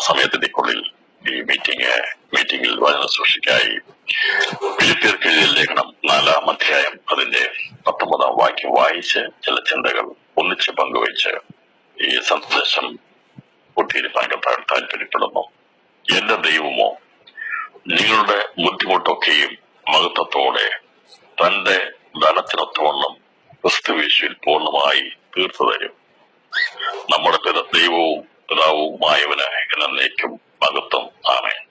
സമയത്തിനുള്ളിൽ ഈ മീറ്റിംഗിൽ വചന സൃഷ്ടിക്കായി ഫിലിപ്പിയർക്ക് എഴുതിയ ലേഖനം 4-ാം അധ്യായം അതിന്റെ 19-ാം വാക്യം വായിച്ച് ചില ചിന്തകൾ ഒന്നിച്ച് പങ്കുവച്ച് ഈ സന്ദേശം പൂർത്തീകരിക്കാൻ താല്പര്യപ്പെടുന്നു. എന്റെ ദൈവമോ നിങ്ങളുടെ ബുദ്ധിമുട്ടൊക്കെയും മഹത്വത്തോടെ തന്റെ ധനത്തിനൊത്തവണ്ണം ക്രിസ്തുയേശുവിൽ പൂർണ്ണമായി തീർത്തു തരും. നമ്മുടെ ദൈവവും പിതാവുമായവന് എന്നേക്കും മഹത്വം. ആമേൻ.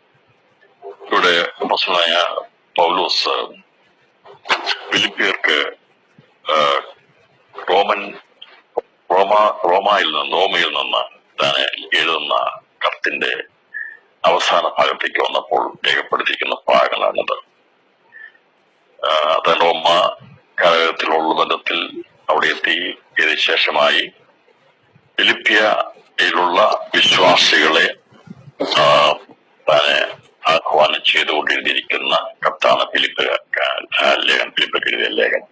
ഇവിടെ അപ്പോസ്തലനായ പൗലോസ് ഫിലിപ്പിയർക്ക് റോമയിൽ നിന്ന് താൻ എഴുതുന്ന കത്തിന്റെ അവസാന ഭാഗത്തേക്ക് വന്നപ്പോൾ രേഖപ്പെടുത്തിയിരിക്കുന്ന ഭാഗങ്ങളാണിത്. താൻ റോമ കാലഘട്ടത്തിലുള്ള ബന്ധത്തിൽ അവിടെ എത്തി ഇതിന് ശേഷമായി ഫിലിപ്പിയയിലുള്ള വിശ്വാസികളെ താനെ ആഹ്വാനം ചെയ്തുകൊണ്ടിരുന്നിരിക്കുന്ന കത്താണ് ഫിലിപ്പിയർക്ക് എഴുതിയ ലേഖനം.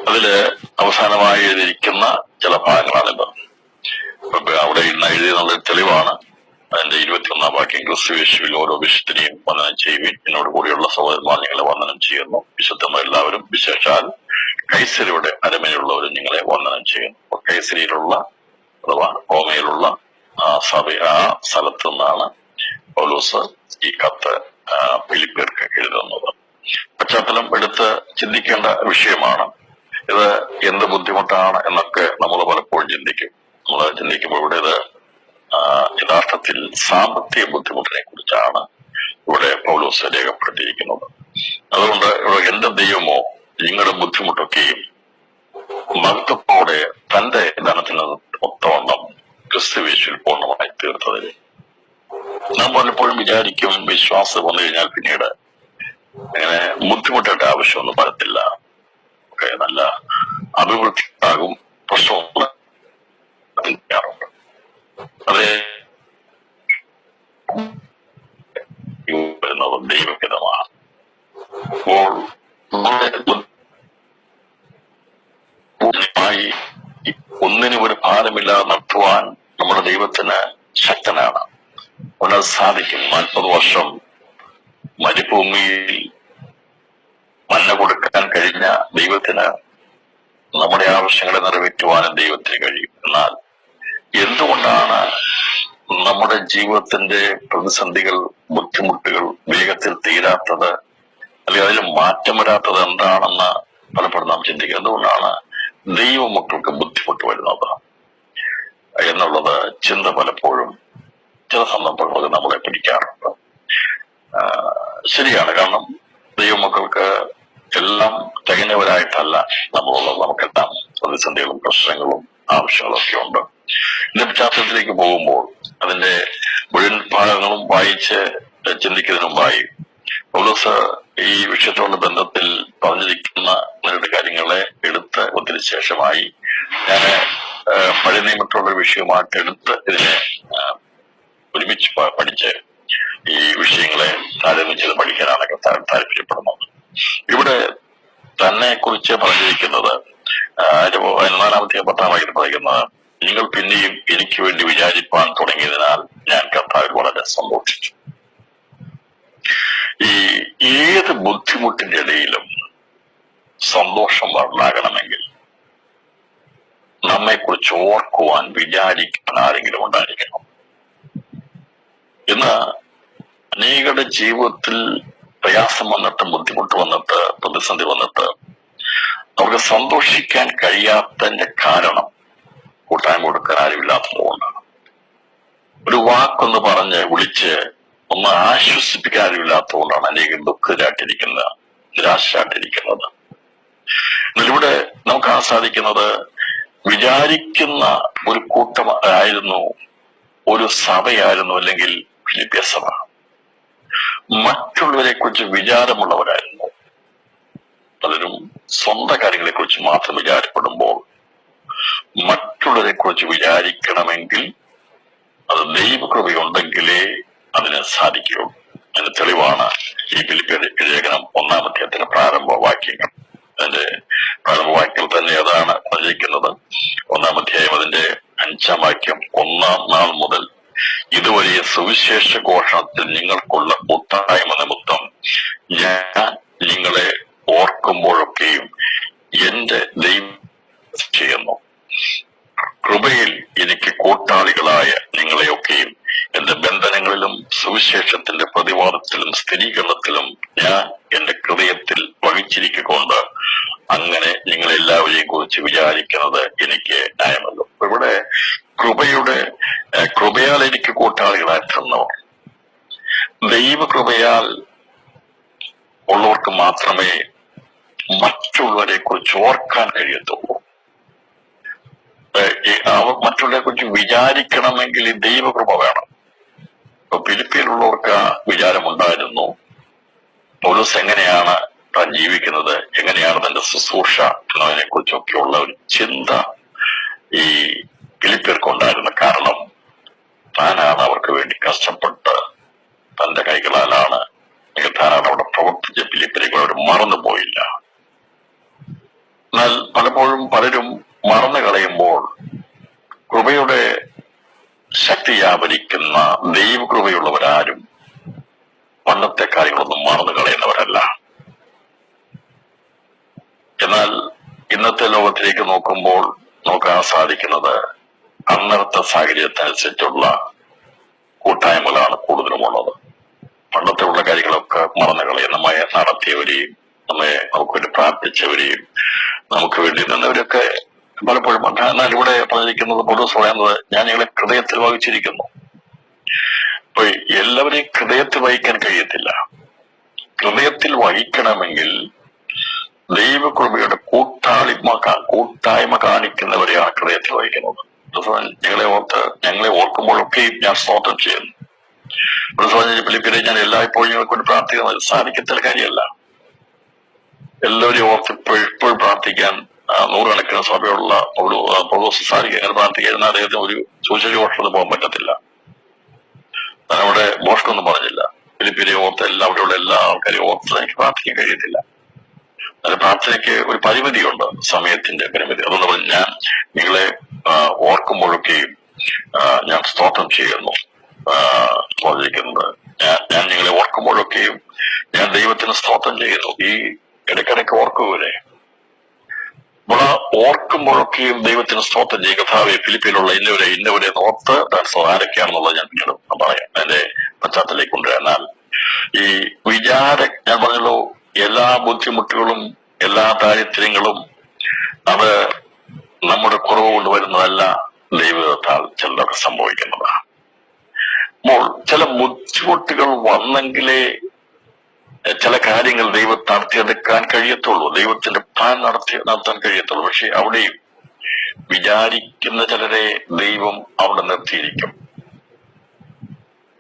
അതില് അവസാനമായി എഴുതിയിരിക്കുന്ന ചില ഭാഗങ്ങളാണിത്. അവിടെ ഇന്ന് എഴുതിയെന്നുള്ളൊരു തെളിവാണ്. അതിന്റെ 21-ാം വാക്യം, ക്രിസ്തുയേശുവിൽ ഓരോ വിശുദ്ധനെയും വന്ദനം ചെയ്യുവിൻ. എന്നോട് കൂടിയുള്ള സഹോദരന്മാർ നിങ്ങളെ വന്ദനം ചെയ്യുന്നു. വിശുദ്ധന്മാർ എല്ലാവരും വിശേഷാൽ കൈസരിയുടെ അരമനയുള്ളവരും നിങ്ങളെ വന്ദനം ചെയ്യുന്നു. കൈസരിയിലുള്ള അഥവാ റോമയിലുള്ള ആ സ്ഥലത്ത് നിന്നാണ് പൗലോസ് ഈ കത്ത് ഫിലിപ്പിയർക്ക് എഴുതുന്നത്. പശ്ചാത്തലം എടുത്ത് ചിന്തിക്കേണ്ട വിഷയമാണ്. ഇത് എന്ത് ബുദ്ധിമുട്ടാണ് എന്നൊക്കെ നമ്മൾ പലപ്പോഴും ചിന്തിക്കും. നമ്മൾ ചിന്തിക്കുമ്പോൾ ഇവിടെ ഇത് യഥാർത്ഥത്തിൽ സാമ്പത്തിക ബുദ്ധിമുട്ടിനെ കുറിച്ചാണ് ഇവിടെ പൗലോസ് രേഖപ്പെടുത്തിയിരിക്കുന്നത്. അതുകൊണ്ട് എന്റെ ദൈവമോ നിങ്ങളുടെ ബുദ്ധിമുട്ടൊക്കെയും മഹത്വത്തോടെ തന്റെ ധനത്തിന് ഒത്തവണ്ണം ക്രിസ്തുയേശുവിൽ പൂർണ്ണമായി തീർത്തതിന്. നാം പലപ്പോഴും വിചാരിക്കും വിശ്വാസം വന്നു കഴിഞ്ഞാൽ പിന്നീട് അങ്ങനെ ബുദ്ധിമുട്ടേണ്ട ആവശ്യമൊന്നും വരത്തില്ല, നല്ല അഭിവൃദ്ധി ആകും, പ്രശ്നമുണ്ട്. അതേ വരുന്നതും ദൈവഹിതമാണ്. അപ്പോൾ ഒന്നിനും ഒരു ഭാരമില്ലാതെ നടത്തുവാൻ നമ്മുടെ ദൈവത്തിന് ശക്തനാണ്. അവനത് സാധിക്കും. 40 വർഷം മരുഭൂമിയിൽ മന്ന കൊടുക്കാൻ കഴിഞ്ഞ ദൈവത്തിന് നമ്മുടെ ആവശ്യങ്ങളെ നിറവേറ്റുവാനും ദൈവത്തിന് കഴിയും. എന്നാൽ എന്തുകൊണ്ടാണ് നമ്മുടെ ജീവിതത്തിന്റെ പ്രതിസന്ധികൾ, ബുദ്ധിമുട്ടുകൾ വേഗത്തിൽ തീരാത്തത്, അല്ലെങ്കിൽ അതിൽ മാറ്റം വരാത്തത് എന്താണെന്ന് പലപ്പോഴും നാം ചിന്തിക്കുക. എന്തുകൊണ്ടാണ് ദൈവമക്കൾക്ക് ബുദ്ധിമുട്ട് വരുന്നത് എന്നുള്ളത് ചിന്ത പലപ്പോഴും ചില സന്ദർഭങ്ങളിൽ നമ്മളെ പിടിക്കാറുണ്ട്. ശരിയാണ്. കാരണം ദൈവമക്കൾക്ക് എല്ലാം തികഞ്ഞവരായിട്ടല്ല നമ്മളുള്ളത്. നമുക്കെല്ലാം പ്രതിസന്ധികളും പ്രശ്നങ്ങളും ആവശ്യങ്ങളും ഒക്കെ ഉണ്ട്. ഇതിന്റെ പശ്ചാത്തലത്തിലേക്ക് പോകുമ്പോൾ അതിന്റെ മുഴുവൻ ഭാഗങ്ങളും വായിച്ച് ചിന്തിക്കുന്നതിന് മുമ്പായി പൗലോസ് ഈ വിഷയത്തോട് ബന്ധത്തിൽ പറഞ്ഞിരിക്കുന്ന കാര്യങ്ങളെ എടുത്ത് ഒത്തിരി ശേഷമായി ഞാൻ പഴയ നിയമത്തിലുള്ള ഒരു വിഷയമായിട്ട് എടുത്ത് ഇതിനെ ഒരുമിച്ച് പഠിച്ച് ഈ വിഷയങ്ങളെ താരതമ്യം ചെയ്ത് പഠിക്കാനാണ് താല്പര്യപ്പെടുന്നത്. ഇവിടെ തന്നെ കുറിച്ച് പറഞ്ഞിരിക്കുന്നത് 4-ാമത്തെ 10-ാം വാക്യത്തിൽ പറയുന്നത്, നിങ്ങൾ പിന്നെയും എനിക്ക് വേണ്ടി വിചാരിപ്പാൻ തുടങ്ങിയതിനാൽ ഞാൻ കർത്താവിൽ വളരെ സന്തോഷിച്ചു. ഈ ഏത് ബുദ്ധിമുട്ടിന്റെ ഇടയിലും സന്തോഷം ഉണ്ടാകണമെങ്കിൽ നമ്മെക്കുറിച്ച് ഓർക്കുവാൻ വിചാരിക്കാൻ ആരെങ്കിലും ഉണ്ടായിരിക്കണം. ഇന്ന് അനേകരുടെ ജീവിതത്തിൽ പ്രയാസം വന്നിട്ട്, ബുദ്ധിമുട്ട് വന്നിട്ട്, പ്രതിസന്ധി വന്നിട്ട് അവർക്ക് സന്തോഷിക്കാൻ കഴിയാത്തതിന്റെ കാരണം കൂട്ടായ്മ കൊടുക്കാൻ ആരുമില്ലാത്തതുകൊണ്ടാണ്. ഒരു വാക്കൊന്ന് പറഞ്ഞ് വിളിച്ച് ഒന്ന് ആശ്വസിപ്പിക്കാൻ ആരുമില്ലാത്തതുകൊണ്ടാണ് അനേകം ദുഃഖിതരായിട്ടിരിക്കുന്നത്, നിരാശരായിട്ടിരിക്കുന്നത്. ഇതിലൂടെ നമുക്ക് കാണാൻ സാധിക്കുന്നത് വിചാരിക്കുന്ന ഒരു കൂട്ടം ആയിരുന്നു, ഒരു സഭയായിരുന്നു, അല്ലെങ്കിൽ ഫിലിപ്പിയ സഭ. മറ്റുള്ളവരെ കുറിച്ച് വിചാരമുള്ളവരായിരുന്നു. പലരും സ്വന്തം കാര്യങ്ങളെ കുറിച്ച് മാത്രം വിചാരപ്പെടുമ്പോൾ മറ്റുള്ളവരെ കുറിച്ച് വിചാരിക്കണമെങ്കിൽ അത് ദൈവകൃപയുണ്ടെങ്കിലേ അതിന് സാധിക്കുകയുള്ളൂ. അതിന് തെളിവാണ് ഈ ഫിലിപ്പിയർ ലേഖനം 1-ാം അധ്യായത്തിന്റെ പ്രാരംഭ വാക്യങ്ങൾ. അതിന്റെ പ്രാരംഭ വാക്യങ്ങൾ തന്നെ അതാണ് പറഞ്ഞിരിക്കുന്നത്. 1-ാം അധ്യായം അതിന്റെ 5-ാം വാക്യം, 1-ാം നാൾ മുതൽ ഇതുവരെ സുവിശേഷ ഘോഷണത്തിൽ നിങ്ങൾക്കുള്ള കൂട്ടായ്മ നിമിത്തം ഞാൻ നിങ്ങളെ ഓർക്കുമ്പോഴൊക്കെയും എന്റെ ദൈവം ചെയ്യുന്നു. കൃപയിൽ എനിക്ക് കൂട്ടാളികളായ നിങ്ങളെയൊക്കെയും എന്റെ ബന്ധനങ്ങളിലും സുവിശേഷത്തിന്റെ പ്രതിവാദത്തിലും സ്ഥിരീകരണത്തിലും ഞാൻ എന്റെ ഹൃദയത്തിൽ വഹിച്ചിരിക്കൊണ്ട് അങ്ങനെ നിങ്ങളെല്ലാവരെയും കുറിച്ച് വിചാരിക്കുന്നത് എനിക്ക് ന്യായമല്ലോ. ഇവിടെ കൃപയാൽ എനിക്ക് കൂട്ടാളികളായി തന്നവർ, ദൈവകൃപയാൽ ഉള്ളവർക്ക് മാത്രമേ മറ്റുള്ളവരെ കുറിച്ച് ഓർക്കാൻ കഴിയത്തുള്ളൂ. മറ്റുള്ളവരെ കുറിച്ച് വിചാരിക്കണമെങ്കിൽ ഈ ദൈവകൃപ വേണം. ഇപ്പൊ ഫിലിപ്പിയിലുള്ളവർക്ക് ആ വിചാരമുണ്ടായിരുന്നു. പൗലോസ് എങ്ങനെയാണ് താൻ ജീവിക്കുന്നത്, എങ്ങനെയാണ് തന്റെ ശുശ്രൂഷ എന്നതിനെ കുറിച്ചൊക്കെയുള്ള ഒരു ചിന്ത ഈ ഫിലിപ്പിയർക്കുണ്ടായിരുന്നു. കാരണം താനാണ് അവർക്ക് വേണ്ടി കഷ്ടപ്പെട്ട് തന്റെ കൈകളാലാണ് താനാണ് അവിടെ പ്രവർത്തിച്ച ഫിലിപ്പിയരെ അവർ മറന്നുപോയില്ല. എന്നാൽ പലപ്പോഴും പലരും മറന്നു കളയുമ്പോൾ കൃപയുടെ ശക്തി വ്യാപരിക്കുന്ന ദൈവകൃപയുള്ളവരാരും പണ്ടത്തെ കാര്യങ്ങളൊന്നും മറന്നു കളയുന്നവരല്ല. എന്നാൽ ഇന്നത്തെ ലോകത്തിലേക്ക് നോക്കുമ്പോൾ നോക്കാൻ സാധിക്കുന്നത് അന്നത്തെ സാഹചര്യത്തിനനുസരിച്ചുള്ള കൂട്ടായ്മകളാണ് കൂടുതലുമുള്ളത്. പണ്ടത്തെ ഉള്ള കാര്യങ്ങളൊക്കെ മറന്നു കളയും. നമ്മെ നടത്തിയവരെയും നമുക്ക് വേണ്ടി പ്രാർത്ഥിച്ചവരെയും നമുക്ക് വേണ്ടി നിന്നവരൊക്കെ പലപ്പോഴും. എന്നാൽ ഇവിടെ പറഞ്ഞിരിക്കുന്നത് പൗലോസ് പറയുന്നത് ഞാൻ നിങ്ങളെ ഹൃദയത്തിൽ വഹിച്ചിരിക്കുന്നു. അപ്പൊ എല്ലാവരെയും ഹൃദയത്തിൽ വഹിക്കാൻ കഴിയത്തില്ല. ഹൃദയത്തിൽ വഹിക്കണമെങ്കിൽ ദൈവകൃപയുടെ കൂട്ടായ്മ കാണിക്കുന്നവരെയാണ് ഹൃദയത്തിൽ വഹിക്കുന്നത്. ഞങ്ങളെ ഓർക്കുമ്പോഴൊക്കെയും ഞാൻ സ്തോത്രം ചെയ്യുന്നു. ഫിലിപ്പിയരെ ഞാൻ എല്ലായ്പ്പോഴും ഞങ്ങളെ കൊണ്ട് പ്രാർത്ഥിക്കുന്നത് സാധിക്കത്തില്ല കാര്യമല്ല. എല്ലാവരെയും ഓർത്ത് ഇപ്പോഴും പ്രാർത്ഥിക്കാൻ നൂറുകണക്കിന് സഭയുള്ള ഒരു പൗലോസ് സാധിക്കുക. അങ്ങനെ പ്രാർത്ഥിക്കാൻ അദ്ദേഹത്തിന് ഒരു സുവിശേഷ ഘോഷത്തിന് പോകാൻ പറ്റത്തില്ല. അവിടെ മോഷണമൊന്നും പറഞ്ഞില്ല. ഫിലിപ്പിയരെ ഓർത്ത് അവിടെയുള്ള എല്ലാ ആൾക്കാരെയും ഓർത്ത് എനിക്ക് പ്രാർത്ഥിക്കാൻ കഴിയത്തില്ല. അതിന്റെ പ്രാർത്ഥനയ്ക്ക് ഒരു പരിമിതിയുണ്ട്, സമയത്തിന്റെ പരിമിതി. അതുകൊണ്ട് പറഞ്ഞ് ഞാൻ നിങ്ങളെ ഓർക്കുമ്പോഴൊക്കെയും ഞാൻ സ്തോത്രം ചെയ്യുന്നു. പറഞ്ഞിരിക്കുന്നത് ഞാൻ നിങ്ങളെ ഓർക്കുമ്പോഴൊക്കെയും ഞാൻ ദൈവത്തിന് സ്തോത്രം ചെയ്യുന്നു. ഈ ഇടയ്ക്കിടയ്ക്ക് ഓർക്കുപോലെ ഇവിടെ ഓർക്കുമ്പോഴൊക്കെയും ദൈവത്തിന് സ്തോത്രം ചെയ്യും. കഥാവെ ഫിലിപ്പിയിലുള്ള ഇന്നവരെ ഓർത്ത് ആരൊക്കെയാണെന്നുള്ളത് ഞാൻ പിന്നീട് പറയാം അതിന്റെ പശ്ചാത്തലത്തിലേക്ക് കൊണ്ടുവരാം. എന്നാൽ ഈ ഞാൻ പറഞ്ഞല്ലോ, എല്ലാ ബുദ്ധിമുട്ടുകളും എല്ലാ ദാരിദ്ര്യങ്ങളും അത് നമ്മുടെ കുറവ് കൊണ്ടുവരുന്നതല്ല, ദൈവത്താൽ ചിലതൊക്കെ സംഭവിക്കുന്നതാണ്. അപ്പോൾ ചില ബുദ്ധിമുട്ടുകൾ വന്നെങ്കിലേ ചില കാര്യങ്ങൾ ദൈവത്തെ നടത്തിയെടുക്കാൻ കഴിയത്തുള്ളൂ, ദൈവത്തിന്റെ പ്ലാൻ നടത്താൻ കഴിയത്തുള്ളൂ. പക്ഷെ അവിടെയും വിചാരിക്കുന്ന ചിലരെ ദൈവം അവിടെ നിർത്തിയിരിക്കും.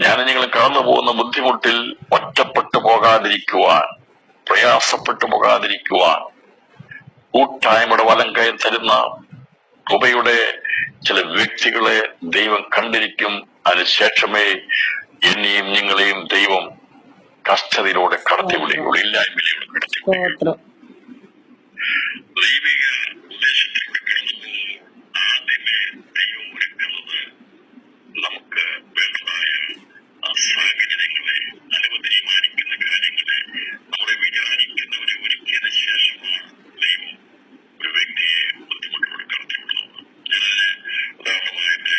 ഞാൻ നിങ്ങൾ കടന്നു പോകുന്ന ബുദ്ധിമുട്ടിൽ ഒറ്റപ്പെട്ടു പോകാതിരിക്കുവാൻ, പ്രയാസപ്പെട്ടു പോകാതിരിക്കുവാൻ കൂട്ടായ്മയുടെ വലം കൈ തരുന്ന കൃപയുടെ ചില വ്യക്തികളെ ദൈവം കണ്ടിരിക്കും. അതിനുശേഷമേ എന്നെയും നിങ്ങളെയും ദൈവം കഷ്ടതയിലൂടെ കടത്തിവിടുകയുള്ളൂ, ഇല്ലായ്മയിലൂടെ കടത്തിവിടുകയുള്ളൂ. ദൈവിക ഉദ്ദേശത്തിലൂടെ കടന്നു ആദ്യമേ ദൈവം ഒരുക്കുന്നത് നമുക്ക് വേണ്ടതായ സാഹചര്യങ്ങളെ, അനുവദനീയമായിരിക്കുന്ന കാര്യങ്ങളെ, നമ്മളെ വിചാരിക്കുന്നവരെ ഒരുക്കിയതിനു ശേഷമാണ് ദൈവം ഒരു വ്യക്തിയെ ബുദ്ധിമുട്ടിലൂടെ കടത്തിവിടുന്നത്. ഞാനതിന് ഉദാഹരണമായിട്ട്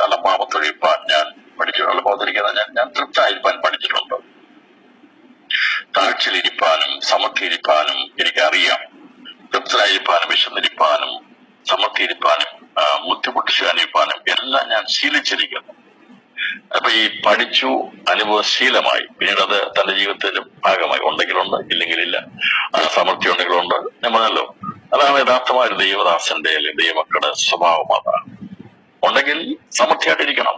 അലപ്പാമത്തൊഴിപ്പാൻ ഞാൻ പഠിച്ചു. അലപ്പാമത്തൊഴിക്കാൻ ഞാൻ തൃപ്തായിരിക്കാൻ പഠിച്ചിട്ടുണ്ട്. താഴ്ചയിലിരിപ്പാനും സമർത്ഥിയിരിപ്പാനും എനിക്കറിയാം. തൃപ്തരായിരിക്കാനും വിശന്നിരിപ്പാനും സമർത്ഥിയിരിപ്പാനും ബുദ്ധിമുട്ടിക്കാനിരിപ്പാനും എല്ലാം ഞാൻ ശീലിച്ചിരിക്കുന്നു. അപ്പൊ ഈ പഠിച്ചു അനുഭവശീലമായി പിന്നീട് അത് തന്റെ ജീവിതത്തിന്റെ ഭാഗമായി. ഉണ്ടെങ്കിലുണ്ട്, ഇല്ലെങ്കിലില്ല. സമൃദ്ധി ഉണ്ടെങ്കിലുണ്ട്. ഞാൻ പറഞ്ഞല്ലോ, അതാണ് യഥാർത്ഥമായ ഒരു ദൈവദാസന്റെ അല്ലെങ്കിൽ ദൈവമക്കളുടെ സ്വഭാവം. അതാണ്. ഉണ്ടെങ്കിൽ സമൃദ്ധിയായിട്ടിരിക്കണം,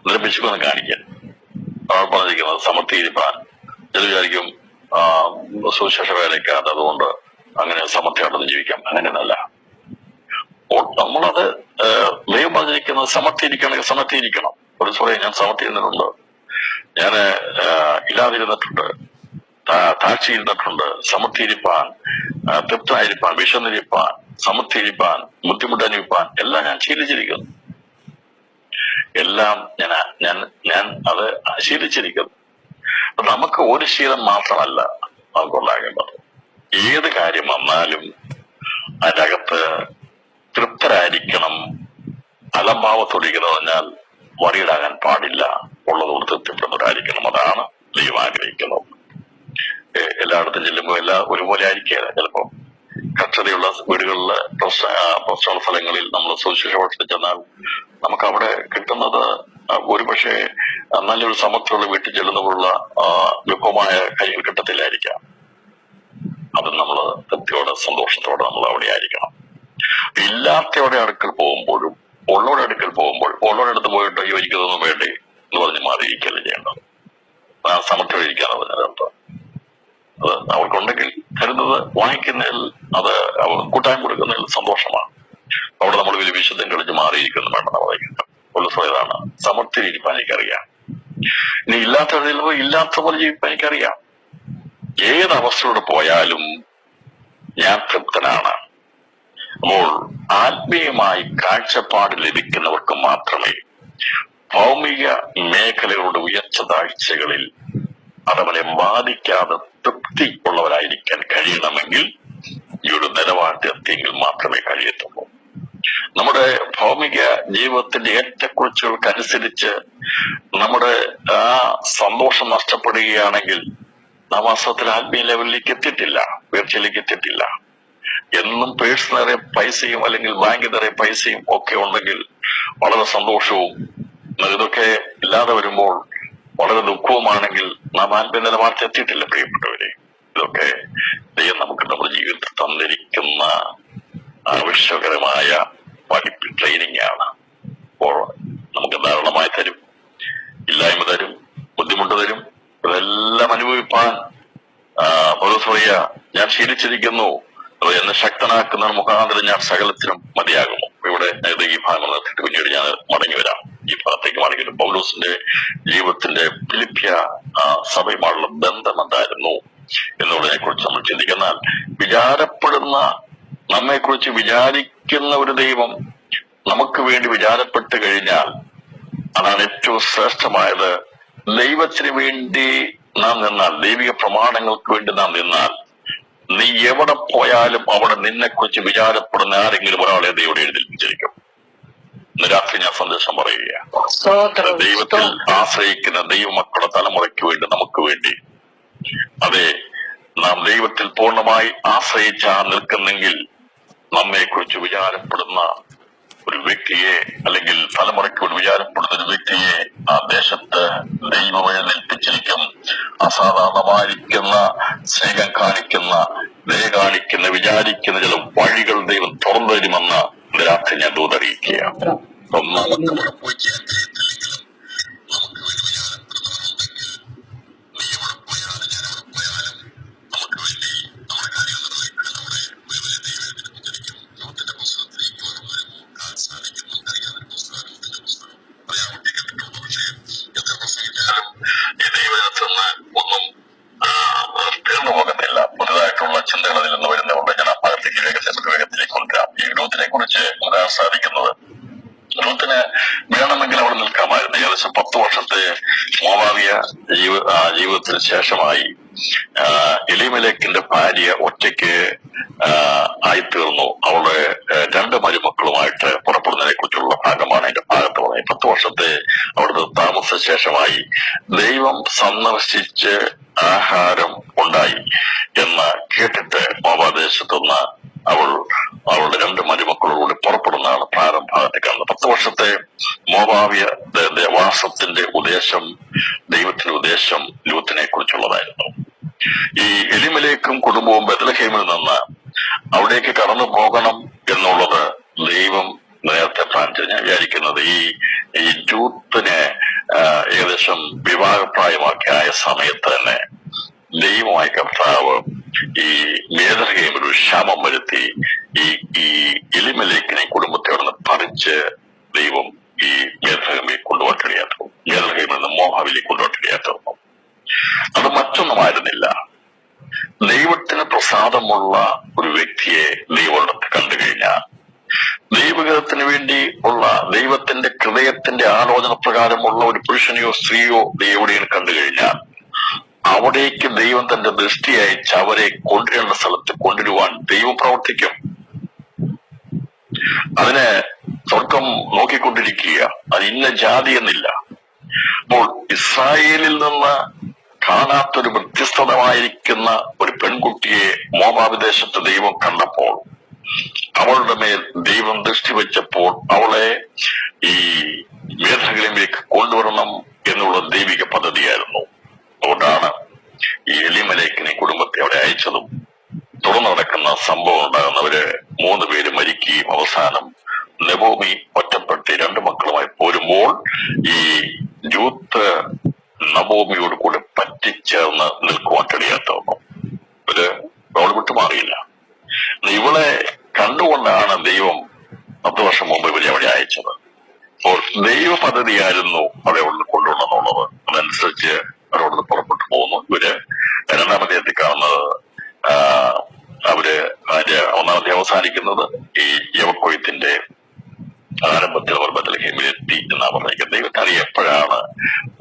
നിർമ്മിച്ചൊന്ന് കാണിക്കാൻ പറഞ്ഞിരിക്കുന്നത്. സമൃദ്ധിയിരിപ്പാൻ ചില വിചാരിക്കും സുവിശേഷ വേലയ്ക്കാതെ അതുകൊണ്ട് അങ്ങനെ സമൃദ്ധിയായിട്ടൊന്ന് ജീവിക്കാം. അങ്ങനെയൊന്നല്ല. നമ്മളത് ദൈവം പറഞ്ഞിരിക്കുന്നത് സമർത്ഥിയിരിക്കണമെങ്കിൽ സമർത്ഥിയിരിക്കണം. ഒരു സമയം ഞാൻ സമർത്ഥിരുന്നിട്ടുണ്ട്, ഞാൻ ഇല്ലാതിരുന്നിട്ടുണ്ട്. താഴ്ചയിരുന്നിട്ടുണ്ട്. സമർത്ഥിയിരിപ്പാൻ, തൃപ്തനായിരിക്കാൻ, വിശന്നിരിപ്പാൻ, സമർത്ഥിയിരിപ്പാൻ, ബുദ്ധിമുട്ടനുഭവിപ്പാൻ എല്ലാം ഞാൻ ശീലിച്ചിരിക്കുന്നു. എല്ലാം ഞാൻ അത് ശീലിച്ചിരിക്കുന്നു. നമുക്ക് ഒരു ശീലം മാത്രമല്ല നമുക്കുണ്ടാകേണ്ടത്. ഏത് കാര്യം വന്നാലും അതിനകത്ത് തൃപ്തരായിരിക്കണം. അലംഭാവത്തൊടിക്കുന്നത് പറഞ്ഞാൽ വറിയിടാകാൻ പാടില്ല. ഉള്ളതോട് തൃപ്തിപ്പെടുന്നവരായിരിക്കണം. അതാണ് ദൈവം ആഗ്രഹിക്കുന്നത്. എല്ലായിടത്തും ചെല്ലുമ്പോൾ എല്ലാം ഒരുപോലെ ആയിരിക്കുകയില്ല. ചിലപ്പോൾ കക്ഷതയുള്ള വീടുകളില് പ്രശ്ന സ്ഥലങ്ങളിൽ നമ്മൾ സുശേഷത്തിൽ ചെന്നാൽ നമുക്ക് അവിടെ കിട്ടുന്നത് ഒരുപക്ഷെ നല്ലൊരു സമത്വമുള്ള വീട്ടിൽ ചെല്ലുന്നപ്പോഴുള്ള വിഭവമായ കൈകൾ കിട്ടത്തില്ലായിരിക്കാം. അത് നമ്മൾ തൃപ്തിയോടെ സന്തോഷത്തോടെ നമ്മൾ അവിടെ ആയിരിക്കണം. ഇല്ലാത്തവരുടെ അടുക്കൽ പോകുമ്പോഴും ഉള്ളവരുടെ അടുക്കൽ പോകുമ്പോൾ ഉള്ളവരുടെ അടുത്ത് പോയിട്ട് യോജിക്കുന്നതൊന്നും വേണ്ടേ എന്ന് പറഞ്ഞ് മാറിയിരിക്കല്ലേ ചെയ്യേണ്ടത്. സമത്വം ഇരിക്കാന്ന് പറഞ്ഞത് അത് അവർക്കുണ്ടെങ്കിൽ തരുന്നത് വാങ്ങിക്കുന്നതിൽ, അത് കൂട്ടാൻ കൊടുക്കുന്നതിൽ സന്തോഷമാണ്. അവിടെ നമ്മൾ വലിയ വിശുദ്ധം കളിച്ച് മാറിയിരിക്കുന്നു വേണ്ട. ഉള്ളതാണ് സമർത്ഥിരിക്കാൻ എനിക്കറിയാം. ഇനി ഇല്ലാത്തവരിൽ പോയി ഇല്ലാത്ത പോലെ ജീവിക്കാൻ എനിക്കറിയാം. ഏത് അവസ്ഥയോടെ പോയാലും ഞാൻ തൃപ്തനാണ്. അപ്പോൾ ആത്മീയമായി കാഴ്ചപ്പാട് ലഭിക്കുന്നവർക്ക് മാത്രമേ ഭൗമിക മേഖലകളുടെ ഉയർച്ച താഴ്ചകളിൽ അതവനെ ബാധിക്കാതെ തൃപ്തി ഉള്ളവരായിരിക്കാൻ കഴിയണമെങ്കിൽ ഈ ഒരു നിലവാരത്തെങ്കിൽ മാത്രമേ കഴിയത്തുള്ളൂ. നമ്മുടെ ഭൗമിക ജീവിതത്തിന്റെ ഏറ്റക്കുറിച്ചുകൾക്കനുസരിച്ച് നമ്മുടെ ആ സന്തോഷം നഷ്ടപ്പെടുകയാണെങ്കിൽ നാം വാസ്തവത്തിൽ ആത്മീയ ലെവലിലേക്ക് എത്തിയിട്ടില്ല, ഉയർച്ചയിലേക്ക് എത്തിയിട്ടില്ല. എന്നും പേഴ്സ് നിറയെ പൈസയും അല്ലെങ്കിൽ ബാങ്ക് നിറയെ പൈസയും ഒക്കെ ഉണ്ടെങ്കിൽ വളരെ സന്തോഷവും, ഇതൊക്കെ ഇല്ലാതെ വരുമ്പോൾ വളരെ ദുഃഖവുമാണെങ്കിൽ നാം ആത്മീയ നിലവാരത്തിൽ എത്തിയിട്ടില്ല. പ്രിയപ്പെട്ടവരെ, ഇതൊക്കെ ദൈവം നമുക്ക് നമ്മുടെ ജീവിതത്തിൽ തന്നിരിക്കുന്ന ആവശ്യകരമായ ട്രെയിനിങ് ആണ്. അപ്പോൾ നമുക്ക് ധാരാളമായി തരും, ഇല്ലായ്മ തരും, ബുദ്ധിമുട്ട് തരും. ഇതെല്ലാം അനുഭവിപ്പാൻ പൗലോസ് പറയാ, ഞാൻ ശീലിച്ചിരിക്കുന്നു, എന്നെ ശക്തനാക്കുന്ന മുഖാന്തരം ഞാൻ സകലത്തിനും മതിയാകുന്നു. ഇവിടെ ഈ ഭാഗം നിർത്തിയിട്ട് പിന്നീട് ഞാൻ മടങ്ങി വരാം. ഈ ഭാഗത്തേക്ക് മടങ്ങിയിട്ട് പൗലോസിന്റെ ജീവിതത്തിന്റെ ഫിലിപ്പിയ സഭയുമായുള്ള ബന്ധം എന്തായിരുന്നു എന്നുള്ളതിനെ കുറിച്ച് നമ്മൾ ചിന്തിക്കുന്നാൽ, വിചാരപ്പെടുന്ന, നമ്മെ കുറിച്ച് വിചാരിക്കുന്ന ഒരു ദൈവം നമുക്ക് വേണ്ടി വിചാരപ്പെട്ട് കഴിഞ്ഞാൽ അതാണ് ഏറ്റവും ശ്രേഷ്ഠമായത്. ദൈവത്തിന് വേണ്ടി നാം നിന്നാൽ, ദൈവിക പ്രമാണങ്ങൾക്ക് വേണ്ടി നാം നിന്നാൽ, നീ എവിടെ പോയാലും അവിടെ നിന്നെ കുറിച്ച് വിചാരപ്പെടുന്ന ആരെങ്കിലും ഒരാളെ ദൈവം എഴുതിപ്പിച്ചിരിക്കും. ഇന്ന് രാത്രി ഞാൻ സന്ദേശം പറയുകയാണ്. ദൈവത്തിൽ ആശ്രയിക്കുന്ന ദൈവമക്കളുടെ തലമുറയ്ക്ക് വേണ്ടി, നമുക്ക് വേണ്ടി, അതെ, നാം ദൈവത്തിൽ പൂർണ്ണമായി ആശ്രയിച്ചാ നിൽക്കുന്നെങ്കിൽ നമ്മെ കുറിച്ച് വിചാരപ്പെടുന്ന ഒരു വ്യക്തിയെ, അല്ലെങ്കിൽ തലമുറയ്ക്ക് വേണ്ടി വിചാരപ്പെടുന്ന ഒരു വ്യക്തിയെ ആ ദേശത്ത് ദൈവം എഴുന്നേൽപ്പിച്ചിരിക്കും. അസാധാരണമായിരിക്കുന്ന സ്നേഹം കാണിക്കുന്ന, ദയ കാണിക്കുന്ന, വിചാരിക്കുന്ന ചില വഴികൾ ദൈവം തുറന്നു തരുമെന്ന് രാത്രി ഞാൻ ദൂതറിയിക്കുകയാണ്. ഒന്നാമത്തെ പോയി ചെയ്യാൻ കഴിയത്തില്ലെങ്കിലും നമുക്ക് വേണ്ടി വിചാരപ്പെടുന്നവരുണ്ടെങ്കിൽ, നീ എവിടെ പോയാലും ഞാൻ എവിടെ പോയാലും നമുക്ക് വേണ്ടി നമ്മുടെ കാര്യങ്ങൾ നിർവഹിക്കാൻ നമ്മുടെ വലിയ ദൈവം എഴുതിപ്പിച്ചിരിക്കും. ലോകത്തിന്റെ പുസ്തകത്തിലേക്ക് വരുമ്പോൾ കാണാൻ സാധിക്കും. നമുക്കറിയാവുന്ന പുസ്തകം, ലോകത്തിന്റെ പുസ്തകം അറിയാൻ കേട്ടിട്ടുള്ള വിഷയം. എത്ര പ്രസംഗിച്ചാലും ഈ ദൈവത്തിന് ഒന്നും തീർന്നു പോകുന്നില്ല. പുതുതായിട്ടുള്ള ചിന്തകൾ അതിൽ നിന്ന് വരുന്നതുകൊണ്ട് ഞാൻ ആ ഭാഗത്തേക്ക് വേഗത്തിലേക്ക് കൊണ്ടുവരാം. ഈ ലോകത്തിനെ കുറിച്ച് പറയാൻ സാധിക്കുന്നത്, ലോകത്തിന് വേണമെങ്കിൽ അവിടെ നിൽക്കാമായിരുന്നു. ഏകദേശം 10 വർഷത്തെ മോവാബിയ ജീവിതത്തിന് ശേഷമായി എലീമേലെക്കിന്റെ ഭാര്യ ഒറ്റയ്ക്ക് ആയിത്തീർന്നു. അവളുടെ 2 മരുമക്കളുമായിട്ട് പുറപ്പെടുന്നതിനെ കുറിച്ചുള്ള ഭാഗമാണ് അതിന്റെ ഭാഗത്ത് പറഞ്ഞത്. 10 വർഷത്തെ അവിടുത്തെ താമസ ശേഷമായി ദൈവം സന്ദർശിച്ച് ആഹാരം ഉണ്ടായി എന്ന് കേട്ടിട്ട് മോവാദേശത്തുനിന്ന് അവളുടെ 2 മരുമക്കളോടുകൂടി പുറപ്പെടുന്നതാണ് പ്രാരംഭത്തെ കാണുന്നത്. 10 വർഷത്തെ മോവാബിയ വാസത്തിന്റെ ഉദ്ദേശം, ദൈവത്തിന്റെ ഉദ്ദേശം ലൂത്തിനെ കുറിച്ചുള്ളതായിരുന്നു. ഈ എലിമേലെക്കും കുടുംബവും ബെത്ലഹേമിൽ നിന്ന് അവിടേക്ക് കടന്നു പോകണം എന്നുള്ളത് ദൈവം നേരത്തെ പ്ലാൻ ചെയ്ത്, ഞാൻ വിചാരിക്കുന്നത് ഈ ലൂത്തിനെ ഏകദേശം വിവാഹപ്രായമാക്കി ആയ സമയത്ത് തന്നെ ദൈവമായ കർത്താവ് ഈ ബേത്ലഹേമിൽ ഒരു ക്ഷാമം വരുത്തി ഈ എലിമേലെക്കിനെ കുടുംബത്തെ അവിടെ നിന്ന് പറിച്ച് ദൈവം ഈ ബേത്ലഹേമിൽ കൊണ്ടുപോയിട്ടിടയായിരുന്നു. ബേത്ലഹേമിൽ നിന്ന് മോവാബിലേക്ക് കൊണ്ടുപോയിട്ടിടയായിരുന്നു. അത് മറ്റൊന്നുമായിരുന്നില്ല. വിശ്വാസമുള്ള ഒരു വ്യക്തിയെ ദൈവത്തെ കണ്ടു കഴിഞ്ഞാൽ, ദൈവഗതത്തിന് വേണ്ടി ഉള്ള ദൈവത്തിന്റെ ഹൃദയത്തിന്റെ ആലോചന പ്രകാരമുള്ള ഒരു പുരുഷനെയോ സ്ത്രീയോ ദൈവം കണ്ടു കഴിഞ്ഞാൽ, അവിടേക്ക് ദൈവം തന്റെ ദൃഷ്ടി അയച്ച് അവരെ കൊണ്ടുവരേണ്ട സ്ഥലത്ത് കൊണ്ടുവരുവാൻ ദൈവം പ്രവർത്തിക്കും. അതിന് സ്വർഗം നോക്കിക്കൊണ്ടിരിക്കുക. അത് ഇന്ന ജാതി എന്നില്ല. അപ്പോൾ ഇസ്രായേലിൽ നിന്ന് കാണാത്തൊരു വ്യത്യസ്തമായിരിക്കുന്ന ഒരു പെൺകുട്ടിയെ മോവാബ് ദേശത്ത് ദൈവം കണ്ടപ്പോൾ, അവളുടെ മേൽ ദൈവം ദൃഷ്ടി വെച്ചപ്പോൾ അവളെ ഈ മേധകളിലേക്ക് കൊണ്ടുവരണം എന്നുള്ള ദൈവിക പദ്ധതിയായിരുന്നു. അതുകൊണ്ടാണ് ഈ എലിമലേക്കിനെ കുടുംബത്തെ അവിടെ അയച്ചതും. തുടർന്ന് നടക്കുന്ന സംഭവം ഉണ്ടാകുന്നവര് 3 പേര് മരിക്കുകയും അവസാനം നബോമി ഒറ്റപ്പെട്ട് 2 മക്കളുമായി പോരുമ്പോൾ ഈ രൂത്ത് നബോമിയോട് കൂടെ പറ്റിച്ചേർന്ന് നിൽക്കുവാൻ കഴിയാത്ത ഒന്നും അവൾ വിട്ടുമാറിയില്ല. ഇവളെ കണ്ടുകൊണ്ടാണ് ദൈവം 10 വർഷം മുമ്പ് ഇവരെ അവിടെ അയച്ചത്. അപ്പോൾ ദൈവ പദ്ധതിയായിരുന്നു അവിടെ കൊണ്ടുവരണമെന്നുള്ളത്. അതനുസരിച്ച് അവരോട് പുറപ്പെട്ടു പോകുന്നു. ഇവര് 2-ാം അധ്യായത്തിൽ കാണുന്നത് അവര് അതിന്റെ 1-ാം അധ്യായം അവസാനിക്കുന്നത് ഈ യവക്കൊയ്ത്തിന്റെ ആരംഭത്തിൽ അവർ ബത്ലഹേമിലെത്തി എന്നാ പറഞ്ഞിരിക്കുന്നത്. ദൈവത്തിന് എപ്പോഴാണ്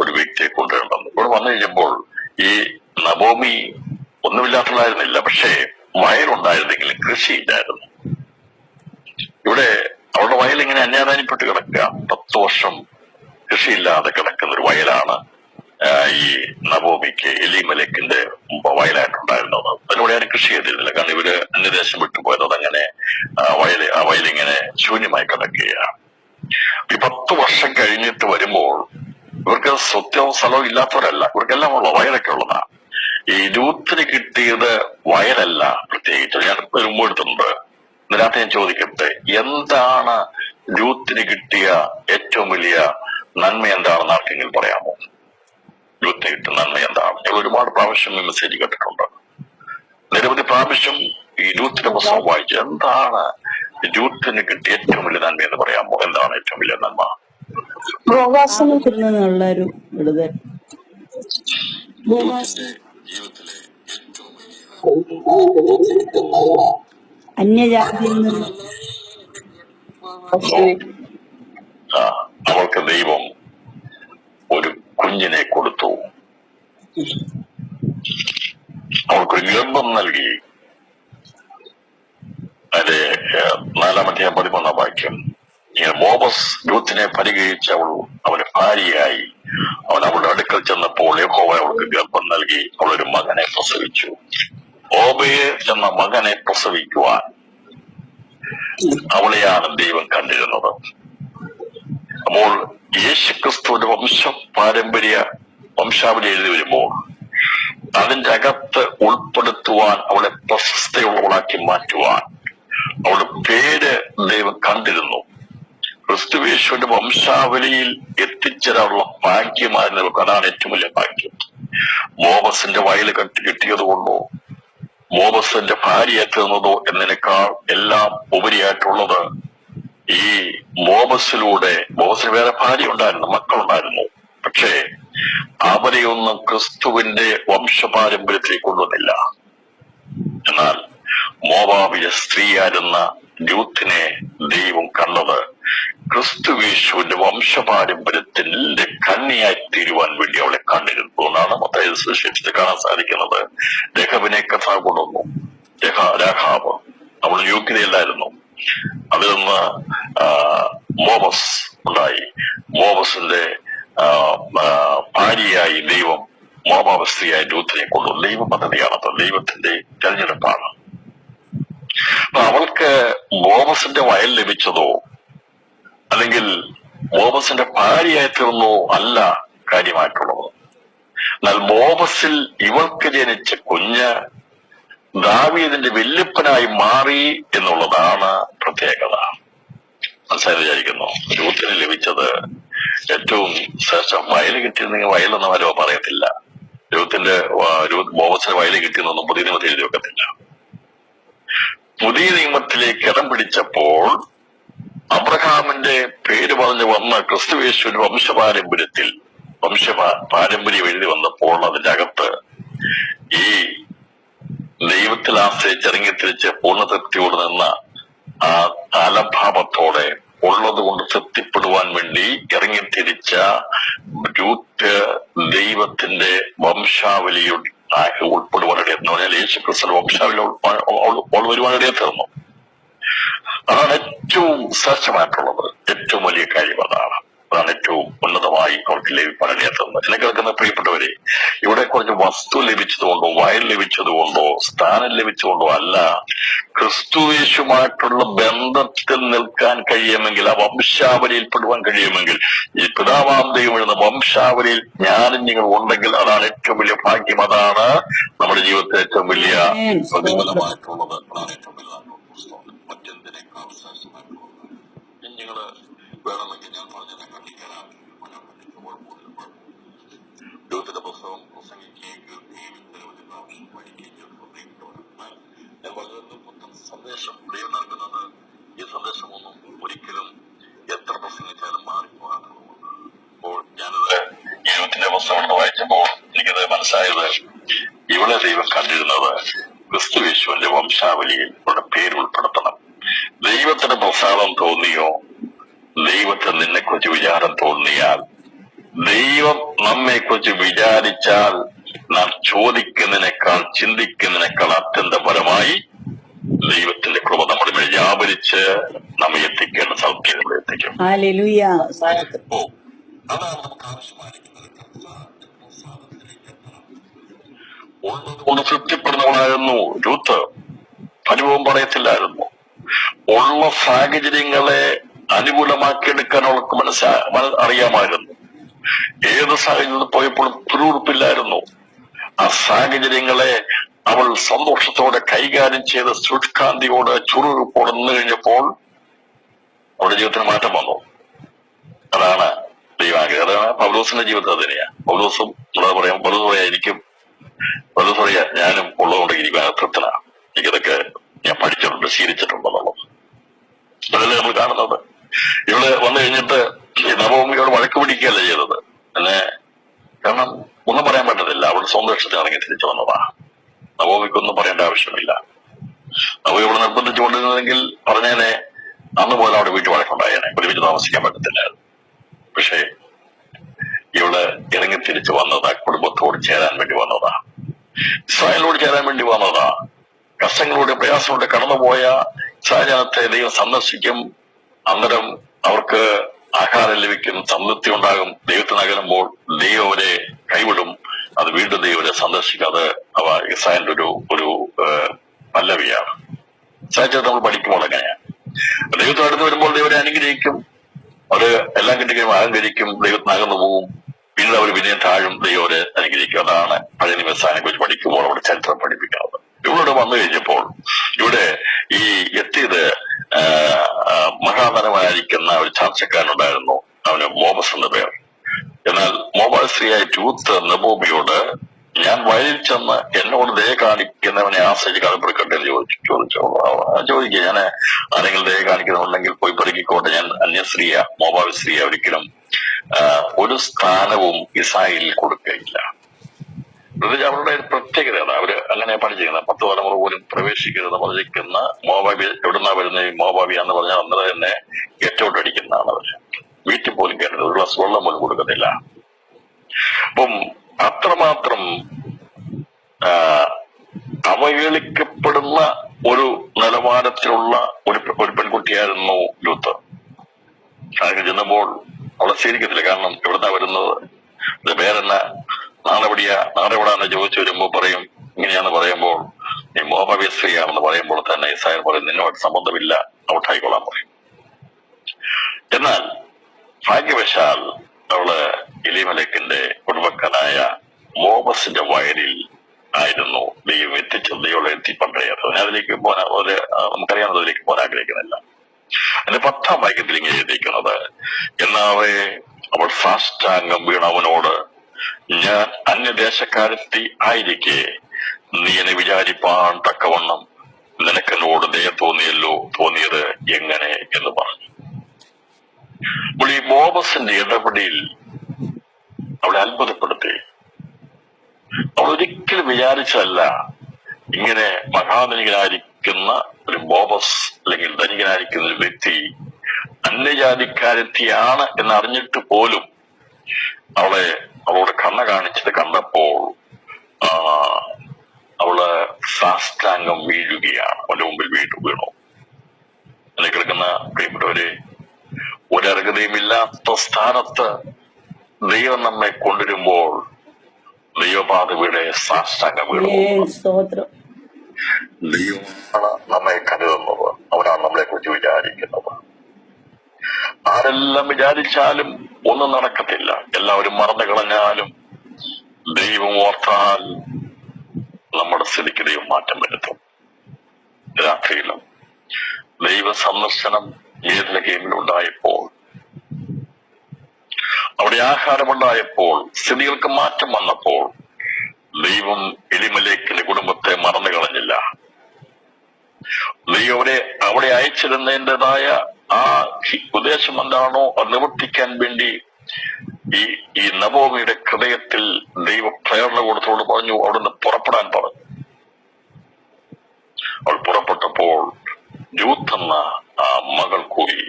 ഒരു വ്യക്തിയെ കൊണ്ടുവരേണ്ടത്. ഇവിടെ വന്നു കഴിഞ്ഞപ്പോൾ ഈ നബോമി ഒന്നുമില്ലാത്തതായിരുന്നില്ല, പക്ഷേ വയലുണ്ടായിരുന്നെങ്കിലും കൃഷിയില്ലായിരുന്നു. ഇവിടെ അവരുടെ വയൽ ഇങ്ങനെ അന്യാദാനപ്പെട്ട് കിടക്കുക. 10 വർഷം കൃഷിയില്ലാതെ കിടക്കുന്ന ഒരു വയലാണ് ഈ നബോമിക്ക് എലിമലേക്കിന്റെ വയലായിട്ടുണ്ടായിരുന്നത്. അതിലൂടെ ആരും കൃഷി ചെയ്തിരുന്നില്ല. കാരണം ഇവര് അന്യദേശം വിട്ടുപോയത് അതങ്ങനെ ആ വയലിങ്ങനെ ശൂന്യമായി കിടക്കുകയാണ്. ഈ 10 വർഷം കഴിഞ്ഞിട്ട് വരുമ്പോൾ ഇവർക്ക് സ്വത്തവും സ്ഥലവും ഇല്ലാത്തവരല്ല, ഇവർക്കെല്ലാം ഉള്ള വയലൊക്കെ ഉള്ളതാണ്. ഈ രൂത്തിന് കിട്ടിയത് വയലല്ല. പ്രത്യേകിച്ച് ഞാൻ മുമ്പ് എടുത്തിട്ടുണ്ട്. ഇതിനകത്ത് ഞാൻ ചോദിക്കട്ടെ, എന്താണ് രൂത്തിന് കിട്ടിയ ഏറ്റവും വലിയ നന്മ എന്താണെന്ന് ആർക്കെങ്കിലും പറയാമോ? രൂത്തിന് കിട്ടുന്ന നന്മ എന്താണ്? ഞാൻ ഒരുപാട് പ്രാവശ്യം ഈ മെസ്സേജ് കേട്ടിട്ടുണ്ട്. നിരവധി പ്രാവശ്യം ഈ രൂത്തിന്റെ പുസ്തകം വായിച്ചു. എന്താണ് രൂത്തിന് കിട്ടിയ ഏറ്റവും വലിയ നന്മ എന്ന് പറയാമോ? എന്താണ് ഏറ്റവും വലിയ നന്മ? പ്രവാസത്തിനുള്ളൊരു വിടുതൽ. അന്യജാതിയിൽ നിന്ന് അവൾക്ക് ദൈവം ഒരു കുഞ്ഞിനെ കൊടുത്തു. അവൾക്കൊരു ഗർഭം നൽകി. അതിന്റെ 4-ാം അധ്യായം 13-ാം വാക്യം. ബോബസ് രൂത്തിനെ പരിഗ്രഹിച്ച് അവന് ഭാര്യയായി. അവൻ അവളുടെ അടുക്കൽ ചെന്നപ്പോൾ യഹോവ അവൾക്ക് ഗർഭം നൽകി. അവളൊരു മകനെ പ്രസവിച്ചു. ഓബയെ എന്ന മകനെ പ്രസവിക്കുവാൻ അവളെയാണ് ദൈവം കണ്ടിരുന്നത്. അപ്പോൾ യേശുക്രിസ്തുവിന്റെ വംശാവലി എഴുതി വരുമ്പോൾ അതിന്റെ അകത്ത് ഉൾപ്പെടുത്തുവാൻ, അവളെ പ്രശസ്തയുള്ളവളാക്കി മാറ്റുവാൻ അവളുടെ പേര് ദൈവം കണ്ടിരുന്നു. ക്രിസ്തുയേശുവിന്റെ വംശാവലിയിൽ എത്തിച്ചേരാനുള്ള ഭാഗ്യമായിരുന്നു. അതാണ് ഏറ്റവും വലിയ ഭാഗ്യം. മോബസിന്റെ വയൽ കിട്ടിയത് കൊണ്ടോ മോബസിന്റെ ഭാര്യയെ തീർന്നതോ എന്നതിനേക്കാൾ എല്ലാം ഉപരിയായിട്ടുള്ളത് ഈ മോബസിന് വേറെ ഭാര്യ ഉണ്ടായിരുന്നു, മക്കളുണ്ടായിരുന്നു. പക്ഷേ അവരെയൊന്നും ക്രിസ്തുവിന്റെ വംശപാരമ്പര്യത്തിലേക്ക് കൊണ്ടുവന്നില്ല. എന്നാൽ മോവാബിലെ സ്ത്രീയായിരുന്ന രൂത്തിനെ ദൈവം കണ്ടത് ക്രിസ്തുയേശുവിന്റെ വംശപാരമ്പര്യത്തിന്റെ കന്യയായി തീരുവാൻ വേണ്ടി അവളെ കണ്ടിരുന്നു എന്നാണ് മത്തായി സുവിശേഷത്തിൽ കാണാൻ സാധിക്കുന്നത്. രഹബിനെ കർത്താവ് കൊണ്ടുവന്നു. രാഹാബ് അവൾ യോഗ്യതയല്ലായിരുന്നു. അതിൽ നിന്ന് മോബസ് ഉണ്ടായി. മോബസിന്റെ ഭാര്യയായി ദൈവം മോവാബ് സ്ത്രീയായി രൂത്തിനെ കൊണ്ടുവന്നു. ദൈവ പദ്ധതിയാണത്, ദൈവത്തിന്റെ തെരഞ്ഞെടുപ്പാണ്. അവൾക്ക് മോബസിന്റെ വയൽ ലഭിച്ചതോ അല്ലെങ്കിൽ മോബസിന്റെ ഭാര്യയായി തീർന്നോ അല്ല കാര്യമായിട്ടുള്ളത്. എന്നാൽ മോബസിൽ ഇവൾക്ക് ജനിച്ച കുഞ്ഞ് ദാവീദിന്റെ വല്യപ്പനായി മാറി എന്നുള്ളതാണ് പ്രത്യേകത. മനസ്സിലായി വിചാരിക്കുന്നു. രൂത്തിന് ലഭിച്ചത് ഏറ്റവും ശ്രേഷ്ഠം. വയല് കിട്ടിയിരുന്നെങ്കിൽ വയലെന്ന് വരോ പറയത്തില്ല. മോബസിന് വയല് കിട്ടിയെന്നൊന്നും പുതിയ നിയമത്തിൽ എഴുതി വെക്കത്തില്ല. പുതിയ നിയമത്തിലേക്ക് ഇടം പിടിച്ചപ്പോൾ അബ്രഹാമിന്റെ പേര് പറഞ്ഞു വന്ന ക്രിസ്തുയേശുവിന്റെ പാരമ്പര്യം എഴുതി വന്നപ്പോൾ അതിന്റെ അകത്ത് ഈ ദൈവത്തിൽ ആശ്രയിച്ച് ഇറങ്ങിത്തിരിച്ച് പൂർണ്ണ തൃപ്തിയോട് നിന്ന ആ അലഭാവത്തോടെ ഉള്ളത് കൊണ്ട് തൃപ്തിപ്പെടുവാൻ വേണ്ടി ഇറങ്ങിത്തിരിച്ച രൂത്ത് ദൈവത്തിന്റെ വംശാവലിയിൽ ഉൾപ്പെടുവാനിടയെ എന്ന് പറഞ്ഞാൽ യേശു ക്രിസ്തു വംശാവലി വരുവാനിടയെ തീർന്നു. അതാണ് ഏറ്റവും ശ്രേഷ്ഠമായിട്ടുള്ളത്. ഏറ്റവും വലിയ കാര്യം അതാണ്. അതാണ് ഏറ്റവും ഉന്നതമായി അവർക്ക് ലഭിക്കാനിടയാത്തത്. എന്നെ കേൾക്കുന്ന പ്രിയപ്പെട്ടവരെ, ഇവിടെ കുറച്ച് വസ്തു ലഭിച്ചതുകൊണ്ടോ വയൽ ലഭിച്ചതുകൊണ്ടോ സ്ഥാനം ലഭിച്ചതുകൊണ്ടോ അല്ല, ക്രിസ്തുയേശുമായിട്ടുള്ള ബന്ധത്തിൽ നിൽക്കാൻ കഴിയുമെങ്കിൽ, ആ വംശാവലിയിൽ പെടുവാൻ കഴിയുമെങ്കിൽ, ഈ പിതാവാം ദൈവം എഴുന്ന വംശാവലിയിൽ ഞാനും നിങ്ങൾ ഉണ്ടെങ്കിൽ അതാണ് ഏറ്റവും വലിയ ഭാഗ്യം. അതാണ് നമ്മുടെ ജീവിതത്തിൽ ഏറ്റവും വലിയ പ്രതിഫലമായിട്ടുള്ളത്. അതാണ് ഏറ്റവും വലിയ മറ്റെന്തിനേക്കാൾ ശ്രേഷ്ഠമായിട്ടുള്ളത്. നിങ്ങള് വേണമെങ്കിൽ ഞാൻ പറഞ്ഞതിനെ കണ്ടിക്കാനാണ് ദൈവത്തിന്റെ പുസ്തകം പ്രസംഗിക്കുകയും കേൾക്കുകയും നിരവധി പ്രാവശ്യം പഠിക്കുകയും ചെയ്തുകൊണ്ടിരിക്കുന്നവരാണ്. ഞാൻ വളരെ പുത്തൻ സന്ദേശം ദൈവം നൽകുന്നത്. ഈ സന്ദേശമൊന്നും ഒരിക്കലും എത്ര പ്രസംഗിച്ചാലും മാറിപ്പോകാത്തതുകൊണ്ട്. അപ്പോൾ ഞാനിത് ദൈവത്തിന്റെ പുസ്തകം വായിച്ചപ്പോൾ എനിക്കത് മനസ്സിലായത്, ഇവിടെ ദൈവം കണ്ടിരുന്നത് ക്രിസ്തുയേശുവിന്റെ വംശാവലിയിൽ അവരുടെ പേര് ഉൾപ്പെടുത്തണം. ദൈവത്തിന് പ്രസാദം തോന്നിയോ, ദൈവത്തിന് നിന്നെക്കുറിച്ച് വിചാരം തോന്നിയാൽ, ദൈവം നമ്മെക്കുറിച്ച് വിചാരിച്ചാൽ, നാം ചോദിക്കുന്നതിനേക്കാൾ ചിന്തിക്കുന്നതിനേക്കാൾ അത്യന്തപരമായി ദൈവത്തിന്റെ കൃപ നമ്മുടെ മേൽ വ്യാപരിച്ച് നമ്മെ എത്തിക്കേണ്ട സ്ഥലത്ത് നമ്മളെ എത്തിക്കും. അതാണ് നമുക്ക് ആവശ്യമായിരിക്കുന്നത്. ഉള്ളതുകൊണ്ട് തൃപ്തിപ്പെടുന്നവളായിരുന്നു രൂത്ത്. അനുഭവം പറയത്തില്ലായിരുന്നു. ഉള്ള സാഹചര്യങ്ങളെ അനുകൂലമാക്കിയെടുക്കാൻ അവൾക്ക് അറിയാമായിരുന്നു. ഏത് സാഹചര്യത്തിൽ പോയപ്പോഴും തുരുറുപ്പില്ലായിരുന്നു. ആ സാഹചര്യങ്ങളെ അവൾ സന്തോഷത്തോടെ കൈകാര്യം ചെയ്ത് സുഷ്കാന്തിയോടെ ചുറുറുപ്പോടെ നിന്ന് കഴിഞ്ഞപ്പോൾ അവളുടെ ജീവിതത്തിന് മാറ്റം വന്നു. അതാണ് ദൈവാഗ്രഹം. അതാണ് പൗലോസിന്റെ ജീവിതം. തന്നെയാ പൗലോസും ഉള്ളത് പറയാം. പൗലോസ് പറയായിരിക്കും, പൗലോസ് പറയാ, ഞാനും ഉള്ളതുകൊണ്ട് ഇരിക്കാൻ തൃപ്തനാണ്. എനിക്കിതൊക്കെ ഞാൻ പഠിച്ചിട്ടുണ്ട്, ശീലിച്ചിട്ടുണ്ടെന്നുള്ളത്. അതല്ലേ നമ്മൾ കാണുന്നത്. ഇവള് വന്നു കഴിഞ്ഞിട്ട് നവഭൂമിയോട് വഴക്ക് പിടിക്കുകയല്ല ചെയ്തത്. പിന്നെ കാരണം ഒന്നും പറയാൻ പറ്റത്തില്ല. അവൾ സ്വന്തം ഇഷ്ടത്തിൽ ഇറങ്ങി തിരിച്ചു വന്നതാ. നവഭൂമിക്കൊന്നും പറയേണ്ട ആവശ്യമില്ല. നവഭൂമി ഇവിടെ നിർബന്ധിച്ചുകൊണ്ടിരുന്നതെങ്കിൽ പറഞ്ഞേനെ, അന്ന് പോലെ അവിടെ വീട്ടിൽ വഴക്കുണ്ടായേനെ, ഒരുമിച്ച് താമസിക്കാൻ പറ്റത്തില്ലായിരുന്നു. പക്ഷേ ഇവള് ഇറങ്ങി തിരിച്ചു വന്നതാ, കുടുംബത്തോട് ചേരാൻ വേണ്ടി വന്നതാ, ഇസ്രായേലിനോട് ചേരാൻ വേണ്ടി വന്നതാ. കഷ്ടങ്ങളിലൂടെ പ്രയാസങ്ങളിലൂടെ കടന്നുപോയ ഇസ്രായേലിനത്തെ ദൈവം സന്ദർശിക്കും. അന്നേരം അവർക്ക് ആഹാരം ലഭിക്കും, സംതൃപ്തി ഉണ്ടാകും. ദൈവത്തിന് അകലുമ്പോൾ ദൈവം അവരെ കൈവിടും. അത് വീണ്ടും ദൈവം അവരെ സന്ദർശിക്കാതെ അവ ഇസ്രായേലിന്റെ ഒരു പല്ലവിയാണ്. ഇസ്രായേൽ നമ്മൾ പഠിക്കുമ്പോൾ എങ്ങനെയാണ് ദൈവത്തിന് അടുത്ത് വരുമ്പോൾ ദൈവരെ അനുഗ്രഹിക്കും. അവര് എല്ലാം കിട്ടിക്കഴിയുമ്പോൾ അഹങ്കരിക്കും, ദൈവത്തിന് അകന്നു പോകും. പിന്നീട് അവർ വിനയം താഴും, ദൈവം അവരെ അനുഗ്രഹിക്കും. അതാണ് പഴയ നിമിഷാനെ കുറിച്ച് പഠിക്കുമ്പോൾ അവിടെ ചരിത്രം പഠിപ്പിക്കുന്നത്. ഇവിടെ വന്നു കഴിഞ്ഞപ്പോൾ ഇവിടെ ഈ എത്തിയത് മഹാനരമായിരിക്കുന്ന ഒരു ചാർച്ചക്കാരനുണ്ടായിരുന്നു. അവന് മോബസ് എന്ന പേർ. എന്നാൽ മോബാൽ സ്ത്രീയായ രൂത്ത് നബോമിയോട്, ഞാൻ വയലിൽ ചെന്ന് എന്നോട് ദയ കാണിക്കുന്നവനെ ആശ്രയിച്ച് കടപ്പെടുക്കട്ടെ എന്ന് ചോദിക്കുക. ഞാൻ ആരെങ്കിലും ദയ കാണിക്കുന്നുണ്ടെങ്കിൽ പോയി പെറുക്കിക്കോട്ടെ, ഞാൻ അന്യസ്ത്രീയ മോബാൽ സ്ത്രീയ, ഒരിക്കലും ഒരു സ്ഥാനവും ഇസ്രായേലിൽ കൊടുക്കുകയില്ല. അവരുടെ ഒരു പ്രത്യേകതയാണ്. അവര് അങ്ങനെ പഠിച്ചിരിക്കുന്നത്. 10 തലമുറ പോലും പ്രവേശിക്കരുത് പറഞ്ഞിരിക്കുന്ന മോബാബി. എവിടുന്നാ വരുന്നത് ഈ മോബാബി എന്ന് പറഞ്ഞാൽ അന്നേരം തന്നെ ഏറ്റോട്ടടിക്കുന്നതാണ്. അവര് വീട്ടിൽ പോലും കയറരുത്, ഒരു ഗ്ലാസ് വെള്ളം പോലും കൊടുക്കത്തില്ല. അപ്പം അത്രമാത്രം അവഹേളിക്കപ്പെടുന്ന ഒരു നിലവാരത്തിലുള്ള ഒരു പെൺകുട്ടിയായിരുന്നു രൂത്ത്. അങ്ങനെ ചെന്നപ്പോൾ അവളെ സ്വീകരിക്കത്തില്ല. കാരണം എവിടുന്നാ വരുന്നത്, പേരെന്നാ, നാടെവിടാന്ന് ചോദിച്ചു വരുമ്പോ പറയും ഇങ്ങനെയാന്ന് പറയുമ്പോൾ, നീ മോബാബി സ്ത്രീയാണെന്ന് പറയുമ്പോൾ തന്നെ ഇസ്രായേൽ പറയും നിന്നോട് സംബന്ധമില്ല, ഔട്ടായിക്കൊള്ളാൻ പറയും. എന്നാൽ ഭാഗ്യവശാൽ അവള് എലീമേലെക്കിന്റെ കുടുംബക്കാരായ മോബസിന്റെ വയലിൽ ആയിരുന്നു ദൈവം എത്തിച്ചത്. ദൈവം എത്തിപ്പണ്ടത്. അതിലേക്ക് നമുക്കറിയാവുന്നതിലേക്ക് പോകാൻ ആഗ്രഹിക്കുന്നില്ല. അതിന്റെ 10-ാം വാക്യത്തിൽ ഇങ്ങനെ എഴുതിയിരിക്കുന്നത്, എന്നാവേ അവൾ സാഷ്ടാംഗം വീണ അവനോട്, ഞാൻ അന്യദേശക്കാരത്തി ആയിരിക്കെ നീ എന്നെ വിചാരിപ്പാൻ തക്കവണ്ണം നിനക്കെന്നോട് ദയ തോന്നിയത് എങ്ങനെ എന്ന് പറഞ്ഞു. അപ്പോൾ ഈ മോബസിന്റെ ഇടപെടൽ അവളെ അത്ഭുതപ്പെടുത്തി. അവൾ ഒരിക്കലും വിചാരിച്ചല്ല ഇങ്ങനെ മഹാധനികനായിരിക്കുന്ന ഒരു ബോബസ് അല്ലെങ്കിൽ ധനികനായിരിക്കുന്ന ഒരു വ്യക്തി അന്യജാതിക്കാരെത്തിയാണ് എന്നറിഞ്ഞിട്ട് പോലും അവളോട് കണ്ണ കാണിച്ചത് കണ്ടപ്പോൾ അവള് സാഷ്ടാംഗം വീഴുകയാണ്. അവന്റെ മുമ്പിൽ വീണു. അതിൽ കിടക്കുന്ന പ്രിയപ്പെട്ടവരെ, ഒരർഹതയുമില്ലാത്ത സ്ഥാനത്ത് ദൈവം നമ്മെ കൊണ്ടുവരുമ്പോൾ ദൈവപാതയുടെ സാഷ്ടാംഗം വീണു. സ്തോത്രം. ദൈവമാണ് നമ്മെ കരുതുന്നത്. അവനാണ് നമ്മളെ കുറിച്ച് വിചാരിക്കുന്നത്. ആരെല്ലാം വിചാരിച്ചാലും ഒന്നും നടക്കത്തില്ല. എല്ലാവരും മറന്നു കളഞ്ഞാലും ദൈവം ഓർത്താൽ നമ്മുടെ സ്ഥിതിക്ക് ദൈവം മാറ്റം വരുത്തും. രാത്രിയിലും ദൈവ സന്ദർശനം ഏതിലെ ഗെയിമിലുണ്ടായപ്പോൾ, അവിടെ ആഹാരമുണ്ടായപ്പോൾ, സ്ഥിതികൾക്ക് മാറ്റം വന്നപ്പോൾ ദൈവം എലിമലേക്കിന്റെ കുടുംബത്തെ മറന്നു കളഞ്ഞില്ല. ദൈവം അവിടെ അയച്ചിരുന്നതിൻ്റെതായ ആ ഉദ്ദേശം എന്താണോ അത് നിവർത്തിക്കാൻ വേണ്ടി ഈ നവോമിയുടെ ഹൃദയത്തിൽ ദൈവ പ്രേരണ കൊടുത്തോട് പറഞ്ഞു, അവിടുന്ന് പുറപ്പെടാൻ പറഞ്ഞു. അവൾ പുറപ്പെട്ടപ്പോൾ രൂത്ത് എന്ന ആ മകൾ കൂടി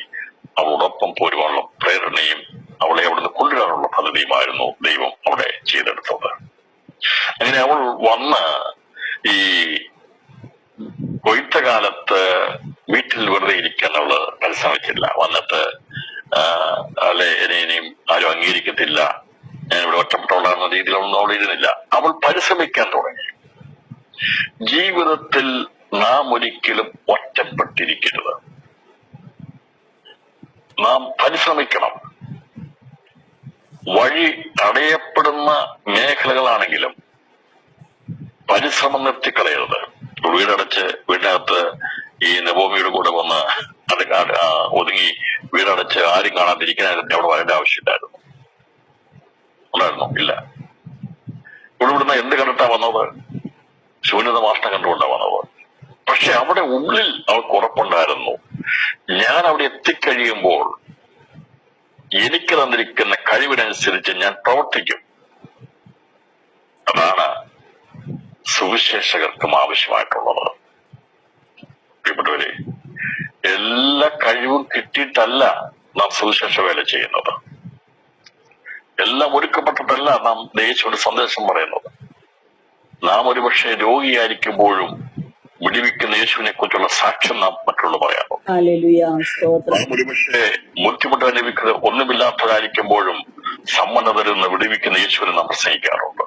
അവളോടൊപ്പം പോരുവാനുള്ള പ്രേരണയും അവളെ അവിടുന്ന് കൊണ്ടുവരാനുള്ള പദ്ധതിയുമായിരുന്നു ദൈവം അവിടെ ചെയ്തെടുത്തത്. അങ്ങനെ അവൾ വന്ന് ഈ കൊയ്ത്ത കാലത്ത് വീട്ടിൽ വെറുതെ ഇരിക്കാൻ അവള് പരിശ്രമിച്ചില്ല. വന്നിട്ട് അല്ലെ ഇനിയും ആരും അംഗീകരിക്കത്തില്ല, ഞാൻ ഇവിടെ ഒറ്റപ്പെട്ടവളാകുന്ന രീതിയിലൊന്നും അവൾ ഇരുന്നില്ല. അവൾ പരിശ്രമിക്കാൻ തുടങ്ങി. ജീവിതത്തിൽ നാം ഒരിക്കലും ഒറ്റപ്പെട്ടിരിക്കരുത്. നാം പരിശ്രമിക്കണം. വഴി അടയപ്പെടുന്ന മേഖലകളാണെങ്കിലും പരിശ്രമം നിർത്തിക്കളയരുത്. വീടിനകത്ത് ഈ നവോമിയുടെ കൂടെ വന്ന് ഒതുങ്ങി വീടടച്ച് ആരും കാണാതിരിക്കാനായിരുന്നു അവിടെ വരേണ്ട ആവശ്യമില്ലായിരുന്നു. ഉണ്ടായിരുന്നോ? ഇല്ല. ഇവിടുന്ന് എന്ത് കണ്ടിട്ടാ വന്നത്? ശൂന്യത മാഷ്ടം കണ്ടുകൊണ്ടാ വന്നത്. പക്ഷെ അവിടെ ഉള്ളിൽ അവൾക്ക് ഉറപ്പുണ്ടായിരുന്നു, ഞാൻ അവിടെ എത്തിക്കഴിയുമ്പോൾ എനിക്ക് തന്നിരിക്കുന്ന കഴിവിനനുസരിച്ച് ഞാൻ പ്രവർത്തിക്കും. അതാണ് സുവിശേഷകർക്കും ആവശ്യമായിട്ടുള്ളത്. പ്രിയപ്പെട്ടവരെ, എല്ലാ കഴിവും കിട്ടിയിട്ടല്ല നാം സുവിശേഷ വേല ചെയ്യുന്നത്. എല്ലാം ഒരുക്കപ്പെട്ടിട്ടല്ല നാം യേശുവിന്റെ സന്ദേശം പറയുന്നത്. നാം ഒരുപക്ഷെ രോഗിയായിരിക്കുമ്പോഴും വിടിവിക്കുന്ന യേശുവിനെ കുറിച്ചുള്ള സാക്ഷ്യം നാം മറ്റുള്ള പറയാമോ? നാം ഒരുപക്ഷെ ബുദ്ധിമുട്ട് അനുഭവിക്കുന്നത് ഒന്നുമില്ലാത്തവരായിരിക്കുമ്പോഴും സമ്മന്നതരുന്ന് വിടിവിക്കുന്ന യേശുവിനെ നാം പ്രസംഗിക്കാറുണ്ട്.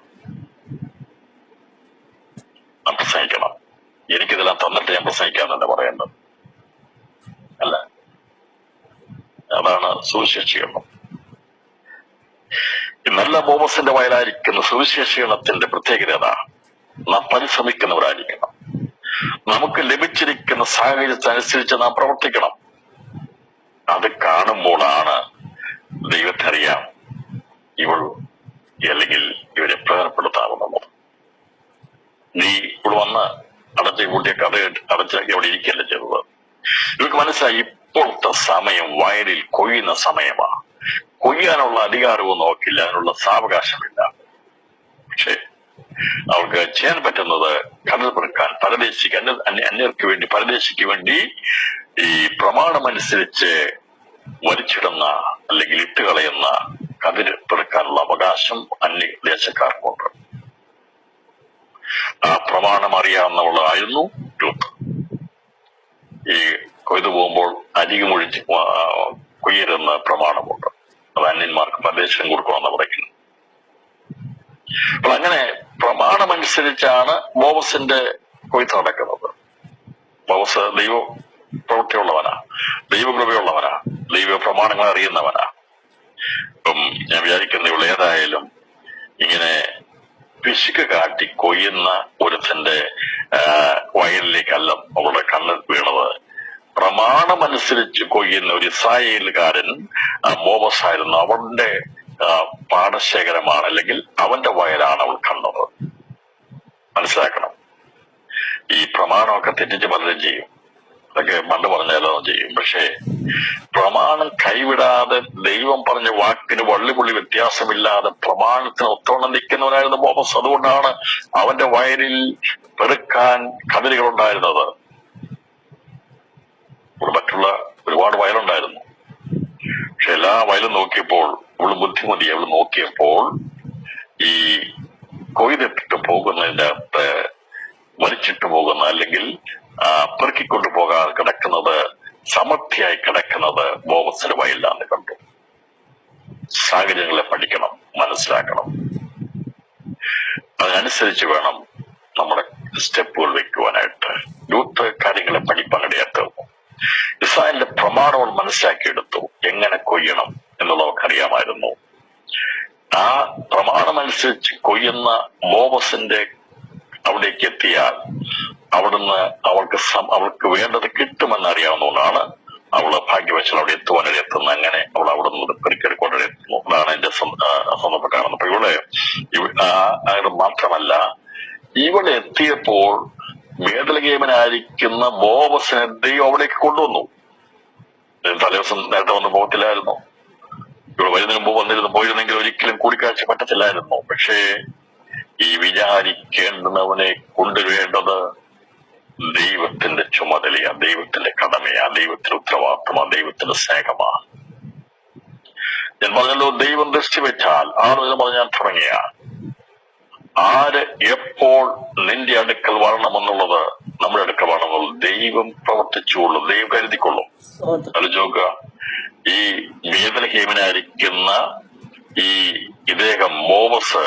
നാം പ്രസംഗിക്കണം. എനിക്കിതെല്ലാം തന്നിട്ട് ഞാൻ പ്രസംഗിക്കാന്നല്ല പറയേണ്ടത്. അല്ല, അതാണ് സുവിശേഷീകരണം. നല്ല ബോബസിന്റെ വയലായിരിക്കുന്ന സുവിശേഷീകരണത്തിന്റെ പ്രത്യേകത നാം പരിശ്രമിക്കുന്നവരായിരിക്കണം. നമുക്ക് ലഭിച്ചിരിക്കുന്ന സാഹചര്യത്തിനനുസരിച്ച് നാം പ്രവർത്തിക്കണം. അത് കാണുമ്പോഴാണ് ദൈവത്തിനറിയാം അല്ലെങ്കിൽ ഇവരെ പ്രയോജനപ്പെടുത്താവുന്നത്. നീ ഇവിടെ വന്ന് അടച്ച കൂട്ടിയ കഥ അടച്ചാക്കി അവിടെ ഇരിക്കല്ല ചെയ്തത്. ഇവർക്ക് മനസ്സിലായി ഇപ്പോഴത്തെ സമയം വയലിൽ കൊയ്യുന്ന സമയമാ. കൊയ്യാനുള്ള അധികാരവും നോക്കില്ല, അതിനുള്ള സാവകാശമില്ല. പക്ഷെ അവർക്ക് ചെയ്യാൻ പറ്റുന്നത് കടൽ പെറുക്കാൻ, പരദേശിക്ക് അന്യർക്ക് വേണ്ടി, പരദേശിക്ക് വേണ്ടി ഈ പ്രമാണമനുസരിച്ച് വലിച്ചിടുന്ന അല്ലെങ്കിൽ ഇട്ടുകളയുന്ന കതിര് പെറുക്കാനുള്ള അവകാശം അന്യദേശക്കാർക്കുണ്ട്. ആ പ്രമാണം അറിയാവുന്നവളായിരുന്നു രൂത്ത്. ഈ കൊയ്തു പോകുമ്പോൾ അരികുമൊഴിച്ച് കൊയ്യരുന്ന പ്രമാണമുണ്ട്. അത് അന്യന്മാർക്ക് പരദേശം കൊടുക്കണമെന്ന് പറയുന്നു. അപ്പോൾ അങ്ങനെ പ്രമാണമനുസരിച്ചാണ് ബോബസിന്റെ കൊയ്ത്ത് നടക്കുന്നത്. ബോബസ് ദൈവ പ്രവൃത്തിയുള്ളവനാ, ദൈവകൃപയുള്ളവനാ, ദൈവ പ്രമാണങ്ങൾ അറിയുന്നവനാ. ഇപ്പം ഞാൻ വിചാരിക്കുന്ന ഇവൾ ഏതായാലും ഇങ്ങനെ പിശുക്ക് കാട്ടി കൊയ്യുന്ന ഒരുത്തന്റെ വയലിലേക്കല്ല അവളുടെ കണ്ണ് വീണത്. പ്രമാണമനുസരിച്ച് കൊയ്യുന്ന ഒരു ഇസ്രായേലുകാരൻ ബോബസ് ആയിരുന്നു. അവന്റെ പാടശേഖരമാണ്, അല്ലെങ്കിൽ അവന്റെ വയലാണ് അവൾ കണ്ടത്. മനസ്സിലാക്കണം. ഈ പ്രമാണമൊക്കെ തെറ്റിച്ച് പലരും ചെയ്യും. അതൊക്കെ പണ്ട് പറഞ്ഞാലോ ചെയ്യും. പക്ഷേ പ്രമാണം കൈവിടാതെ ദൈവം പറഞ്ഞ വാക്കിന് വള്ളിപുള്ളി വ്യത്യാസമില്ലാതെ പ്രമാണത്തിന് ഒത്തോണം നിൽക്കുന്നവനായിരുന്നു മോമസ്. അതുകൊണ്ടാണ് അവന്റെ വയലിൽ പെറുക്കാൻ കതിരുകൾ ഉണ്ടായിരുന്നത്. മറ്റുള്ള ഒരുപാട് വയലുണ്ടായിരുന്നു. പക്ഷെ എല്ലാ വയലും നോക്കിയപ്പോൾ അവള് ബുദ്ധിമതി. അവള് നോക്കിയപ്പോൾ ഈ കൊയ്തിട്ടിട്ട് പോകുന്നതിന്റെ അകത്ത് വലിച്ചിട്ട് പോകുന്ന അല്ലെങ്കിൽ പെറുക്കിക്കൊണ്ടു പോകാതെ കിടക്കുന്നത്, സമൃദ്ധിയായി കിടക്കുന്നത് ബോവസിന്റെ വയലിലാന്ന് കണ്ടു. സാഹചര്യങ്ങളെ പഠിക്കണം, മനസ്സിലാക്കണം. അതിനനുസരിച്ച് വേണം നമ്മുടെ സ്റ്റെപ്പുകൾ വെക്കുവാനായിട്ട്. യൂത്ത് കാര്യങ്ങളെ പഠിപ്പാനിടയായിരുന്നു. ഇസ്രായേലിന്റെ പ്രമാണങ്ങൾ മനസ്സിലാക്കിയെടുത്തു. എങ്ങനെ കൊയ്യണം എന്നുള്ളത് അവർക്കറിയാമായിരുന്നു. ആ പ്രമാണമനുസരിച്ച് കൊയ്യുന്ന ബോവസിന്റെ അവിടേക്ക് എത്തിയാൽ അവിടുന്ന് അവൾക്ക് വേണ്ടത് കിട്ടുമെന്ന് അറിയാവുന്നതുകൊണ്ടാണ് അവള് ഭാഗ്യവശാൽ അവിടെ എത്തുവാനിടയെത്തുന്നത്. അങ്ങനെ അവൾ അവിടെ നിന്ന് പെരുക്കെടുക്കൊണ്ടിരിക്കുന്നു. അതാണ് എന്റെ സന്ദർഭം കാണുന്നത്. അപ്പൊ ഇവിടെ മാത്രമല്ല, ഇവിടെ എത്തിയപ്പോൾ ബേത്ലഹേമിലായിരിക്കുന്ന ബോവസിനെ ദൈവം അവിടേക്ക് കൊണ്ടുവന്നു. തലേദിവസം നേരത്തെ വന്ന് പോകത്തില്ലായിരുന്നു. ഇവിടെ വരുന്നതിന് മുമ്പ് പോയിരുന്നെങ്കിൽ ഒരിക്കലും കൂടിക്കാഴ്ച പറ്റത്തില്ലായിരുന്നു. പക്ഷേ ഈ വിചാരിക്കേണ്ടുന്നവനെ കൊണ്ടുവരേണ്ടത് ദൈവത്തിന്റെ ചുമതലയാ, ദൈവത്തിന്റെ കടമയാ, ദൈവത്തിന്റെ ഉത്തരവാദിത്തമാ, ദൈവത്തിന്റെ സ്നേഹമാ. ഞാൻ പറഞ്ഞല്ലോ, ദൈവം ദൃഷ്ടി വെച്ചാൽ ആളുകൾ പറഞ്ഞാൽ തുടങ്ങിയ ആര് എപ്പോൾ നിന്റെ അടുക്കൽ വരണമെന്നുള്ളത്, നമ്മുടെ അടുക്കൽ വരണമെന്നുള്ളത് ദൈവം പ്രവർത്തിച്ചുകൊള്ളും, ദൈവം കരുതിക്കൊള്ളും. ആലോചിക്കുക, ഈ ബേത്ലഹേമിനായിരിക്കുന്ന ഈ ഇദ്ദേഹം ബോവസ്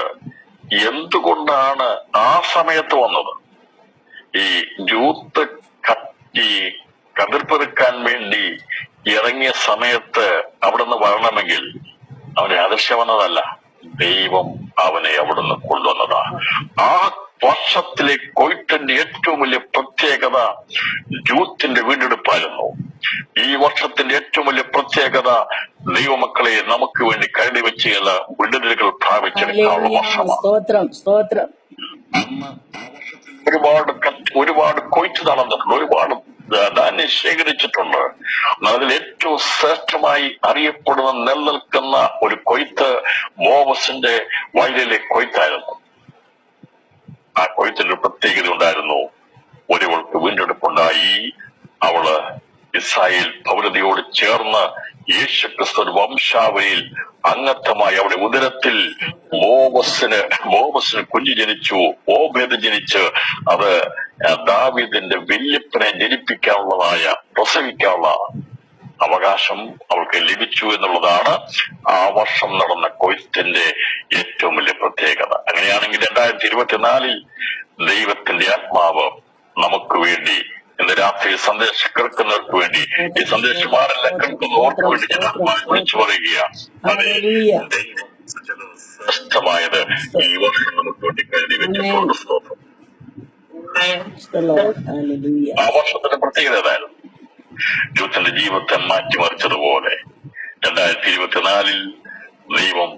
എന്തുകൊണ്ടാണ് ആ സമയത്ത് വന്നത്? ഈ യൂത്ത് ഈ കതിർപ്പെറുക്കാൻ വേണ്ടി ഇറങ്ങിയ സമയത്ത് അവിടുന്ന് വരണമെങ്കിൽ അവനെ ആദർശം വന്നതല്ല, ദൈവം അവനെ അവിടുന്ന് കൊണ്ടുവന്നതാ. ആ വർഷത്തിലെ കൊയ്ത്തിന്റെ ഏറ്റവും വലിയ പ്രത്യേകത യൂത്തിന്റെ വീണ്ടെടുപ്പായിരുന്നു. ഈ വർഷത്തിന്റെ ഏറ്റവും വലിയ പ്രത്യേകത ദൈവമക്കളെ നമുക്ക് വേണ്ടി കരുതി വെച്ച് ചില വിടുതലുകൾ പ്രാപിച്ചെടുക്കാനുള്ള വർഷമാണ്. ഒരുപാട് കൊയ്ത്ത് നടന്നിട്ടുണ്ട്, ഒരുപാട് ധാന്യം ശേഖരിച്ചിട്ടുണ്ട്. അതിൽ ഏറ്റവും ശ്രേഷ്ഠമായി അറിയപ്പെടുന്ന നിലനിൽക്കുന്ന ഒരു കൊയ്ത്ത് ബോവസിന്റെ വയലിലെ കൊയ്ത്തായിരുന്നു. ആ കൊയ്ത്തിന്റെ പ്രത്യേകത ഉണ്ടായിരുന്നു. ഒരുവൾക്ക് വീണ്ടെടുപ്പുണ്ടായി. അവള് ഇസ്രായേൽ പൗരതയോട് ചേർന്ന് യേശുക്രിസ്തു വംശാവലിയിൽ അംഗത്വമായി അവിടെ ഉദരത്തിൽ ബോവസിന് കുഞ്ഞ് ജനിച്ചു, ഓബേദ് ജനിച്ച് അത് ദാവീദിന്റെ വല്യപ്പനെ ജനിപ്പിക്കാനുള്ളതായ, പ്രസവിക്കാനുള്ള അവകാശം അവൾക്ക് ലഭിച്ചു എന്നുള്ളതാണ് ആ വർഷം നടന്ന കൊയ്ത്തിന്റെ ഏറ്റവും വലിയ പ്രത്യേകത. അങ്ങനെയാണെങ്കിൽ 2024 ദൈവത്തിന്റെ ആത്മാവ് നമുക്ക് വേണ്ടി ഇന്ന് രാത്രി സന്ദേശം കേൾക്കുന്നവർക്ക് വേണ്ടി, ഈ സന്ദേശം ആരെല്ലാം കേൾക്കുന്നവർക്ക് വേണ്ടി ഞാൻ ആത്മാവിനെ വിളിച്ചു പറയുകയാണ്. അതെ, ദൈവം ശ്രേഷ്ഠമായത് ഈ വർഷം നമുക്ക് വേണ്ടി കരുതി വെച്ചിട്ടുണ്ട്. സ്തോത്രം. ആ വർഷത്തിന്റെ പ്രത്യേകത ഏതായിരുന്നു? യൂത്തിന്റെ ജീവിതത്തെ മാറ്റിമറിച്ചതുപോലെ 2024 ദൈവം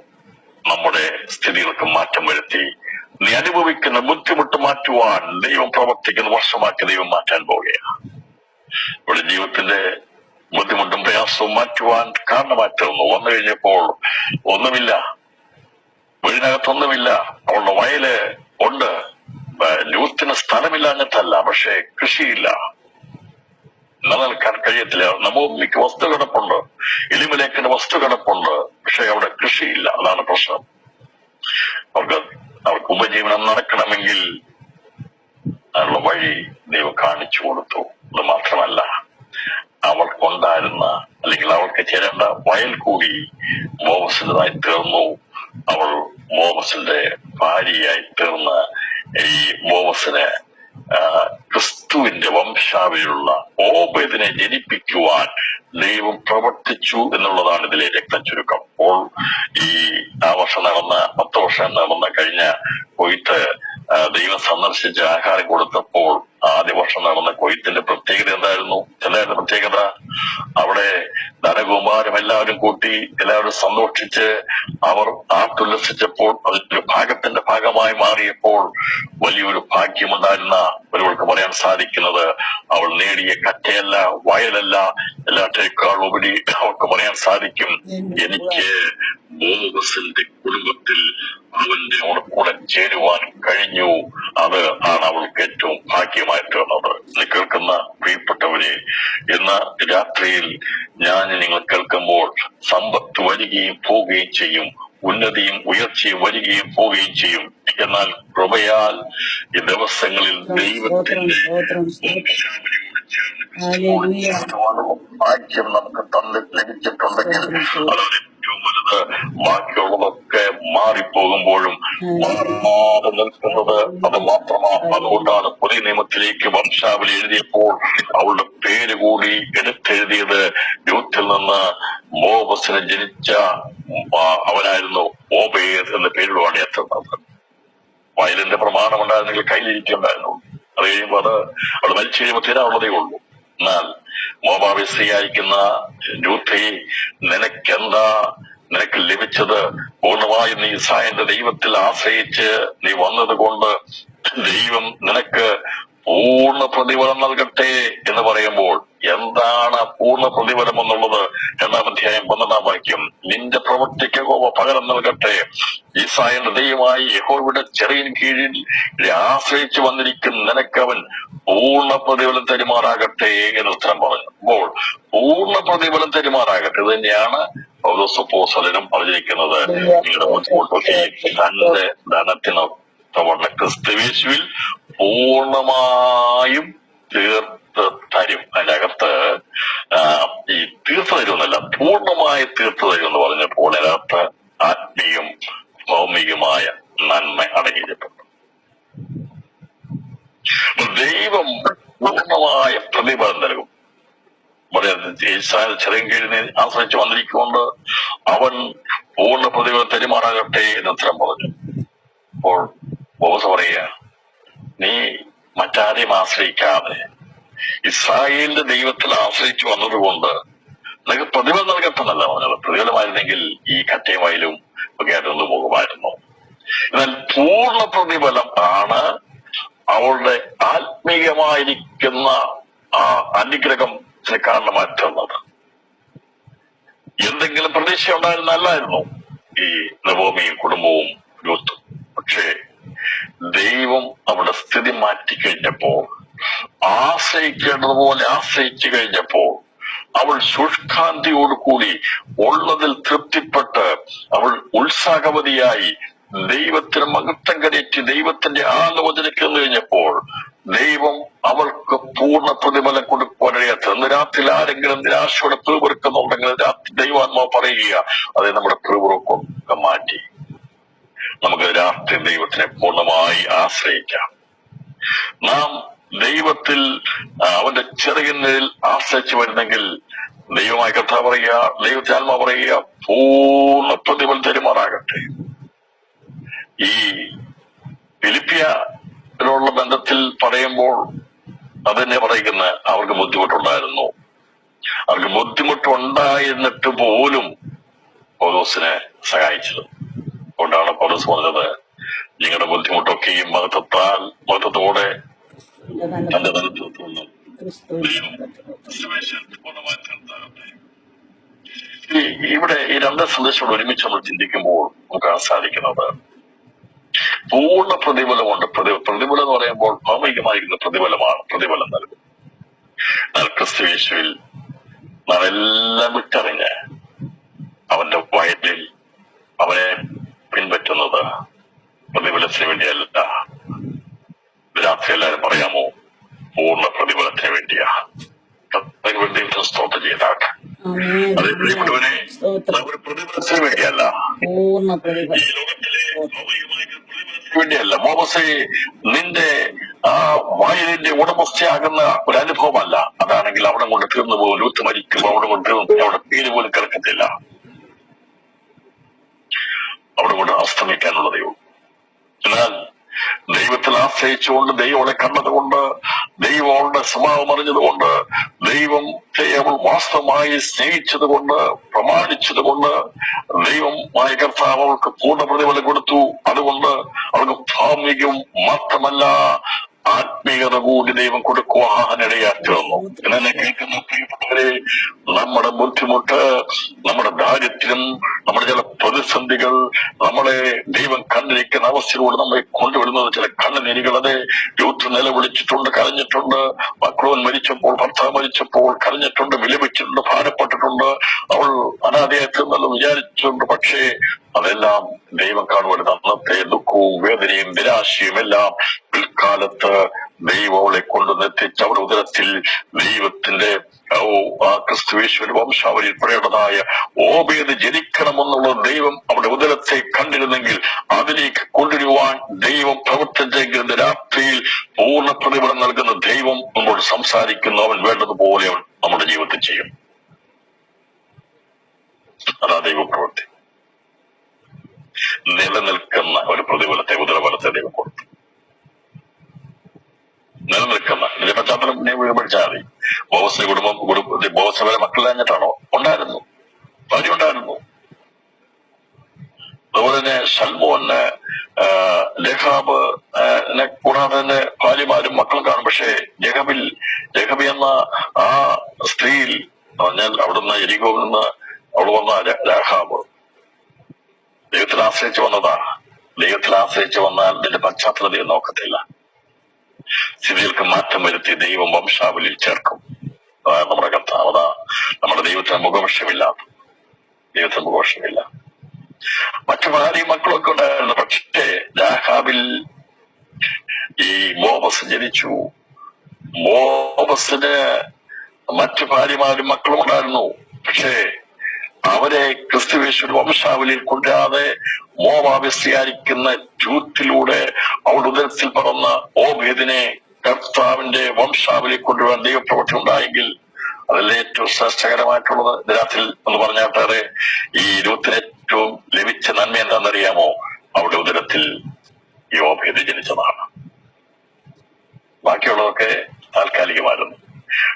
നമ്മുടെ സ്ഥിതികൾക്ക് മാറ്റം വരുത്തി. നീ അനുഭവിക്കുന്ന ബുദ്ധിമുട്ട് മാറ്റുവാൻ ദൈവം പ്രവർത്തിക്കുന്ന വർഷമാക്കി ദൈവം മാറ്റാൻ പോവുകയാണ്. ഇവിടെ ജീവിതത്തിന്റെ ബുദ്ധിമുട്ടും പ്രയാസവും മാറ്റുവാൻ കാരണമായി തീർന്നു. വന്നു കഴിഞ്ഞപ്പോൾ ഒന്നുമില്ല, വീടിനകത്തൊന്നുമില്ല. അവളുടെ വയല് ഉണ്ട്. യൂത്തിന് സ്ഥലമില്ല എന്നിട്ടല്ല, പക്ഷെ കൃഷിയില്ല, നിലനിൽക്കാൻ കഴിയത്തില്ല. നമോമിക്ക് വസ്തു കിടപ്പുണ്ട്, എലിമലേക്കിന് വസ്തു കിടപ്പുണ്ട്, പക്ഷെ അവിടെ കൃഷിയില്ല. അതാണ് പ്രശ്നം. അവർക്ക് ഉപജീവനം നടക്കണമെങ്കിൽ അതിനുള്ള വഴി ദൈവം കാണിച്ചു കൊടുത്തു. അത് മാത്രമല്ല, അവൾക്കുണ്ടായിരുന്ന അല്ലെങ്കിൽ അവൾക്ക് ചേരേണ്ട വയൽ കൂടി ബോവസിന്റേതായി തീർന്നു. അവൾ ബോവസിന്റെ ഭാര്യയായി തീർന്ന് ഈ ബോവസിന് ക്രിസ്തുവിന്റെ വംശാവലിയുള്ള ഓബേദിനെ ജനിപ്പിക്കുവാൻ ദൈവം പ്രവർത്തിച്ചു എന്നുള്ളതാണ് ഇതിലെ രക്തചുരുക്കം. അപ്പോൾ ഈ ആ വർഷം നടന്ന 10 വർഷം നടന്ന കഴിഞ്ഞ കൊയ്ത്ത് ദൈവം സന്ദർശിച്ച് ആഹാരം കൊടുത്തപ്പോൾ ആദ്യ വർഷം നടന്ന കൊയ്ത്തിന്റെ പ്രത്യേകത എന്തായിരുന്നു? എന്തായിരുന്നു പ്രത്യേകത? അവിടെ ധനകുമാരം എല്ലാവരും കൂട്ടി എല്ലാവരും സന്തോഷിച്ച് അവർ ആർത്തുല്ലസിച്ചപ്പോൾ അതിന്റെ ഭാഗത്തിന്റെ ഭാഗമായി മാറിയപ്പോൾ വലിയൊരു ഭാഗ്യമുണ്ടായിരുന്ന ഒരുവൾക്ക് പറയാൻ സാധിക്കുന്നത് അവൾ നേടിയ കറ്റയല്ല, വയലല്ല, എല്ലാറ്റേക്കാൾ ഉപരി അവൾക്ക് പറയാൻ സാധിക്കും, എനിക്ക് ബോവസിന്റെ കുടുംബത്തിൽ അവന്റെ കൂടെ ചേരുവാൻ കഴിഞ്ഞു. അത് ആണ് അവൾക്ക് ഏറ്റവും ഭാഗ്യമായി തീർന്നത്. കേൾക്കുന്ന പ്രിയപ്പെട്ടവരെ, ഇന്ന് രാത്രിയിൽ ഞാൻ നിങ്ങൾ കേൾക്കുമ്പോൾ സമ്പത്ത് വരികയും പോവുകയും ചെയ്യും, ഉന്നതിയും ഉയർച്ചയും വരികയും പോവുകയും ചെയ്യും. എന്നാൽ കൃപയാൽ ഈ ദിവസങ്ങളിൽ ദൈവത്തിന്റെ ഭാഗ്യം നമുക്ക് ലഭിച്ചിട്ടുണ്ടെങ്കിൽ അതാണ് ഏറ്റവും വലുത്. ബാക്കിയുള്ളതൊക്കെ മാറിപ്പോകുമ്പോഴും മാറാതെ നിൽക്കുന്നത് അത് മാത്രമാണ്. അതുകൊണ്ടാണ് പുതിയ നിയമത്തിലേക്ക് വംശാവലി എഴുതിയപ്പോൾ അവളുടെ പേര് കൂടി എടുത്തെഴുതിയത് യൂത്തിൽ നിന്ന് ബോവസിന് ജനിച്ച അവനായിരുന്നു ഓബേദ് എന്ന പേരിലുമാണ് എത്തുന്നത്. വയലിന്റെ പ്രമാണം ഉണ്ടായിരുന്നെങ്കിൽ കയ്യിലിരിക്കുന്നുണ്ടായിരുന്നു. അത് കഴിയുമ്പോൾ അത് അവിടെ മരിച്ചു കഴിയുമ്പോൾ തീരാനുള്ളതേ ഉള്ളൂ. എന്നാൽ മോവാബി സ്ത്രീയായിരിക്കുന്ന രൂഥേ, നിനക്ക് ലഭിച്ചത് പൂർണ്ണമായും നീ ഇസ്രായേലിന്റെ ദൈവത്തിൽ ആശ്രയിച്ച് നീ വന്നത് കൊണ്ട് ദൈവം നിനക്ക് പൂർണ്ണ പ്രതിഫലം നൽകട്ടെ എന്ന് പറയുമ്പോൾ എന്താണ് പൂർണ്ണ പ്രതിഫലം എന്നുള്ളത്? 2-ാം അധ്യായം 12-ാം വാക്യം, നിന്റെ പ്രവൃത്തിക്ക് യഹോവ പകരം നൽകട്ടെ. ഇസ്രായേലിന്റെ ദൈവമായി യഹോവയുടെ ചെറിയ കീഴിൽ ആശ്രയിച്ചു വന്നിരിക്കുന്ന നിനക്കവൻ പൂർണ്ണ പ്രതിഫലം തരുമാറാകട്ടെ എന്ന് ഉത്തരം പറഞ്ഞു. അപ്പോൾ പൂർണ്ണ പ്രതിഫലം തരുമാറാകട്ടെ, ഇത് തന്നെയാണ് പൗലോസ് അപ്പോസ്തലനും പറഞ്ഞിരിക്കുന്നത്. നിങ്ങളുടെ ബുദ്ധിമുട്ടൊക്കെ തന്റെ ധനത്തിനൊത്തവണ്ണ ക്രിസ്തുയേശുവിൽ പൂർണ്ണമായും തീർത്ത് തരും. അതിന്റെ അകത്ത് ഈ തീർത്തു തരുമെന്നല്ല, പൂർണ്ണമായി തീർത്തു തരും എന്ന് പറഞ്ഞപ്പോൾ അതിനകത്ത് ആത്മീയം ഭൗമികമായ നന്മ അടങ്ങിയിട്ടുണ്ട്. ദൈവം പൂർണ്ണമായ പ്രതിഫലം നൽകും. ചെറിയ കീഴിനെ ആശ്രയിച്ച് വന്നിരിക്കൊണ്ട് അവൻ പൂർണ്ണ പ്രതിഫലം തെരുമാറാകട്ടെ എന്ന് ഉത്തരം പറഞ്ഞു. അപ്പോൾ ബോസ് പറയുക, നീ മറ്റാരെയും ആശ്രയിക്കാതെ ഇസ്രായേലിന്റെ ദൈവത്തിൽ ആശ്രയിച്ചു വന്നതുകൊണ്ട് നിനക്ക് പ്രതിഫലം നൽകട്ടെന്നല്ല പറഞ്ഞത്. പ്രതിഫലമായിരുന്നെങ്കിൽ ഈ കറ്റയുമായാലും ഒക്കെ ആയിട്ടൊന്നു പോകുമായിരുന്നു. എന്നാൽ പൂർണ്ണ പ്രതിഫലം ആണ് അവളുടെ ആത്മീയമായിരിക്കുന്ന ആ അനുഗ്രഹം കാരണമായി തീർന്നത്. എന്തെങ്കിലും പ്രതീക്ഷ ഉണ്ടായിരുന്നല്ലായിരുന്നു ഈ നവോമിയും കുടുംബവും രൂത്തും. പക്ഷേ ദൈവം അവിടെ സ്ഥിതി മാറ്റിക്കഴിഞ്ഞപ്പോൾ, ആശ്രയിക്കേണ്ടതുപോലെ ആശ്രയിച്ചു കഴിഞ്ഞപ്പോൾ അവൾ ശുഷ്കാന്തിയോടുകൂടി ഉള്ളതിൽ തൃപ്തിപ്പെട്ട് അവൾ ഉത്സാഹവതിയായി ദൈവത്തിന് മഹത്വം കരയറ്റി ദൈവത്തിന്റെ ആലോചനയ്ക്ക് കഴിഞ്ഞപ്പോൾ ദൈവം അവൾക്ക് പൂർണ്ണ പ്രതിഫലം കൊടുക്കാനിടയാത്ത. ഇന്ന് രാത്രി ആരെങ്കിലും നിരാശയോടെ പിറുപിറുക്കുന്നുണ്ടെങ്കിൽ രാത്രി ദൈവാത്മാവ് പറയുക, അത് നമ്മുടെ പിറുപിറുക്കൊക്കെ മാറ്റി നമുക്ക് രാത്രി ദൈവത്തിനെ പൂർണ്ണമായി ആശ്രയിക്കാം. നാം ദൈവത്തിൽ അവന്റെ ചെറിയ ആശ്രയിച്ചു വരുന്നെങ്കിൽ ദൈവമായ കർത്താവ് പറയുക, ദൈവത്തെ ആത്മാ പറയുക, പൂർണ്ണ പ്രതിഫലം തരുമാറാകട്ടെ. ഈ ഫിലിപ്പിയുള്ള ബന്ധത്തിൽ പറയുമ്പോൾ അതെന്നെ പറയുന്ന അവർക്ക് ബുദ്ധിമുട്ടുണ്ടായിരുന്നു. അവർക്ക് ബുദ്ധിമുട്ടുണ്ടായിരുന്നിട്ട് പോലും പൗലോസിനെ സഹായിച്ചത്. അതുകൊണ്ടാണ് പൗലോസ് പറഞ്ഞത്, നിങ്ങളുടെ ബുദ്ധിമുട്ടൊക്കെയും മഹത്വത്തോടെ തന്റെ തലത്തിൽ ഇവിടെ ഈ രണ്ട് സന്ദേശത്തോട് ഒരുമിച്ച് നമ്മൾ ചിന്തിക്കുമ്പോൾ നമുക്ക് സാധിക്കുന്നത് പൂർണ്ണ പ്രതിഫലമുണ്ട്. പ്രതിഫലം എന്ന് പറയുമ്പോൾ ഭൗമികമായിരിക്കുന്ന പ്രതിഫലമാണ്. പ്രതിഫലം നൽകും. ക്രിസ്തുയേശുവിൽ നാം എല്ലാം വിട്ടറിഞ്ഞ് അവന്റെ വയലിൽ അവനെ പിൻപറ്റുന്നത് പ്രതിഫലത്തിന് വേണ്ടിയല്ല. രാത്രി എല്ലാവരും പറയാമോ, പൂർണ്ണ പ്രതിഫലത്തിന് വേണ്ടിയാ. സ്തോത്രം ചെയ്താട്ടെ. അത് പ്രിയപ്പെട്ടവനെ, ഒരു പ്രതിഫലത്തിന് വേണ്ടിയല്ല, ഈ ലോകത്തിലെ വേണ്ടിയല്ല. മോമസേ, നിന്റെ ആ വയലിന്റെ ഉടമസ്ഥയാകുന്ന ഒരു അനുഭവമല്ല. അതാണെങ്കിൽ അവിടെ കൊണ്ട് തീർന്നു പോകും. ലൂത്ത് മരിക്കുമ്പോൾ അവിടെ കൊണ്ട് തീർന്നു, അവിടെ പേര് പോലും കിടക്കത്തില്ല. അവിടെ കൊണ്ട് അസ്തമിക്കാനുള്ളതേ ഉള്ളൂ. എന്നാൽ ദൈവത്തിൽ ആശ്രയിച്ചുകൊണ്ട് ദൈവങ്ങളെ കണ്ടതുകൊണ്ട് ദൈവം അവളുടെ സ്വഭാവം അറിഞ്ഞതുകൊണ്ട്, ദൈവത്തെ അവൾ വാസ്തവമായി സ്നേഹിച്ചതുകൊണ്ട്, പ്രമാണിച്ചതുകൊണ്ട്, ദൈവമായ കർത്താവ് അവൾക്ക് പൂർണ്ണ പ്രതിഫലം കൊടുത്തു. അതുകൊണ്ട് അവൾക്ക് ഭാമികവും മാത്രമല്ല ആത്മീയത കൂടി ദൈവം കൊടുക്കുവാനിടയാക്കി വന്നു. എന്നെ കേൾക്കുന്ന പ്രിയപ്പെട്ടവരെ, നമ്മുടെ ബുദ്ധിമുട്ട്, നമ്മുടെ ദാരിദ്ര്യം, നമ്മുടെ ചില പ്രതിസന്ധികൾ, നമ്മളെ ദൈവം കണ്ടിരിക്കുന്ന അവസ്ഥയിലൂടെ നമ്മെ കൊണ്ടുവരുന്നത് ചില കണ്ണുനീരുകൾ. അതെ, യൂത്ത് നിലവിളിച്ചിട്ടുണ്ട്, കരഞ്ഞിട്ടുണ്ട്, മക്കളോൻ മരിച്ചപ്പോൾ, ഭർത്താവ് മരിച്ചപ്പോൾ കരഞ്ഞിട്ടുണ്ട്, വിലപിച്ചിട്ടുണ്ട്, ഭാരപ്പെട്ടിട്ടുണ്ട്, അവൾ അനാഥയായിട്ടെന്നല്ല വിചാരിച്ചിട്ടുണ്ട്. പക്ഷേ അതെല്ലാം ദൈവം കാണുവാൻ അന്നത്തെ ദുഃഖവും വേദനയും നിരാശയും എല്ലാം പിൽക്കാലത്ത് ദൈവം അവളെ കൊണ്ടുവന്നെത്തിച്ച് അവരുടെ ഉദരത്തിൽ ദൈവത്തിന്റെ ക്രിസ്തുയേശുവിന്റെ വംശാവലിയിൽ പറയേണ്ടതായ ഓബേദ് ജനിക്കണമെന്നുള്ളത് ദൈവം അവിടെ ഉദരത്തെ കണ്ടിരുന്നെങ്കിൽ അതിലേക്ക് കൊണ്ടുവരുവാൻ ദൈവം പ്രവർത്തിച്ചെങ്കിൽ രാത്രിയിൽ പൂർണ്ണ പ്രതിഫലം നൽകുന്ന ദൈവം നമ്മളോട് സംസാരിക്കുന്നു. അവൻ വേണ്ടതുപോലെ അവൻ നമ്മുടെ ജീവിതത്തിൽ ചെയ്യും. അതാ ദൈവ പ്രവൃത്തി. നിലനിൽക്കുന്ന ഒരു പ്രതിഫലത്തെ, ഉദരഫലത്തെ ദൈവം കൊടുത്തു. നിലനിൽക്കുന്ന ഇതിന്റെ പശ്ചാത്തലം പഠിച്ചാൽ മതി. ബോവസിന്റെ ബോവസ് വരെ മക്കളില്ലാഞ്ഞിട്ടാണോ? ഉണ്ടായിരുന്നു, ഭാര്യ ഉണ്ടായിരുന്നു. അതുപോലെ തന്നെ സൽമോന്, ലഹാബിനെ കൂടാതെ തന്നെ ഭാര്യമാരും മക്കളും കാണും. പക്ഷേ ലഹബി എന്ന ആ സ്ത്രീയിൽ പറഞ്ഞാൽ അവിടുന്ന് എരികോവിൽ നിന്ന് അവൾ വന്ന രാഹാബ് ദൈവത്തിൽ ആശ്രയിച്ച് വന്നതാണ്. ദൈവത്തിൽ ആശ്രയിച്ച് വന്നാൽ ഇതിന്റെ പശ്ചാത്തലം ദൈവം നോക്കത്തില്ല. സ്ഥിതികൾക്ക് മാറ്റം വരുത്തി ദൈവം വംശാവലിയിൽ ചേർക്കും. അതായത് നമ്മുടെ കർത്താവ്. അതാ നമ്മുടെ ദൈവത്തിന് മുഖപക്ഷമില്ല. ദൈവത്തിന് മുഖപക്ഷമില്ല. മറ്റു ഭാര്യയും മക്കളൊക്കെ ഉണ്ടായിരുന്നു. പക്ഷേ രാഹാബിൽ ഈ ബോവസ് ജനിച്ചു. ബോവസിന് മറ്റു ഭാര്യമാരും മക്കളും ഉണ്ടായിരുന്നു. പക്ഷേ അവരെ ക്രിസ്തുയേശുവിന്റെ വംശാവലിയിൽ കൊണ്ടുവരാതെ മോവാബിസ്യാരിക്കുന്ന രൂത്തിലൂടെ അവളുടെ ഉദരത്തിൽ പറന്ന ഓബേദിനെ കർത്താവിന്റെ വംശാവലിയിൽ കൊണ്ടുവരാൻ ദൈവപ്രവൃത്തി ഉണ്ടായെങ്കിൽ അതല്ലേ ഏറ്റവും ശ്രേഷ്ഠകരമായിട്ടുള്ളത്. ഇതിനകത്തിൽ എന്ന് പറഞ്ഞാട്ടേറെ ഈ രൂത്തിന് ഏറ്റവും ലഭിച്ച നന്മ എന്താണെന്നറിയാമോ? അവളുടെ ഉദരത്തിൽ ഈ ഓബേദ് ജനിച്ചതാണ്. ബാക്കിയുള്ളതൊക്കെ താൽക്കാലികമായിരുന്നു.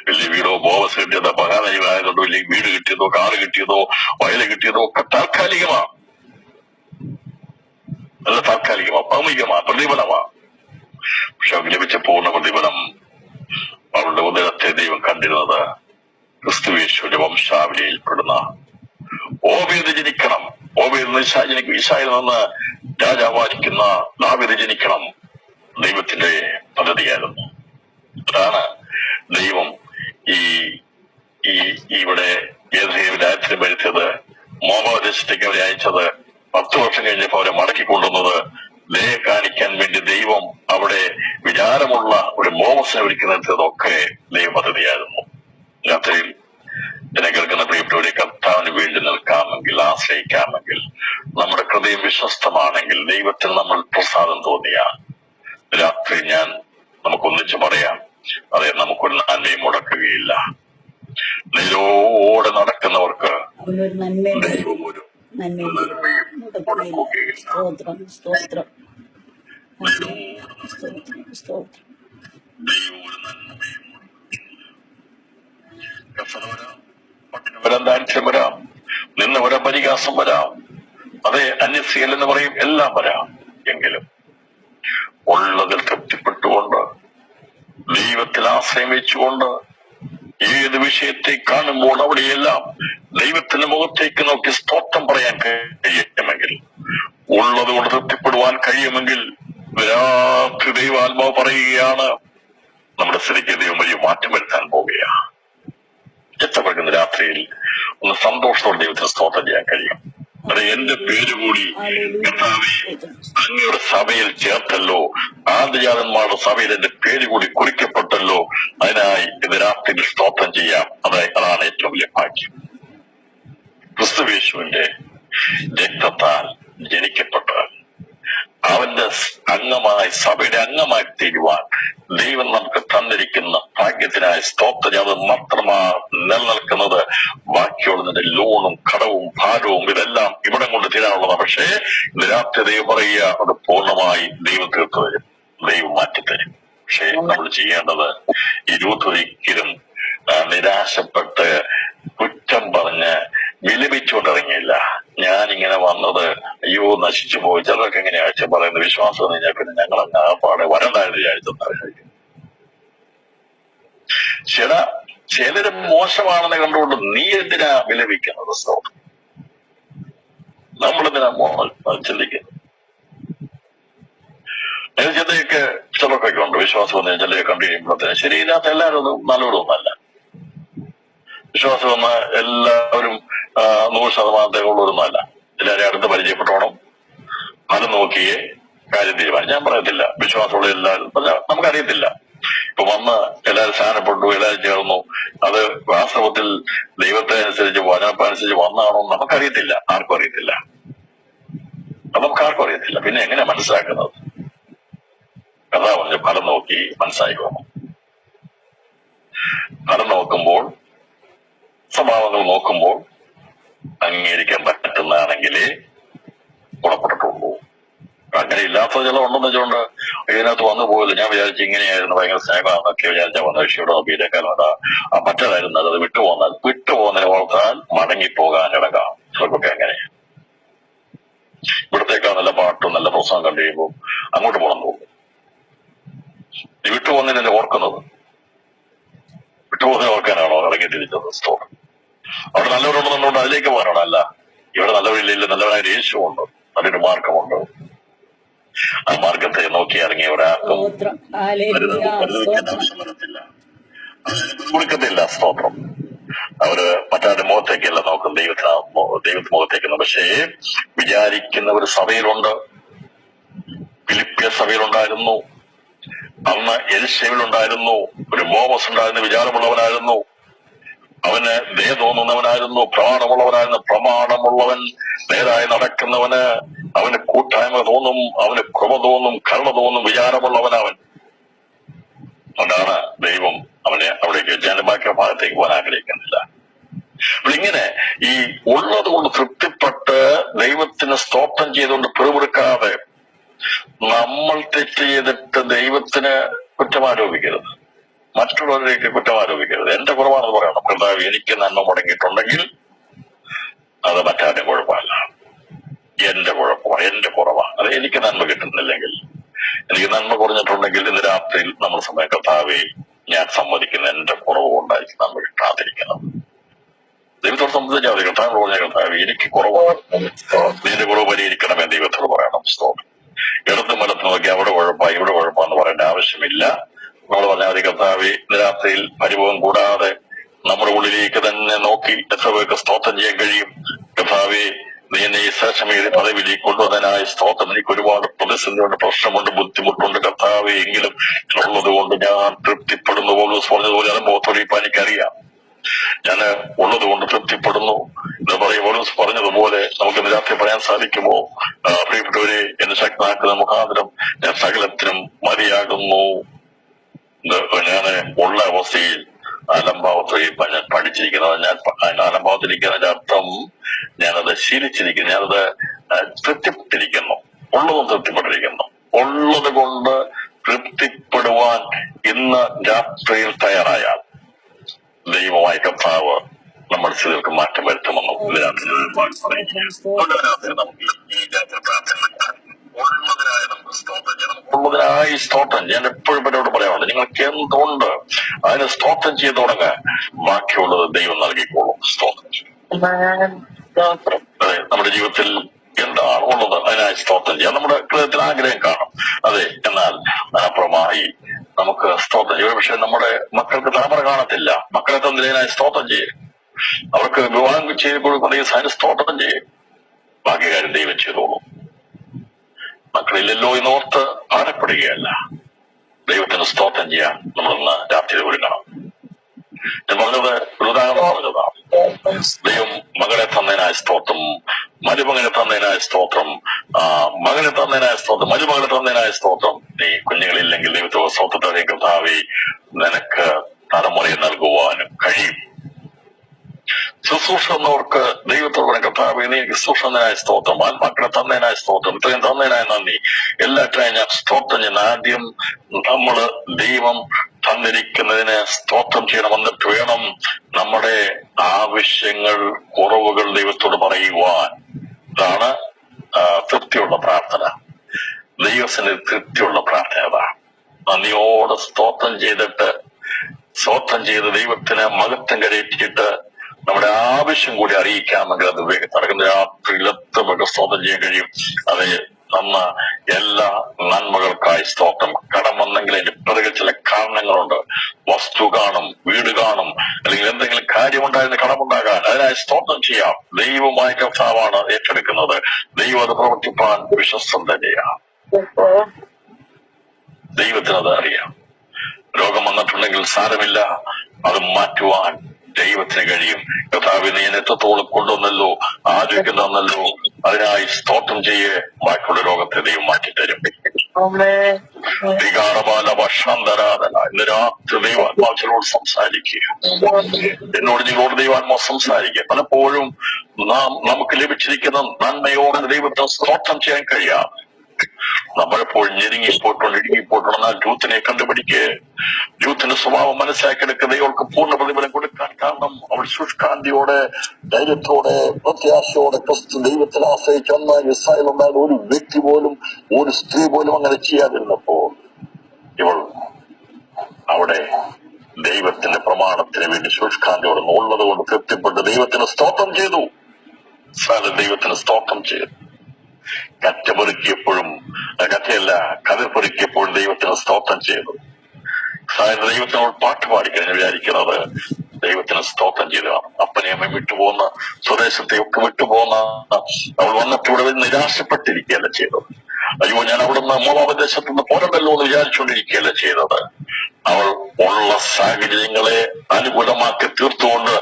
വലിയ വീടോ ബോവസ് കിട്ടിയതോ പകാനയമായതുകൊണ്ടോ ഇല്ലെങ്കിൽ വീട് കിട്ടിയതോ കാറ് കിട്ടിയതോ വയല് കിട്ടിയതോ ഒക്കെ താൽക്കാലികമാണ്. നല്ല താൽക്കാലികമാ, ഭൗമികമാ, പ്രതിഫലമാ. പക്ഷെ അവർക്ക് ലഭിച്ച പൂർണ്ണ പ്രതിഫലം അവളുടെ ഉദരത്തെ ദൈവം കണ്ടിരുന്നത് ക്രിസ്തുയേശുവിന്റെ വംശാവലിയിൽ പെടുന്ന ഓബേദ് ജനിക്കണം. ഓബേദ് ഈശായിൽ നിന്ന് രാജാവായിരിക്കുന്ന ദാവീദ് ജനിക്കണം. ദൈവത്തിന്റെ പദ്ധതിയായിരുന്നു. അതാണ് ദൈവം ഇവിടെ രാജ്യത്തിന് വരുത്തിയത്. മോവാബ് ദേശത്തേക്ക് അവരെ അയച്ചത്. 10 വർഷം കഴിഞ്ഞപ്പോ അവരെ മടക്കി കൊണ്ടുവന്നത് ദയ കാണിക്കാൻ വേണ്ടി ദൈവം അവിടെ വിചാരമുള്ള ഒരു മോവസിനെ ഒരുക്കുന്നതൊക്കെ ദൈവ പദ്ധതിയായിരുന്നു. രാത്രിയിൽ എന്നെ കേൾക്കുന്ന പ്രിയപ്പെട്ടവരെ, കർത്താവിന് വേണ്ടി നിൽക്കാമെങ്കിൽ, ആശ്രയിക്കാമെങ്കിൽ, നമ്മുടെ ഹൃദയം വിശ്വസ്തമാണെങ്കിൽ, ദൈവത്തിന് നമ്മൾ പ്രസാദം തോന്നിയ രാത്രി നമുക്കൊന്നിച്ച് പറയാം, അതെ, നമുക്കൊരു നന്മയും മുടക്കുകയില്ല. നേരോടെ നടക്കുന്നവർക്ക് ദൈവം ഒരു നന്മയും മുടക്കുകയില്ല. ദൈവം ഒരു നന്മയും വരാം, പട്ടിണി വരാം, ദാരിദ്ര്യം വരാം, നിന്ന് വരാം, പരിഹാസം വരാം, അതെ, അന്യസ്ത്രീകൾ എന്ന് പറയും, എല്ലാം വരാം. എങ്കിലും ഉള്ളതിൽ തൃപ്തിപ്പെട്ടുകൊണ്ട് ദൈവത്തിൽ ആശ്രയം വെച്ചുകൊണ്ട് ഏത് വിഷയത്തെ കാണുമ്പോൾ അവിടെയെല്ലാം ദൈവത്തിന്റെ മുഖത്തേക്ക് നോക്കി സ്തോത്രം പറയാൻ കഴിയുമെങ്കിൽ, ഉള്ളതുകൊണ്ട് തൃപ്തിപ്പെടുവാൻ കഴിയുമെങ്കിൽ, രാത്രി ദൈവാത്മാവ് പറയുകയാണ്, നമ്മുടെ സ്ഥിതിക്ക് ദൈവം വലിയ മാറ്റം വരുത്താൻ പോവുകയാണ്. എത്ര പേർക്ക് രാത്രിയിൽ ഒന്ന് സന്തോഷത്തോടെ ദൈവത്തിന് സ്തോത്രം ചെയ്യാൻ കഴിയും? അത് എന്റെ പേര് കൂടി കർത്താവേ അങ്ങയുടെ സഭയിൽ ചേർത്തല്ലോ, ആദ്യജാതന്മാരുടെ സഭയിൽ എന്റെ പേര് കൂടി കുറിക്കപ്പെട്ടല്ലോ, അതിനായി ഇത് രാത്രിയിൽ സ്തോത്രം ചെയ്യാം. അതാണ് ഏറ്റവും വലിയ ഭാഗ്യം. ക്രിസ്തുയേശുവിന്റെ രക്തത്താൽ ജനിക്കപ്പെട്ട് അവന്റെ അംഗമായി, സഭയുടെ അംഗമായി തീരുവാൻ ദൈവം നമുക്ക് തന്നിരിക്കുന്ന ഭാഗ്യത്തിനായി സ്തോത്രം. അത് മാത്രമാണ് നിലനിൽക്കുന്നത്. ബാക്കിയുള്ളതിന്റെ ലോണും കടവും ഭാരവും ഇതെല്ലാം ഇവിടം കൊണ്ട് തീരാനുള്ളതാണ്. പക്ഷേ ഇത് രാത്രി ദൈവം പറയുക, അത് പൂർണ്ണമായി ദൈവം തീർത്തു തരും, ദൈവം മാറ്റിത്തരും. പക്ഷെ നമ്മൾ ചെയ്യേണ്ടത് ഈ രൂത്ത് ഒരിക്കലും നിരാശപ്പെട്ട് കുറ്റം പറഞ്ഞ് വിലപിച്ചുകൊണ്ടിറങ്ങിയില്ല. ഞാനിങ്ങനെ വന്നത് അയ്യോ നശിച്ചു പോയി. ചിലർക്ക് എങ്ങനെ ആഴ്ച പറയുന്ന വിശ്വാസം കഴിഞ്ഞാൽ പിന്നെ ഞങ്ങൾ അങ്ങ് പാടെ വരണ്ടായിരുന്നു വിചാരിച്ചെന്ന്. ചിലര് മോശമാണെന്ന് കണ്ടുകൊണ്ട് നീ എന്തിനാ വിലപിക്കുന്നത്? നമ്മളെന്തിനാ ചിന്തിക്കുന്നത്? ചിന്തയൊക്കെ ചിലർക്കൊക്കെ ഉണ്ട്. വിശ്വാസം ചിലരെ കണ്ടു കഴിയുമ്പോഴത്തേന് ശരി, ഇതിനകത്ത് എല്ലാവരും ഒന്നും നല്ലവരൊന്നുമല്ല. വിശ്വാസം വന്ന എല്ലാവരും 100% ഉള്ളവരൊന്നുമല്ല. എല്ലാവരെയും അടുത്ത് പരിചയപ്പെട്ടോണം, ഫലം നോക്കിയേ കാര്യം തീരുമാനം. ഞാൻ പറയത്തില്ല വിശ്വാസമുള്ള എല്ലാവരും നമുക്കറിയത്തില്ല. ഇപ്പൊ വന്ന് എല്ലാവരും സ്ഥാനപ്പെട്ടു, എല്ലാവരും ചേർന്നു, അത് വാസ്തവത്തിൽ ദൈവത്തെ അനുസരിച്ച് വചനപ്പനുസരിച്ച് വന്നാണോ നമുക്കറിയത്തില്ല. ആർക്കും അറിയത്തില്ല. അത് നമുക്ക് ആർക്കും അറിയത്തില്ല. പിന്നെ എങ്ങനെ മനസ്സിലാക്കുന്നത്? കഥാ പറഞ്ഞ് ഫലം നോക്കി മനസ്സിലായിക്കോണം. ഫലം നോക്കുമ്പോൾ, സ്വഭാവങ്ങൾ നോക്കുമ്പോൾ അംഗീകരിക്കാൻ പറ്റുന്നതാണെങ്കിലേ പുറപ്പെട്ടിട്ടുള്ളൂ. അങ്ങനെ ഇല്ലാത്ത ചില ഉണ്ടെന്ന് വെച്ചുകൊണ്ട് ഇതിനകത്ത് വന്നു പോയില്ല. ഞാൻ വിചാരിച്ചു ഇങ്ങനെയായിരുന്നു, ഭയങ്കര സ്നേഹമാണെന്നൊക്കെ വിചാരിച്ചാൽ വന്ന വിഷയുടെ ബീരക്കാരനോട് മറ്റേതായിരുന്നു അത് വിട്ടുപോകുന്നതിനെ ഓർത്താൽ മടങ്ങിപ്പോകാൻ ഇടക്കാം. ചിലർക്കൊക്കെ അങ്ങനെ ഇവിടത്തേക്കാൾ നല്ല പാട്ടും നല്ല പ്രസംഗം കണ്ടു കഴിയുമ്പോൾ അങ്ങോട്ട് പോകണം തോന്നും. നീ വിട്ടുപോകുന്നതിനെ ഓർക്കുന്നത്, വിട്ടുപോകുന്നതിനെ ഓർക്കാനാണോ ഇറങ്ങി തിരിച്ചത്? സ്റ്റോറി അവിടെ നല്ലവരുണ്ടെന്നുണ്ട് അതിലേക്ക് പോകാനാണ്. അല്ല, ഇവിടെ നല്ലവരില്ല, നല്ലവനായ യേശുവുണ്ട്, നല്ലൊരു മാർഗമുണ്ട്. ആ മാർഗത്തെ നോക്കി ഇറങ്ങിയ ഒരാൾക്കും ആവശ്യം വരത്തില്ല, കൊടുക്കത്തില്ല. സ്തോത്രം. അവര് മറ്റാരുടെ മുഖത്തേക്കല്ല നോക്കും, ദൈവത്തിന് മുഖത്തേക്കുന്നു. പക്ഷേ വിചാരിക്കുന്ന ഒരു സഭയിലുണ്ട്. ഫിലിപ്പിയ സഭയിലുണ്ടായിരുന്നു, അന്ന് എൽശയിലുണ്ടായിരുന്നു. ഒരു ബോമസ് ഉണ്ടായിരുന്ന വിചാരമുള്ളവനായിരുന്നു. അവന് ദയ തോന്നുന്നവനായിരുന്നു, പ്രമാണമുള്ളവനായിരുന്നു. പ്രമാണമുള്ളവൻ നേരായി നടക്കുന്നവന് അവന് കൂട്ടായ്മ തോന്നും, അവന് കൃപ തോന്നും, കരുണ തോന്നും, വിചാരമുള്ളവനവൻ. അതുകൊണ്ടാണ് ദൈവം അവനെ അവിടേക്ക് ഞാൻ ബാക്കി ഭാഗത്തേക്ക് പോകാൻ ആഗ്രഹിക്കുന്നില്ല. അപ്പോൾ ഇങ്ങനെ ഈ ഉള്ളത് കൊണ്ട് തൃപ്തിപ്പെട്ട് ദൈവത്തിന് സ്തോത്രം ചെയ്തുകൊണ്ട് പിറുപിറുക്കാതെ നമ്മൾ തെറ്റ് ചെയ്തിട്ട് ദൈവത്തിന് കുറ്റമാരോപിക്കരുത്, മറ്റുള്ളവരിലേക്ക് കുറ്റമാരോപിക്കരുത്. എന്റെ കുറവാണെന്ന് പറയണം. കർത്താവ് എനിക്ക് നന്മ മുടങ്ങിയിട്ടുണ്ടെങ്കിൽ അത് മറ്റാരും കുഴപ്പമല്ല, എന്റെ കുഴപ്പമാണ്, എന്റെ കുറവാണ്. അത് എനിക്ക് നന്മ കിട്ടുന്നില്ലെങ്കിൽ, എനിക്ക് നന്മ കുറഞ്ഞിട്ടുണ്ടെങ്കിൽ ഇന്ന് രാത്രിയിൽ നമ്മൾ സമയം കർത്താവെ ഞാൻ സമ്മതിക്കുന്ന എന്റെ കുറവ് കൊണ്ടായിരിക്കും നന്മ കിട്ടാതിരിക്കുന്നത്. ദൈവത്തോട് സംബന്ധിച്ചാൽ മതി. കർത്താവ് പറഞ്ഞ കർത്താവ് എനിക്ക് കുറവാണ്, നിന്റെ കുറവ് പരിഹരിക്കണമേ ദൈവത്തോട് പറയണം. സ്തോത്രം. ഇടത്തും വലത്ത് നോക്കി അവിടെ കുഴപ്പ ഇവിടെ കുഴപ്പമെന്ന് പറയേണ്ട ആവശ്യമില്ല. നമ്മൾ പറഞ്ഞാൽ മതി കർത്താവെ ഇന്ന് രാത്രിയിൽ പരിഭവം കൂടാതെ നമ്മുടെ ഉള്ളിലേക്ക് തന്നെ നോക്കി എത്ര പേർക്ക് സ്തോത്രം ചെയ്യാൻ കഴിയും? കർത്താവെ നീ എന്നെ ഈ ശേഷമേറി പദവിയിലേക്ക് കൊണ്ടുവന്നതിനായ സ്തോത്രം. എനിക്ക് ഒരുപാട് പ്രതിസന്ധിയുണ്ട്, പ്രശ്നമുണ്ട്, ബുദ്ധിമുട്ടുണ്ട് കർത്താവെ, എങ്കിലും ഉള്ളത് കൊണ്ട് ഞാൻ തൃപ്തിപ്പെടുന്നു. പൗലോസ് പറഞ്ഞതുപോലെ അത് മുഖത്തൊഴിപ്പാൻ എനിക്കറിയാം. ഞാൻ ഉള്ളത് കൊണ്ട് തൃപ്തിപ്പെടുന്നു എന്ന് പറയും. പൗലോസ് പറഞ്ഞതുപോലെ നമുക്ക് ഇന്ന് രാത്രി പറയാൻ സാധിക്കുമോ? പ്രിയപ്പെട്ടവരെ, എന്നെ ശക്തനാക്കുന്ന മുഖാന്തരം ഞാൻ സകലത്തിനും മതിയാകുന്നു. ഞാൻ ഉള്ള അവസ്ഥയിൽ അലംഭാവത്തൊഴിപ്പാൻ ഞാൻ പഠിച്ചിരിക്കുന്നത്. ഞാൻ അലംഭാവത്തിരിക്കുന്നതിന്റെ അർത്ഥം ഞാനത് ശീലിച്ചിരിക്കുന്നു, ഞാനത് തൃപ്തിപ്പെട്ടിരിക്കുന്നു, ഉള്ളതും തൃപ്തിപ്പെട്ടിരിക്കുന്നു. ഉള്ളത് കൊണ്ട് തൃപ്തിപ്പെടുവാൻ ഇന്ന് രാത്രിയിൽ തയ്യാറായാൽ ദൈവമായ കർത്താവ് നമ്മുടെ സ്ഥിതികൾക്ക് മാറ്റം വരുത്തുമെന്ന് ഇതിനകത്ത് നമുക്ക് ഈ രാത്രി പ്രാർത്ഥന ഉള്ളതിനായി സ്തോത്രം. ഞാൻ എപ്പോഴും എന്നോട് പറയാറുണ്ട്, നിങ്ങൾക്ക് എന്തുണ്ട് അതിന് സ്തോത്രം ചെയ്ത് തുടങ്ങുക, ബാക്കിയുള്ളത് ദൈവം നൽകിക്കോളും. സ്തോത്രം. അതെ, നമ്മുടെ ജീവിതത്തിൽ എന്താണ് ഉള്ളത് അതിനായി സ്തോത്രം ചെയ്യാം. നമ്മുടെ ഹൃദയത്തിൽ ആഗ്രഹം കാണും, അതെ. എന്നാൽ അപ്പുറമായി നമുക്ക് സ്തോത്രം ചെയ്യും. പക്ഷെ നമ്മുടെ മക്കൾക്ക് തലമുറ കാണത്തില്ല. മക്കളെ തന്നതിനായി സ്തോത്രം ചെയ്യും. അവർക്ക് വിവാഹം ചെയ്ത് കൊടുക്കുന്ന അതിന് സ്തോത്രം ചെയ്യും. ബാക്കി കാര്യം ദൈവം ചെയ്തോളും. മക്കളില്ലല്ലോ എന്നോർത്ത് ഭാരപ്പെടുകയല്ല, ദൈവത്തിന് സ്തോത്രം ചെയ്യാൻ നമ്മളൊന്ന് രാത്രി ഒരുങ്ങണം. ഞാൻ പറഞ്ഞത് ഒരു ഉദാഹരണം പറഞ്ഞതാണ്. ദൈവം മകളെ തന്നതിനായ സ്തോത്രം, മരുമകനെ തന്നതിനായ സ്തോത്രം, മകനെ തന്നതിനായ സ്തോത്രം, മരുമകളെ തന്നതിനായ സ്തോത്രം. നീ കുഞ്ഞുങ്ങളില്ലെങ്കിൽ ദൈവത്തോട് സ്തോത്രത്തെ കർത്താവേ നിനക്ക് തലമുറയെ നൽകുവാനും കഴിയും. ശുശ്രൂഷ എന്നവർക്ക് ദൈവത്തോട് പറഞ്ഞ കർത്താവേ നീ ശുശ്രൂഷ തന്നതിനായ സ്തോത്രം, ആത്മാക്കളെ തന്നതിനായ സ്തോത്രം, ഇത്രയും തന്നതിനായ നന്ദി, എല്ലാറ്റിനായി ഞാൻ സ്തോത്രം ചെയ്യുന്ന ആദ്യം നമ്മള് ദൈവം തന്നിരിക്കുന്നതിന് സ്തോത്രം ചെയ്യണം. എന്നിട്ട് വേണം നമ്മുടെ ആവശ്യങ്ങൾ, കുറവുകൾ ദൈവത്തോട് പറയുവാൻ. ഇതാണ് തൃപ്തിയുള്ള പ്രാർത്ഥന. ദൈവത്തിന് തൃപ്തിയുള്ള പ്രാർത്ഥന അതാണ്. നന്ദിയോടെ സ്തോത്രം ചെയ്ത് ദൈവത്തിന് മഹത്വം കരയറ്റിയിട്ട് നമ്മുടെ ആവശ്യം കൂടി അറിയിക്കാമെങ്കിൽ അത് നടക്കുന്ന രാത്രിയിലെത്തുമൊക്കെ സ്തോത്രം ചെയ്യാൻ കഴിയും. അത് തന്ന എല്ലാ നന്മകൾക്കായി സ്തോത്രം. കടം വന്നെങ്കിൽ അതിന്റെ പിറകിൽ ചില കാരണങ്ങളുണ്ട്. വസ്തു കാണും, വീട് കാണും, അല്ലെങ്കിൽ എന്തെങ്കിലും കാര്യമുണ്ടായിരുന്ന കടമുണ്ടാകാൻ. അതിനായി സ്തോത്രം ചെയ്യാം. ദൈവമായ കർത്താവാണ് ഏറ്റെടുക്കുന്നത്. ദൈവം അത് പ്രവർത്തിപ്പാൻ വിശ്വസ്തൻ തന്നെയാണ്. ദൈവത്തിന് അത് അറിയാം. രോഗം വന്നിട്ടുണ്ടെങ്കിൽ സാരമില്ല, അത് മാറ്റുവാൻ ദൈവത്തിന് കഴിയും. കർത്താവേ നീ എന്നെ എത്രത്തോളം കൊണ്ടുവന്നല്ലോ, ആരോഗ്യം തന്നല്ലോ, അതിനായി സ്തോത്രം ചെയ്യേ. ബാക്കിയുള്ള രോഗത്തെ ദൈവം മാറ്റിത്തരും. വികാരബാല ഭക്ഷാന്തരാധന. ഇന്ന് രാത്രി ദൈവാത്മാവിനോട് സംസാരിക്കുക. എന്നോട് നിങ്ങളോട് ദൈവാത്മാവ് സംസാരിക്കുക. പലപ്പോഴും നമുക്ക് ലഭിച്ചിരിക്കുന്ന നന്മയോടെ ദൈവത്തെ സ്തോത്രം ചെയ്യാൻ കഴിയാം. നമ്മളെപ്പോഴും ഇടുങ്ങിപ്പോയിട്ടുണ്ടെന്നാൽ രൂത്തിനെ കണ്ടുപിടിക്കുക. രൂത്തിന്റെ സ്വഭാവം മനസ്സിലാക്കിയെടുക്കുക. ദൈവർക്ക് പൂർണ്ണ പ്രതിഫലം കൊടുക്കാൻ കാരണം അവൾ ശുഷ്കാന്തിയോടെ, ധൈര്യത്തോടെ, പ്രത്യാശയോടെ ക്രിസ്തു ദൈവത്തിൽ ആശ്രയിച്ച് ഒന്നായി ഇസ്രായേൽ ഉണ്ടായിരുന്ന ഒരു വ്യക്തി പോലും, ഒരു സ്ത്രീ പോലും അങ്ങനെ ചെയ്യാതിരുന്നപ്പോൾ ഇവൾ അവിടെ ദൈവത്തിന്റെ പ്രമാണത്തിന് വേണ്ടി ശുഷ്കാന്തിയോടെ ഉള്ളത് കൊണ്ട് തൃപ്തിപ്പെട്ട് ദൈവത്തിന് സ്തോത്രം ചെയ്തു. ദൈവത്തിന് സ്തോത്രം ചെയ്തു. കതിർ പെറുക്കിയപ്പോഴും ദൈവത്തിന് സ്തോത്രം ചെയ്തു. ദൈവത്തിനോട് പാട്ട് പാടിക്കാൻ വിചാരിക്കുന്നത് ദൈവത്തിന് സ്തോത്രം ചെയ്തതാണ്. അപ്പനെ അമ്മ വിട്ടുപോകുന്ന, സ്വദേശത്തെ ഒക്കെ വിട്ടുപോകുന്ന അവൾ വന്നിട്ട് ഇവിടെ നിരാശപ്പെട്ടിരിക്കുകയല്ല ചെയ്തത്. അയ്യോ ഞാൻ അവിടുന്ന് മോവാബ് ദേശത്ത് നിന്ന് പോരണ്ടല്ലോ എന്ന് വിചാരിച്ചുകൊണ്ടിരിക്കുകയല്ല ചെയ്തത്. അവൾ ഉള്ള സാഹചര്യങ്ങളെ അനുകൂലമാക്കി തീർത്തുകൊണ്ട്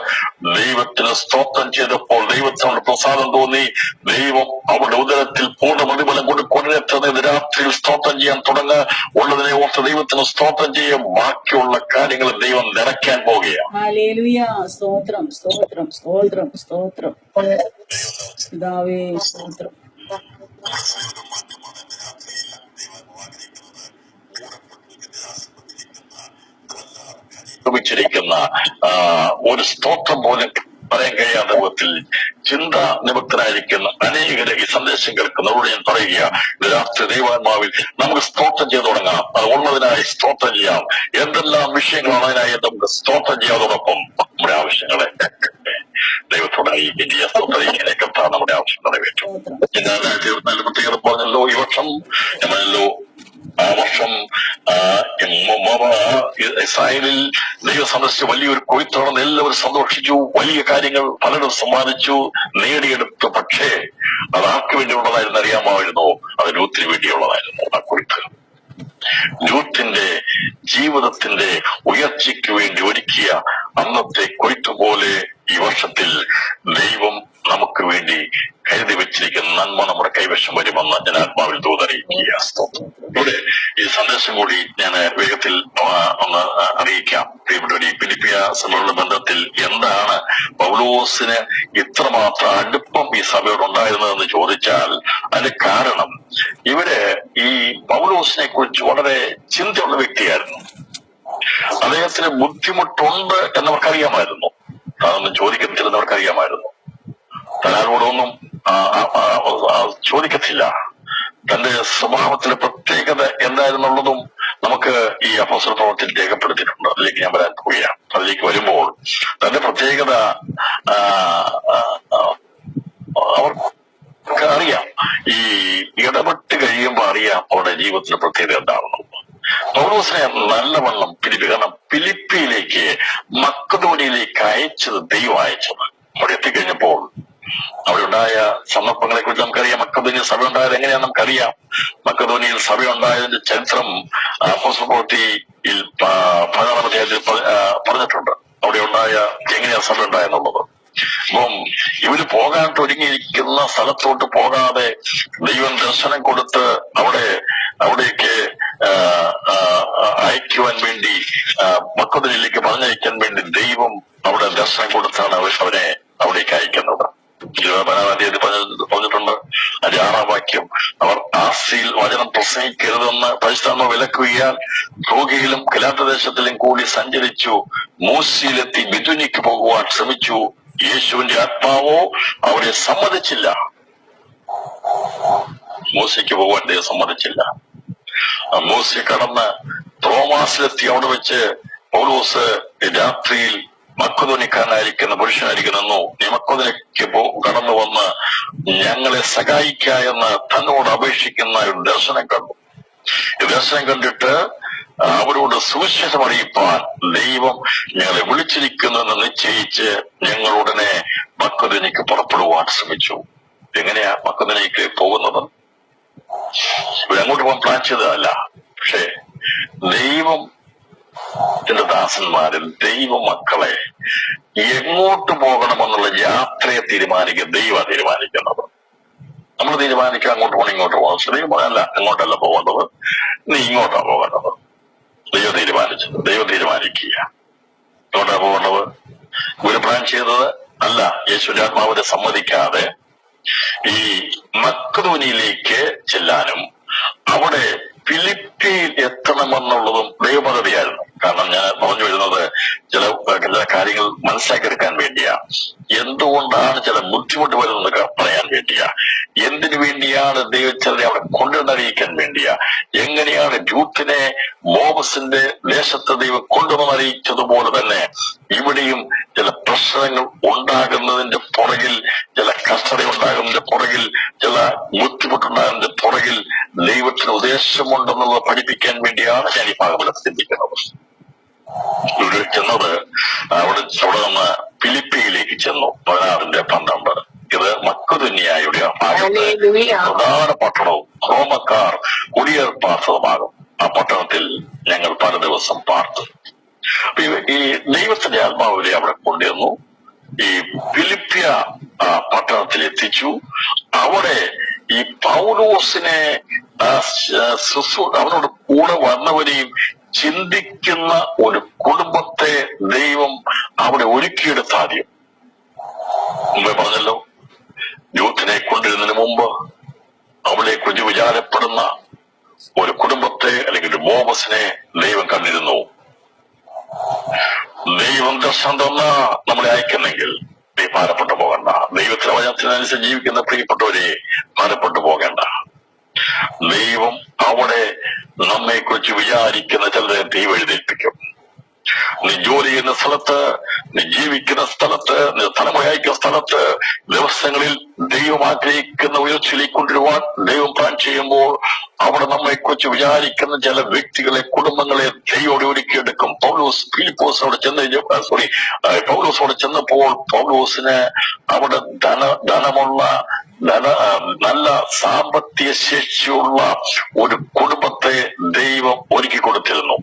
ദൈവത്തിന് സ്തോത്രം ചെയ്തപ്പോൾ ദൈവത്തിനോട് പ്രസാദം തോന്നി. ദൈവം അവളുടെ ഉദരത്തിൽ പൂർണ്ണ പ്രതിഫലം കൊണ്ടുകൊണ്ടിരുന്നത് രാത്രിയിൽ സ്തോത്രം ചെയ്യാൻ തുടങ്ങുക. ഉള്ളതിനെ ഓർത്ത് ദൈവത്തിന് സ്തോത്രം ചെയ്യും. ബാക്കിയുള്ള കാര്യങ്ങൾ ദൈവം നിറയ്ക്കാൻ പോവുകയാണ്. സ്തോത്രം സ്തോത്രം സ്തോത്രം സ്തോത്രം പിതാവേ സ്തോത്രം. ിരിക്കുന്ന ഒരു സ്തോത്രം പോലും പറയാൻ കഴിയാത്ത വിധത്തിൽ ചിന്ത നിമിത്തനായിരിക്കുന്ന അനേകരെ ഈ സന്ദേശം കേൾക്കുന്നവരോട് ഞാൻ പറയുക, രാത്രി ദൈവാത്മാവിൽ നമുക്ക് സ്തോത്രം ചെയ്തു തുടങ്ങാം. അത് ഉള്ളതിനായി സ്തോത്രം ചെയ്യാം. എന്തെല്ലാം വിഷയങ്ങളാണ് അതിനായി നമുക്ക് സ്തോത്രം ചെയ്യാതോടൊപ്പം നമ്മുടെ ആവശ്യങ്ങളെ ദൈവത്തോടായി ഇന്ത്യ സ്തോത്രം കർത്താവ് നമ്മുടെ ആവശ്യം നിറവേറ്റും. 2024 പ്രത്യേകത പറഞ്ഞല്ലോ. ഈ വർഷം ഞാനല്ലോ ആ വർഷം ഇസ്രായേലിൽ ദൈവം സന്ദർശിച്ച് വലിയൊരു കൊയ്ത്താണെന്ന് എല്ലാവരും സന്തോഷിച്ചു. വലിയ കാര്യങ്ങൾ പലരും സമ്മാനിച്ചു, നേടിയെടുത്തു. പക്ഷേ അത് ആർക്ക് വേണ്ടിയുള്ളതായിരുന്നു അറിയാമായിരുന്നോ? അത് രൂത്തിന് വേണ്ടിയുള്ളതായിരുന്നു. ആ കൊയ്ത്ത് രൂത്തിന്റെ ജീവിതത്തിന്റെ ഉയർച്ചയ്ക്ക് വേണ്ടി ഒരുക്കിയ അന്നത്തെ കൊയ്ത്ത് പോലെ ഈ വർഷത്തിൽ ദൈവം നമുക്ക് വേണ്ടി കരുതി വെച്ചിരിക്കുന്ന നന്മ നമ്മുടെ കൈവശം വരുമെന്ന് ഞാൻ ആത്മാവിൽ തോന്നറിയിക്കുക. ഇവിടെ ഈ സന്ദേശം കൂടി ഞാൻ വേഗത്തിൽ ഒന്ന് അറിയിക്കാം. പ്രിയപ്പെട്ടവർ, ഈ ഫിലിപ്പിയ സഭയുടെ ബന്ധത്തിൽ എന്താണ് പൗലോസിന് ഇത്രമാത്രം അടുപ്പം ഈ സഭയോട് ഉണ്ടായിരുന്നതെന്ന് ചോദിച്ചാൽ അതിന്റെ കാരണം ഇവര് ഈ പൗലോസിനെ കുറിച്ച് വളരെ ചിന്തയുള്ള വ്യക്തിയായിരുന്നു. അദ്ദേഹത്തിന് ബുദ്ധിമുട്ടുണ്ട് എന്നവർക്കറിയാമായിരുന്നു. അതൊന്നും ചോദിക്കത്തില്ലെന്നവർക്കറിയാമായിരുന്നു. തന്നാരോടൊന്നും ചോദിക്കത്തില്ല. തന്റെ സ്വഭാവത്തിലെ പ്രത്യേകത എന്തായിരുന്നുള്ളതും നമുക്ക് ഈ അപ്പോസ്തല പ്രവൃത്തിയിൽ രേഖപ്പെടുത്തിയിട്ടുണ്ട്. അതിലേക്ക് ഞാൻ വരാൻ പോവുകയാണ്. അതിലേക്ക് വരുമ്പോൾ തന്റെ പ്രത്യേകത അവർക്ക് അറിയാം. ഈ ഇടപെട്ട് കഴിയുമ്പോൾ അറിയാം അവരുടെ ജീവിതത്തിലെ പ്രത്യേകത എന്താണെന്നുള്ളത്. പൗലോസിനെ നല്ലവണ്ണം കാരണം ഫിലിപ്പിയിലേക്ക്, മക്കദോനിയയിലേക്ക് അയച്ചത് ദൈവം അയച്ചത്. അവിടെ എത്തിക്കഴിഞ്ഞപ്പോൾ അവിടെ ഉണ്ടായ സന്ദർഭങ്ങളെ കുറിച്ച് നമുക്കറിയാം. മക്കദോനിയയിൽ സഭ ഉണ്ടായത് എങ്ങനെയാണെന്ന് നമുക്കറിയാം. മക്കദോനിയയിൽ സഭ ഉണ്ടായതിന്റെ ചരിത്രം അപ്പോസ്തല പ്രവൃത്തിയിൽ 16-ാം അധ്യായത്തിൽ പറഞ്ഞിട്ടുണ്ട്. അവിടെ ഉണ്ടായ എങ്ങനെയാ സഭ ഉണ്ടായെന്നുള്ളത്. അപ്പം ഇവര് പോകാൻ ഒരുങ്ങിയിരിക്കുന്ന സ്ഥലത്തോട്ട് പോകാതെ ദൈവം ദർശനം കൊടുത്ത് അവിടേക്ക് അയക്കുവാൻ വേണ്ടി, മക്കദോനിയയിലേക്ക് പറഞ്ഞയക്കാൻ വേണ്ടി ദൈവം അവിടെ ദർശനം കൊടുത്താണ് അവനെ അവിടേക്ക് അയക്കുന്നത്. 27 തീയതി പറഞ്ഞിട്ടുണ്ട്. അതിന്റെ 6-ാം വാക്യം, അവർ ആസിയിൽ വചനം പ്രസംഗിക്കരുതെന്ന് പരിശുദ്ധാത്മാവ് വിലക്കുകയാൽ റോഗിയിലും ഗലാത്യദേശത്തിലും കൂടി സഞ്ചരിച്ചു. മൂസിയിലെത്തി ബിഥുനിക്ക് പോകുവാൻ ശ്രമിച്ചു. യേശുവിന്റെ ആത്മാവോ അവരെ സമ്മതിച്ചില്ല. മൂസിക്ക് പോകുവാൻ ദൈവം സമ്മതിച്ചില്ല. മൂസി കടന്ന് ത്രോമാസിലെത്തി. അവിടെ വെച്ച് പൗലോസ് രാത്രിയിൽ മക്കതോനിക്കാരനായിരിക്കുന്ന പുരുഷനായിരിക്കുന്നു, നീ മക്കതോനിക്ക് കടന്നു വന്ന് ഞങ്ങളെ സഹായിക്കായെന്ന് തന്നോട് അപേക്ഷിക്കുന്ന ഒരു ദർശനം കണ്ടു. ഈ ദർശനം കണ്ടിട്ട് അവരോട് സുവിശേഷം അറിയിപ്പാൻ ദൈവം ഞങ്ങളെ വിളിച്ചിരിക്കുന്നെന്ന് നിശ്ചയിച്ച് ഞങ്ങളുടനെ മക്കതോനിക്ക് പുറപ്പെടുവാൻ ശ്രമിച്ചു. എങ്ങനെയാ മക്കതോനിക്ക് പോകുന്നത്? ഇവരങ്ങോട്ട് പോകാൻ പ്ലാൻ ചെയ്തതല്ല. പക്ഷേ ദൈവം ദാസന്മാരിൽ ദൈവ മക്കളെ എങ്ങോട്ട് പോകണമെന്നുള്ള യാത്രയെ ദൈവം തീരുമാനിക്കുന്നത്. നമ്മൾ തീരുമാനിക്കുക അങ്ങോട്ട് പോകണം ഇങ്ങോട്ട് പോകണം. ദൈവം പറയാനല്ല, അങ്ങോട്ടല്ല പോകേണ്ടത്, നീ ഇങ്ങോട്ടാ പോകേണ്ടത്. ദൈവം തീരുമാനിച്ചത്, ദൈവം തീരുമാനിക്കുക എങ്ങോട്ടാ പോകേണ്ടത്. ഒരു പ്ലാൻ ചെയ്തത് അല്ല. യേശുവിന്റെ ആത്മാവിനെ സമ്മതിക്കാതെ ഈ മക്കതോനിയിലേക്ക് ചെല്ലാനും അവിടെ ഫിലിപ്പിയിൽ എത്തണമെന്നുള്ളതും ദൈവപദ്ധതിയായിരുന്നു. കാരണം ഞാൻ പറഞ്ഞു വരുന്നത് ചില കാര്യങ്ങൾ മനസ്സിലാക്കിയെടുക്കാൻ വേണ്ടിയാ. എന്തുകൊണ്ടാണ് ചില ബുദ്ധിമുട്ട് വരുന്നത് പറയാൻ വേണ്ടിയാ. എന്തിനു വേണ്ടിയാണ് ദൈവം ചിലരെ അവിടെ കൊണ്ടുവന്നറിയിക്കാൻ വേണ്ടിയാ. എങ്ങനെയാണ് രൂത്തിനെ മോബസിന്റെ ദേശത്ത് ദൈവം കൊണ്ടുവന്ന് അറിയിച്ചതുപോലെ തന്നെ ഇവിടെയും ചില പ്രശ്നങ്ങൾ ഉണ്ടാകുന്നതിന്റെ പുറകിൽ, ചില കഷ്ടത ഉണ്ടാകുന്നതിന്റെ പുറകിൽ, ചില ബുദ്ധിമുട്ടുണ്ടാകുന്നതിന്റെ പുറകിൽ ദൈവത്തിന് ഉദ്ദേശമുണ്ടെന്നുള്ളത് പഠിപ്പിക്കാൻ വേണ്ടിയാണ് ഞാൻ ഈ ഭാഗം ചിന്തിക്കുന്നത്. ഇവിടെ ചെന്നത് അവിടെ നിന്ന് ഫിലിപ്പിയിലേക്ക് ചെന്നു. 16-12. ഇത് മക്കതോന്യയുടെ ഭാഗത്ത് പ്രധാന പട്ടണവും റോമക്കാർ കുടിയേർപ്പാർത്തതുമാകും. ആ പട്ടണത്തിൽ ഞങ്ങൾ പല ദിവസം പാർത്തു. ഈ ദൈവത്തിന്റെ ആത്മാവിനെ അവിടെ കൊണ്ടുവന്നു. ഈ ഫിലിപ്പിയ പട്ടണത്തിൽ എത്തിച്ചു. അവിടെ ഈ പൗലോസിനെ അവനോട് കൂടെ വന്നവരെയും ചിന്തിക്കുന്ന ഒരു കുടുംബത്തെ ദൈവം അവിടെ ഒരുക്കിയെടുത്ത. ആദ്യം മുമ്പേ പറഞ്ഞല്ലോ, യൂത്തിനെ കൊണ്ടിരുന്നതിന് മുമ്പ് അവളെ കുറിച്ച് വിചാരപ്പെടുന്ന ഒരു കുടുംബത്തെ അല്ലെങ്കിൽ ഒരു മോബസിനെ ദൈവം കണ്ടിരുന്നു. ദൈവം ദർശനം തന്ന നമ്മളെ അയക്കുന്നെങ്കിൽ നീ ഭാരപ്പെട്ടു പോകണ്ട. ദൈവത്തിന്റെ വചനത്തിനനുസരിച്ച് ജീവിക്കുന്ന പ്രിയപ്പെട്ടവരെ ഭാരപ്പെട്ടു പോകേണ്ട. ദൈവം അവിടെ നമ്മെ കുറിച്ച് വിചാരിക്കുന്ന ചിലരെ ദൈവം എഴുന്നേൽപ്പിക്കും. നീ ജോലി ചെയ്യുന്ന സ്ഥലത്ത്, നീ ജീവിക്കുന്ന സ്ഥലത്ത്, നീ തലമുറയക്കുന്ന സ്ഥലത്ത് ദിവസങ്ങളിൽ ദൈവം ആഗ്രഹിക്കുന്ന ഉയർച്ചയിലേക്ക് കൊണ്ടുവരുവാൻ ദൈവം പ്ലാൻ ചെയ്യുമ്പോൾ അവിടെ നമ്മെ കുറിച്ച് വിചാരിക്കുന്ന ചില വ്യക്തികളെ, കുടുംബങ്ങളെ ദൈവം ഒരുക്കിയെടുക്കും. പൗലോസോട് ചെന്നപ്പോൾ പൗലോസിന് അവിടെ ധനമുള്ള നല്ല സാമ്പത്തിക ശേഷിയുള്ള ഒരു കുടുംബത്തെ ദൈവം ഒരുക്കി കൊടുത്തിരുന്നു.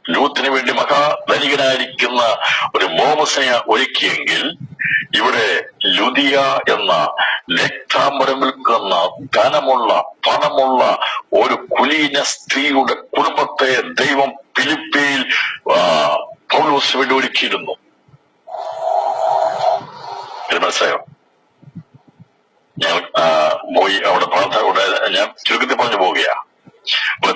ലൂത്തിന് വേണ്ടി മഹാധനികനായിരിക്കുന്ന ഒരു മോമസിനെ ഒരുക്കിയെങ്കിൽ ഇവിടെ ലുദിയ എന്ന രക്താംബരം വിൽക്കുന്ന ധനമുള്ള പണമുള്ള ഒരു കുലീന സ്ത്രീയുടെ കുടുംബത്തെ ദൈവം ഫിലിപ്പിയിൽ പൗലോസിന് വേണ്ടി ഒരുക്കിയിരുന്നു. മനസ്സിലായോ? ഞാൻ പോയി അവിടെ ഞാൻ ചുരുക്കത്തിൽ പറഞ്ഞു പോവുകയാ.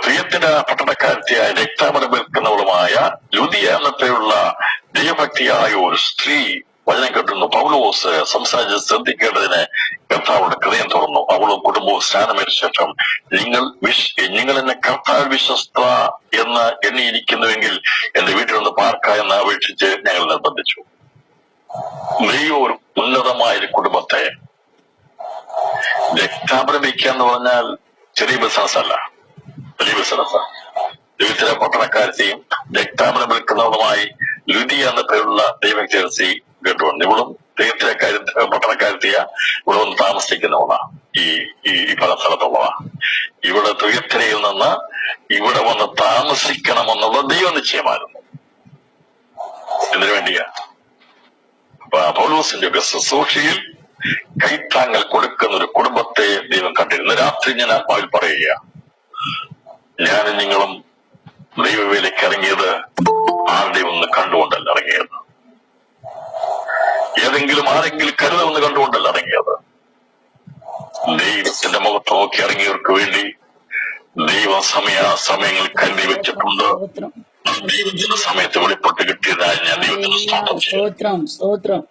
പ്രിയത്തിന്റെ പട്ടണക്കാരത്തിയായ രക്താമരം വിൽക്കുന്നവളുമായ ലുദിയ എന്നത്തെയുള്ള ദൈവഭക്തിയായ ഒരു സ്ത്രീ വചനം കേട്ടുന്നു. പൗലോസ് സംസാരിച്ച് ശ്രദ്ധിക്കേണ്ടതിന് കർത്താവുടെ ഹൃദയം തുറന്നു. അവളും കുടുംബവും സ്നാനമേറ്റ ശേഷം നിങ്ങൾ എന്നെ കർത്താവ് വിശ്വസ്ത എന്ന് എണ്ണിയിരിക്കുന്നുവെങ്കിൽ എന്റെ വീട്ടിൽ നിന്ന് പാർക്ക എന്ന് അപേക്ഷിച്ച് ഞങ്ങൾ നിർബന്ധിച്ചു. ദൈവം ഒരു ഉന്നതമായൊരു കുടുംബത്തെ രക്താമരം വയ്ക്കുക എന്ന് പറഞ്ഞാൽ ചെറിയ ബിസിനസ് അല്ല, വലിയ ബിസിനസ്. ദൈവത്തിലെ പട്ടണക്കാരത്തെയും രക്താമരം വിൽക്കുന്നവരുമായി ലുദിയ എന്ന പേരുള്ള ദൈവചേർച്ചി കേട്ടുകൊണ്ട് ഇവളും ദൈവത്തിലെ പട്ടണക്കാരത്തിയ ഇവിടെ വന്ന് താമസിക്കുന്നവളാ. ഈ പല സ്ഥലത്തുള്ളതാ. ഇവിടെ തുയത്തിരയിൽ നിന്ന് ഇവിടെ വന്ന് താമസിക്കണമെന്നുള്ള ദൈവ നിശ്ചയമായിരുന്നു. എന്തിനു വേണ്ടിയാ? പൗലോസിന്റെ ശുശ്രൂഷയിൽ കൈത്താങ്ങൾ കൊടുക്കുന്ന ഒരു കുടുംബത്തെ ദൈവം കണ്ടിരുന്നു. രാത്രി ഞാൻ ആത്മാവിൽ പറയുക, ഞാനും നിങ്ങളും ദൈവവേലയ്ക്ക് ഇറങ്ങിയത് ആരുടെയും ഒന്ന് കണ്ടുകൊണ്ടല്ല ഇറങ്ങിയത്. ഏതെങ്കിലും ആരെങ്കിലും കരുതുമെന്ന് കണ്ടുകൊണ്ടല്ല ഇറങ്ങിയത്. ദൈവത്തിന്റെ മുഖത്ത് നോക്കി ഇറങ്ങിയവർക്ക് വേണ്ടി ദൈവം സമയങ്ങൾ കരുതി വെച്ചിട്ടുണ്ട്. സ്തോത്രം ദൈവത്തിന്റെ സമയത്ത് വെളിപ്പെട്ട് കിട്ടിയതായി ഞാൻ ദൈവത്തിന് സ്തോത്രം ചെയ്യുന്നു. സ്തോത്രം സ്തോത്രം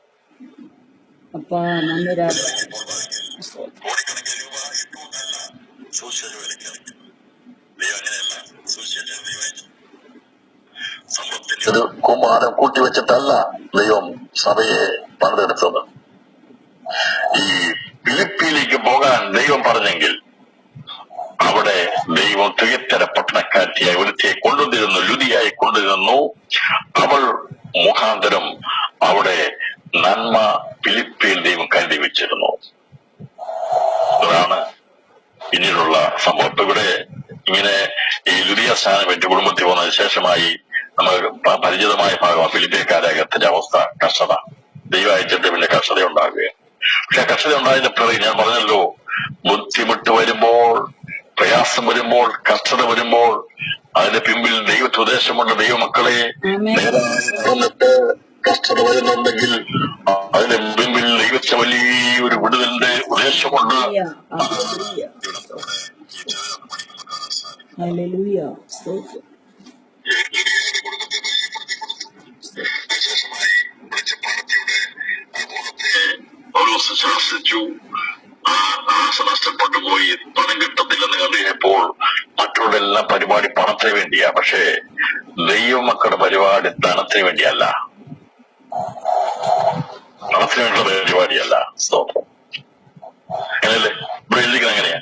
അപ്പാ നന്ദി രാജ സ്തോത്രം കോടിക്കണക്കിന് രൂപ ഇട്ടുകൊണ്ടല്ല സുവിശേഷ വേലയ്ക്ക് ഇറങ്ങിയത്. ദൈവം അങ്ങനെയല്ല സുവിശേഷ സമ്പത്തിന്റെ ഒരു കുമാരം കൂട്ടിവെച്ചിട്ടല്ല ദൈവം സഭയെ പണിതെടുത്തത്. ഈ ഫിലിപ്പിയിലേക്ക് പോകാൻ ദൈവം പറഞ്ഞെങ്കിൽ അവിടെ ദൈവം തികത്തര പട്ടണക്കാരിയായ ഒരുത്തിയെ കൊണ്ടുവന്നിരുന്നു, ലുദിയായി കൊണ്ടുവരുന്നു. അവൾ മുഖാന്തരം അവിടെ നന്മ ഫിലിപ്പിയിൽ ദൈവം കരുതി വെച്ചിരുന്നു. അതാണ് പിന്നീടുള്ള സംഭവം. ഇപ്പൊ ഇവിടെ ഇങ്ങനെ ഈ ലുദിയ സ്ഥാനം എന്റെ കുടുംബത്തിൽ വന്നതിന് ശേഷമായി നമുക്ക് പരിചിതമായ ഭാഗമാണ് ഫിലിപ്പിയ കാരാഗ്രഹത്തിന്റെ അവസ്ഥ. കഷ്ടത ദൈവം അയച്ചിട്ട് പിന്നെ കഷ്ടത ഉണ്ടാകുകയാണ്. പക്ഷെ കഷ്ടത ഉണ്ടായതിന്റെ പിറകെ ഞാൻ പറഞ്ഞല്ലോ, ബുദ്ധിമുട്ട് വരുമ്പോൾ, പ്രയാസം വരുമ്പോൾ, കഷ്ടത വരുമ്പോൾ അതിന്റെ പിമ്പിൽ ദൈവത്തെ ഉദ്ദേശമുണ്ട്. ദൈവമക്കളെ നേരിട്ട് കഷ്ടത വരുന്നുണ്ടെങ്കിൽ അതിന്റെ പിമ്പിൽ ദൈവത്തെ വലിയൊരു വിടുതലിന്റെ ഉദ്ദേശമുണ്ട്. ഹല്ലേലൂയ സ്തോത്രം വിശേഷമായി വെളിച്ചപ്പാടത്തിയുടെ മുഖത്തെ പൗലോസ് ശാസിച്ചു. ആശ നഷ്ടപ്പെട്ടു പോയി, പണം കിട്ടത്തില്ലെന്ന് കണ്ടിയപ്പോൾ മറ്റുള്ള പരിപാടി പണത്തിന് വേണ്ടിയാ. പക്ഷേ ദൈവമക്കളുടെ പരിപാടി ധനത്തിന് വേണ്ടിയല്ല, പണത്തിന് വേണ്ടിയുള്ള പരിപാടിയല്ല. സ്തോത്രം. അങ്ങനെയല്ലേ ഇവിടെ എഴുതിക്കുന്നത്? അങ്ങനെയാ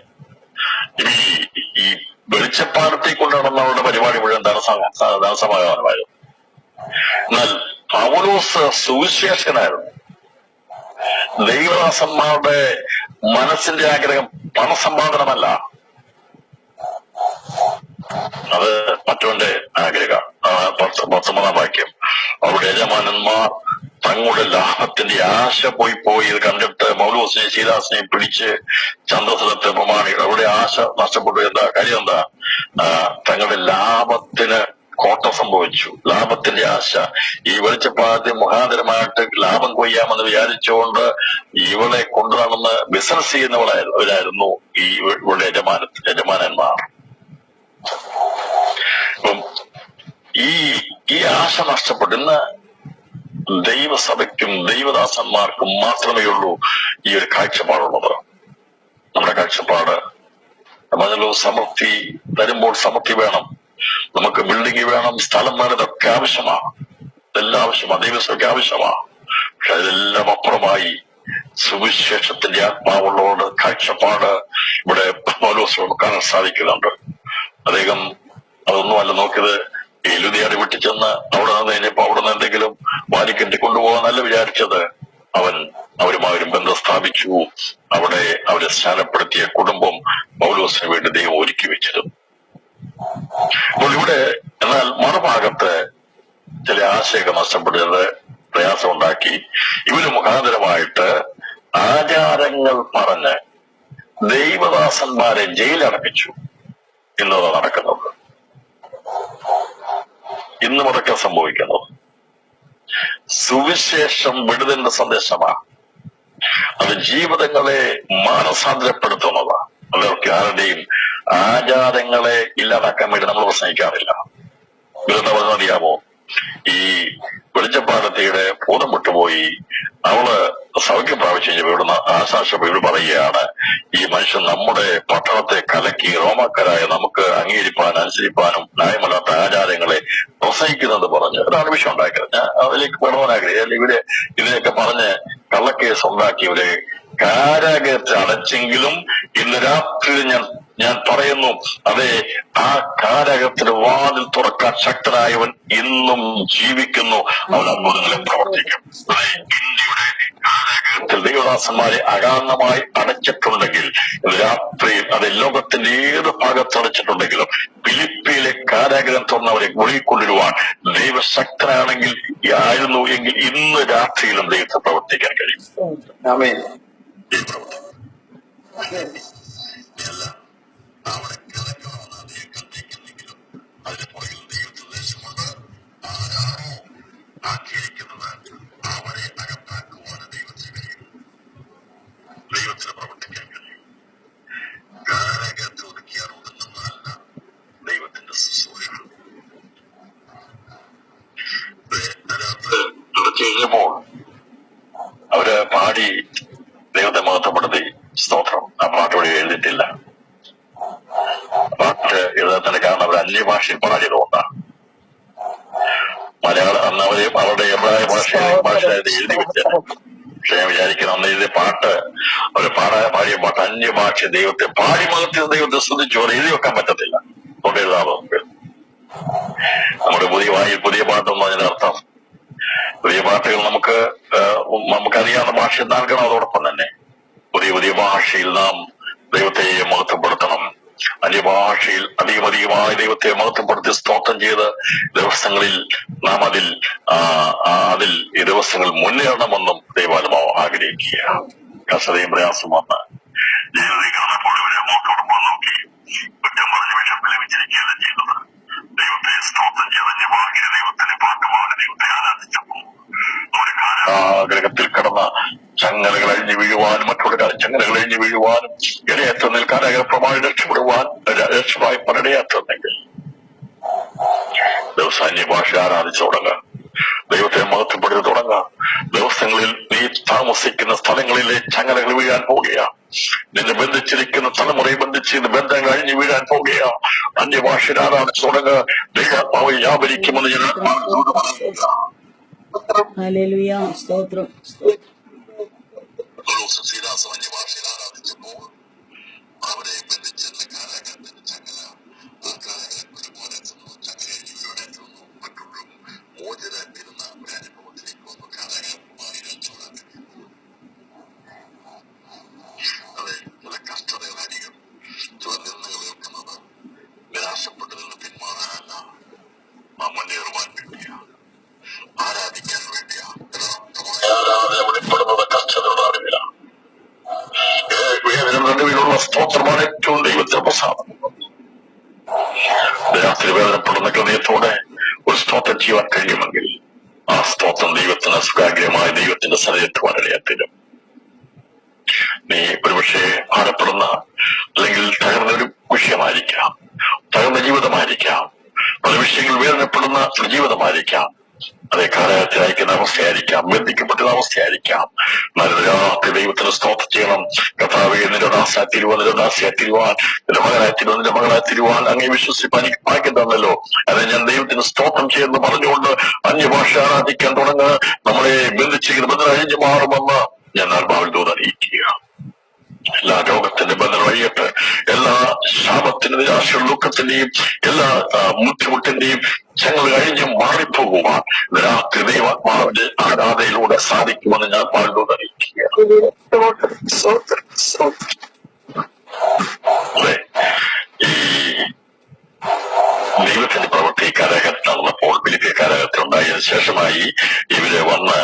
ഈ വെളിച്ചപ്പാടത്തെ കൊണ്ടുനടന്നവരുടെ പരിപാടി മുഴുവൻ ധനസമാഗമനമായിരുന്നു. എന്നാൽ പൗലോസ് സുവിശേഷകനായിരുന്നു. ദൈവദാസന്മാരുടെ മനസ്സിന്റെ ആഗ്രഹം പണസമ്പാദനമല്ല, അത് മറ്റവന്റെ ആഗ്രഹം. 19 വാക്യം, അവിടെ യജമാനന്മാർ തങ്ങളുടെ ലാഭത്തിന്റെ ആശ പോയി ഇത് കണ്ടിട്ട് പൗലോസിനെയും ശീലാസിനെയും പിടിച്ച് ചന്ദ്രസ്ഥലത്തെ പ്രമാണികൾ അവിടെ ആശ നഷ്ടപ്പെട്ടു. എന്താ കാര്യം? എന്താ? തങ്ങളുടെ ലാഭത്തിന് കോട്ട സംഭവിച്ചു. ലാഭത്തിന്റെ ആശ, ഈ വെളിച്ചപ്പാടത്തെ മുഖാന്തരമായിട്ട് ലാഭം കൊയ്യാമെന്ന് വിചാരിച്ചുകൊണ്ട് ഇവളെ കൊണ്ടു നടന്ന് ബിസിനസ് ചെയ്യുന്നവരായിരുന്നു ഈ ഇവളുടെ യജമാനന്മാർ. അപ്പം ഈ ആശ നഷ്ടപ്പെട്ടു. ഇന്ന് ദൈവസഭയ്ക്കും ദൈവദാസന്മാർക്കും മാത്രമേ ഉള്ളൂ ഈ ഒരു കാഴ്ചപ്പാടുള്ളത്. നമ്മുടെ കാഴ്ചപ്പാട് നമ്മളോ സമൃദ്ധി വരുമ്പോൾ സമൃദ്ധി വേണം, നമുക്ക് ബിൽഡിംഗ് വേണം, സ്ഥലം വേണം, ഇതൊക്കെ ആവശ്യമാണ്, ഇതെല്ലാം ആവശ്യമാണ്, ദൈവസഭയ്ക്ക് ആവശ്യമാണ്. പക്ഷെ അതെല്ലാം അപ്പുറമായി സുവിശേഷത്തിന്റെ ആത്മാവുള്ളവരുടെ കാഴ്ചപ്പാട് ഇവിടെ പൗലോസ് കാണാൻ സാധിക്കുന്നുണ്ട്. അദ്ദേഹം അതൊന്നുമല്ല നോക്കിയത്. ഈ ലുദിയാടെ വീട്ടിൽ ചെന്ന് അവിടെ നിന്ന് കഴിഞ്ഞപ്പോ അവിടെ നിന്ന് എന്തെങ്കിലും വാരിക്കെട്ടി കൊണ്ടുപോകാന്നല്ല വിചാരിച്ചത്. അവരുമായൊരു ബന്ധം സ്ഥാപിച്ചു. അവരെ സ്നാനപ്പെടുത്തിയ കുടുംബം പൗലോസിന് വേണ്ടി ദൈവം ഒരുക്കി വെച്ചിരുന്നു. അപ്പോൾ ഇവിടെ എന്നാൽ മറുഭാഗത്ത് ചില ആശയൊക്കെ നഷ്ടപ്പെടുന്നത് പ്രയാസം ഉണ്ടാക്കി. ഇവര് മുഖാന്തരമായിട്ട് ആചാരങ്ങൾ പറഞ്ഞ് ദൈവദാസന്മാരെ ജയിലടപ്പിച്ചു എന്നതാണ് നടക്കുന്നത്. ഇന്നും അതൊക്കെ സംഭവിക്കുന്നത്. സുവിശേഷം വിടുതലിന്റെ സന്ദേശമാണ്. അത് ജീവിതങ്ങളെ മാനസാന്തരപ്പെടുത്തുന്നതാണ്. അതൊക്കെ ആരുടെയും ആചാരങ്ങളെ ഇല്ലാതാക്കാൻ വേണ്ടി നമ്മൾ പ്രസംഗിക്കാറില്ല. ഇതെന്താ പറഞ്ഞാൽ അറിയാമോ? ഈ വെളിച്ചപ്പാടത്തിയുടെ ഭൂതം വിട്ടുപോയി അവള് സൗഖ്യം പ്രാപിച്ചു കഴിഞ്ഞപ്പോ ഇവിടുന്ന് ആശാശ ഇവര് പറയുകയാണ്, ഈ മനുഷ്യൻ നമ്മുടെ പട്ടണത്തെ കലക്കി റോമാക്കാരായ നമുക്ക് അംഗീകരിപ്പാനും അനുസരിപ്പാനും ന്യായമല്ലാത്ത ആചാരങ്ങളെ പ്രസംഗിക്കുന്നത് പറഞ്ഞ് ഒരാണ് വിഷയം ഉണ്ടാക്കിയത്. ഞാൻ അതിലേക്ക് പെടുവാൻ ആഗ്രഹിക്കുക. ഇവര് ഇതിനെയൊക്കെ പറഞ്ഞ് കള്ളക്കേസ് ഉണ്ടാക്കിയവരെ കാരാഗ്രഹത്തിൽ അടച്ചെങ്കിലും ഇന്ന് രാത്രി ഞാൻ പറയുന്നു, അതെ, ആ കാരാഗ്രഹത്തിന് വാതിൽ തുറക്കാൻ ശക്തനായവൻ ഇന്നും ജീവിക്കുന്നു. അവൻ അത്ഭുതങ്ങളെ പ്രവർത്തിക്കും. ഇന്ത്യയുടെ കാരാഗ്രഹത്തിൽ ദൈവദാസന്മാരെ അകാരണമായി അടച്ചിട്ടുണ്ടെങ്കിൽ രാത്രി അത് ലോകത്തിന്റെ ഏത് ഭാഗത്ത് അടച്ചിട്ടുണ്ടെങ്കിലും ഫിലിപ്പിയിലെ കാരാഗ്രഹം തുറന്നവരെ ഒഴുകിക്കൊണ്ടിരുവാൻ ദൈവശക്തനാണെങ്കിൽ ആയിരുന്നു എങ്കിൽ ഇന്ന് രാത്രിയിലും ദൈവത്തെ പ്രവർത്തിക്കാൻ കഴിയും. ആമേൻ. അവിടെ കിടക്കണമെന്ന് അദ്ദേഹം കൽപ്പിക്കുന്നെങ്കിലും അതിന് പുറകിൽ ദൈവോദ്ദേശമുണ്ട്. ആരാണോ ആക്കിയിരിക്കുന്നത് അവരെ അകത്താക്കുവാൻ അതിന് കാരണം അവർ അന്യഭാഷയിൽ പാടിയതുകൊണ്ടാണ്. മലയാളം അന്ന് അവരുടെ എബ്രായ ഭാഷയായിട്ട് എഴുതി വെച്ചത്. പക്ഷെ ഞാൻ വിചാരിക്കുന്നു അന്ന് എഴുതിയ പാട്ട് അവര് പാടിയ പാട്ട് അന്യഭാഷ ദൈവത്തെ പാടി മകത്തിന് ദൈവത്തെ ശ്രദ്ധിച്ചു അത് എഴുതി വെക്കാൻ പറ്റത്തില്ല. അതുകൊണ്ട് എഴുതാമോ? നമ്മുടെ പുതിയ പാട്ടെന്ന് അതിനർത്ഥം പുതിയ പാട്ടുകൾ നമുക്കറിയാവുന്ന ഭാഷ നൽകണം. അതോടൊപ്പം തന്നെ പുതിയ ഭാഷയിൽ നാം ദൈവത്തെ മഹത്വപ്പെടുത്തണം. അന്യഭാഷയിൽ അധികമായി ദൈവത്തെ മഹത്വപ്പെടുത്തി സ്തോത്രം ചെയ്ത് ദിവസങ്ങളിൽ നാം അതിൽ ഈ ദിവസങ്ങൾ മുന്നേറണമെന്നും ദൈവാത്മാവ് ആഗ്രഹിക്കുക. കഷ്ടതയും പ്രയാസം വന്ന് ജീവിതത്തിൽ കാണപ്പോൾ ഇവരെ മോട്ടോടൊപ്പം നോക്കി കുറ്റം പറഞ്ഞ് വിഷപ്പ് ലഭിച്ചിരിക്കുകയല്ല ചെയ്തത്. ദൈവത്തെ സ്തോത്രം ചെയ്ത് അന്യഭാഷ ദൈവത്തിന്റെ പാട്ടുപാടി ദൈവത്തെ ആരാധിച്ചപ്പോൾ ഒരു കാരാഗ്രഹത്തിൽ കിടന്ന ചങ്ങലകൾ അഴിഞ്ഞു വീഴുവാനും മറ്റുള്ള ചങ്ങലകൾ അഴിഞ്ഞു വീഴുവാനും ഇടയത്തുന്നതിൽ കാരാഗ്രഹപ്രമായി രക്ഷമായി പലയിടയാത്തുന്നെങ്കിൽ ദിവസം അന്യഭാഷ ആരാധിച്ചു തുടങ്ങുക. ദൈവത്തെ മഹത്വപ്പെടുത്തി തുടങ്ങുക. ദിവസങ്ങളിൽ നീ താമസിക്കുന്ന സ്ഥലങ്ങളിലെ ചങ്ങലകൾ വീഴാൻ പോകുകയാണ്. നിന്നെ ബന്ധിച്ചിരിക്കുന്ന തലമുറയെ ബന്ധിച്ച് ബന്ധങ്ങൾ അഴിഞ്ഞു വീഴാൻ പോകുകയാണ്. അന്യഭാഷ ആരാധിച്ചു തുടങ്ങുക. ദൈവാത്മാവ് വ്യാപരിക്കുമെന്ന് ഞാൻ സ്തോത്രം. ശ്രീദാസം അന്യഭാഷയിൽ ആരാധിച്ചപ്പോൾ അവരെ ബന്ധിച്ചിരുന്ന കാരാഗ്രഹത്തിന്റെ ചങ്ങല മറ്റുള്ളും മോചിതരാക്കിയിരുന്ന ഒരു അനുഭവത്തിലേക്ക് വന്നു. കാരാഗ്രഹമായി രക്ഷപ്പെടാൻ അതെ ചില കഷ്ടതകൾ അധികം ചില നിന്ദകൾ ഏൽക്കുന്നത് നിരാശപ്പെട്ടു നിന്ന് പിന്മാറാനല്ല, മുന്നേറുവാൻ വേണ്ടിയാ, ആരാധിക്കാൻ വേണ്ടിയാ. ആരാധന വെളിപ്പെടുന്നത് കഷ്ടതയുടെ അറിവില്ല. വേദനയുള്ള സ്തോത്രമാണ് ഏറ്റവും ദൈവത്തിന്റെ പ്രസാദം. രാത്രി വേദനപ്പെടുന്ന ഹൃദയത്തോടെ ഒരു സ്തോത്രം ചെയ്യുവാൻ കഴിയുമെങ്കിൽ ആ സ്തോത്രം ദൈവത്തിന് സുഖാഗ്രഹമായ ദൈവത്തിന്റെ സന്നിധിയെത്തുവാൻ ഇടയാത്തിലും. നീ ഒരുപക്ഷെ ഭാരപ്പെടുന്ന അല്ലെങ്കിൽ തകർന്ന ഒരു വിഷയമായിരിക്കാം, തകർന്ന ജീവിതമായിരിക്കാം, പല വിഷയങ്ങൾ വേദനപ്പെടുന്ന ഒരു ജീവിതമായിരിക്കാം, അതേ കാലഘട്ടത്തിലയക്കുന്ന അവസ്ഥയായിരിക്കാം, ബന്ധിക്കപ്പെട്ടുന്ന അവസ്ഥയായിരിക്കാം. നല്ല രാത്രി ദൈവത്തിന് സ്തോത്രം ചെയ്യണം. കർത്താവേ, നിന്റെ ദാസനായി തീരുവാൻ, നിന്റെ നിന്റെ മകളായി തീരുവാൻ അങ്ങേ വിശ്വസിപ്പാൻ എനിക്ക് ഭാഗ്യം തന്നല്ലോ. അതെ, ഞാൻ ദൈവത്തിന് സ്തോത്രം ചെയ്യുന്നു പറഞ്ഞുകൊണ്ട് അന്യഭാഷ ആരാധിക്കാൻ തുടങ്ങുക. നമ്മളെ ബന്ധിച്ചിരിക്കുന്ന ബന്ധം അഴിഞ്ഞു മാറുമെന്ന് ഞാൻ ആത്മാവിൽ തോന്നറിയിക്കുക. എല്ലാ രോഗത്തിന്റെ ബന്ധനം വഴിയട്ടെ, എല്ലാ ശാപത്തിന്റെ നിരാശയുടെ ദുഃഖത്തിന്റെയും എല്ലാ ബുദ്ധിമുട്ടിന്റെയും ഞങ്ങൾ കഴിഞ്ഞ് മാറിപ്പോകുവാൻ രാത്രി ദൈവാത്മാവിന്റെ ആരാധനയിലൂടെ സാധിക്കുമെന്ന് ഞാൻ പാടുന്നത് അറിയിക്കുക. അതെ, ഈ ദൈവത്തിന്റെ പ്രവൃത്തി കാലഘട്ടം നടന്നപ്പോൾ ഫിലിപ്പിയ കാലഘട്ടം ഉണ്ടായതിനു ശേഷമായി ഇവരെ വന്ന്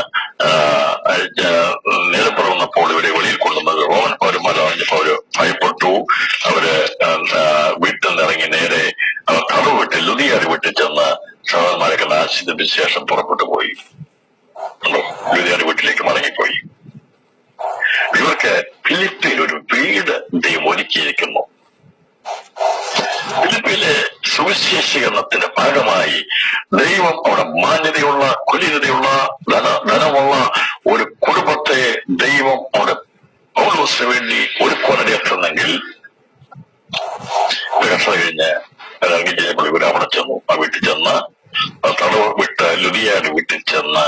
നിലപ്പുറ വന്നപ്പോൾ ഇവരെ വെളിയിൽ കൊണ്ടുവന്നത് റോമൻ പൗരന്മാർ അറിഞ്ഞപ്പോൾ അവര് ഭയപ്പെട്ടു. അവര് വീട്ടിൽ നിന്നിറങ്ങി നേരെ കടവ് വിട്ട് ലുദിയാർ വീട്ടിൽ ചെന്ന് സഹോദരന്മാരൊക്കെ നാശിച്ചതിന് ശേഷം പുറപ്പെട്ടു പോയി. ലുദിയാർ വീട്ടിലേക്ക് മടങ്ങിപ്പോയി. ഇവർക്ക് ഫിലിപ്പിയിൽ ഒരു വീട് ദൈവം ഒരുക്കിയിരിക്കുന്നു. ഫിലിപ്പിയിലെ സുവിശേഷീകരണത്തിന്റെ ഭാഗമായി ദൈവം അവിടെ മാന്യതയുള്ള കുലീനതയുള്ള ധനമുള്ള ഒരു കുടുംബത്തെ ദൈവം അവിടെ പൗലോസിന് വേണ്ടി ഒരുക്കുവാനിടയാക്കുന്നെങ്കിൽ കഷ്ടത കഴിഞ്ഞ് ഇറങ്ങി കഴിഞ്ഞപ്പോൾ ഇവർ അവിടെ ചെന്നു. ആ വീട്ടിൽ ചെന്ന് തടവ് വിട്ട് ലുദിയാർ വീട്ടിൽ ചെന്ന്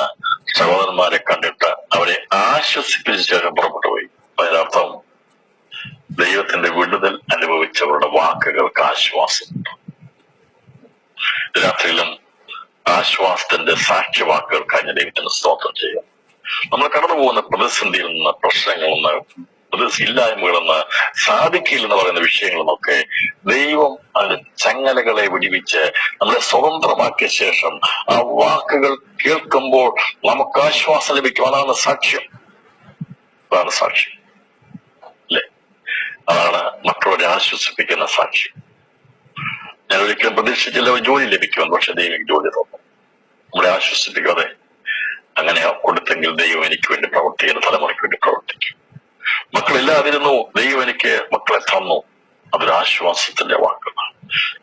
സഹോദരന്മാരെ കണ്ടിട്ട് അവരെ ആശ്വസിപ്പിച്ച ശേഷം പുറപ്പെട്ടു പോയി. അതിനർത്ഥം ദൈവത്തിന്റെ വിടുതൽ അനുഭവിച്ചവരുടെ വാക്കുകൾക്ക് ആശ്വാസമുണ്ട്. രാത്രിയിലും ആശ്വാസത്തിന്റെ സാക്ഷ്യവാക്കുകൾക്ക് അതിന് ദൈവത്തിന് സ്തോത്രം ചെയ്യാം. നമ്മൾ കടന്നു പോകുന്ന പ്രതിസന്ധിയിൽ നിന്ന്, പ്രശ്നങ്ങളിൽ നിന്ന്, ഇല്ലായ്മകളിൽ നിന്ന്, സാധിക്കില്ലെന്ന് പറയുന്ന വിഷയങ്ങളിൽ നിന്നൊക്കെ ദൈവം അതിന്റെ ചങ്ങലകളെ വിടിവിച്ച് നമ്മളെ സ്വതന്ത്രമാക്കിയ ശേഷം ആ വാക്കുകൾ കേൾക്കുമ്പോൾ നമുക്ക് ആശ്വാസം ലഭിക്കും. അതാണ് സാക്ഷ്യം. അതാണ് സാക്ഷ്യം അല്ലെ? അതാണ് മറ്റുള്ളവരെ ആശ്വസിപ്പിക്കുന്ന സാക്ഷ്യം. ഞാൻ ഒരിക്കലും പ്രതീക്ഷിച്ചില്ല ജോലി ലഭിക്കുമെന്ന്, പക്ഷെ ദൈവം ജോലി തന്നു. നമ്മളെ ആശ്വസിപ്പിക്കാതെ അങ്ങനെ കൊടുത്തെങ്കിൽ ദൈവം എനിക്ക് വേണ്ടി പ്രവർത്തിക്കുന്ന തലമുറയ്ക്ക് വേണ്ടി പ്രവർത്തിക്കും. മക്കളില്ലാതിരുന്നു, ദൈവം എനിക്ക് മക്കളെ തന്നു. അതൊരു ആശ്വാസത്തിന്റെ വാക്കാണ്.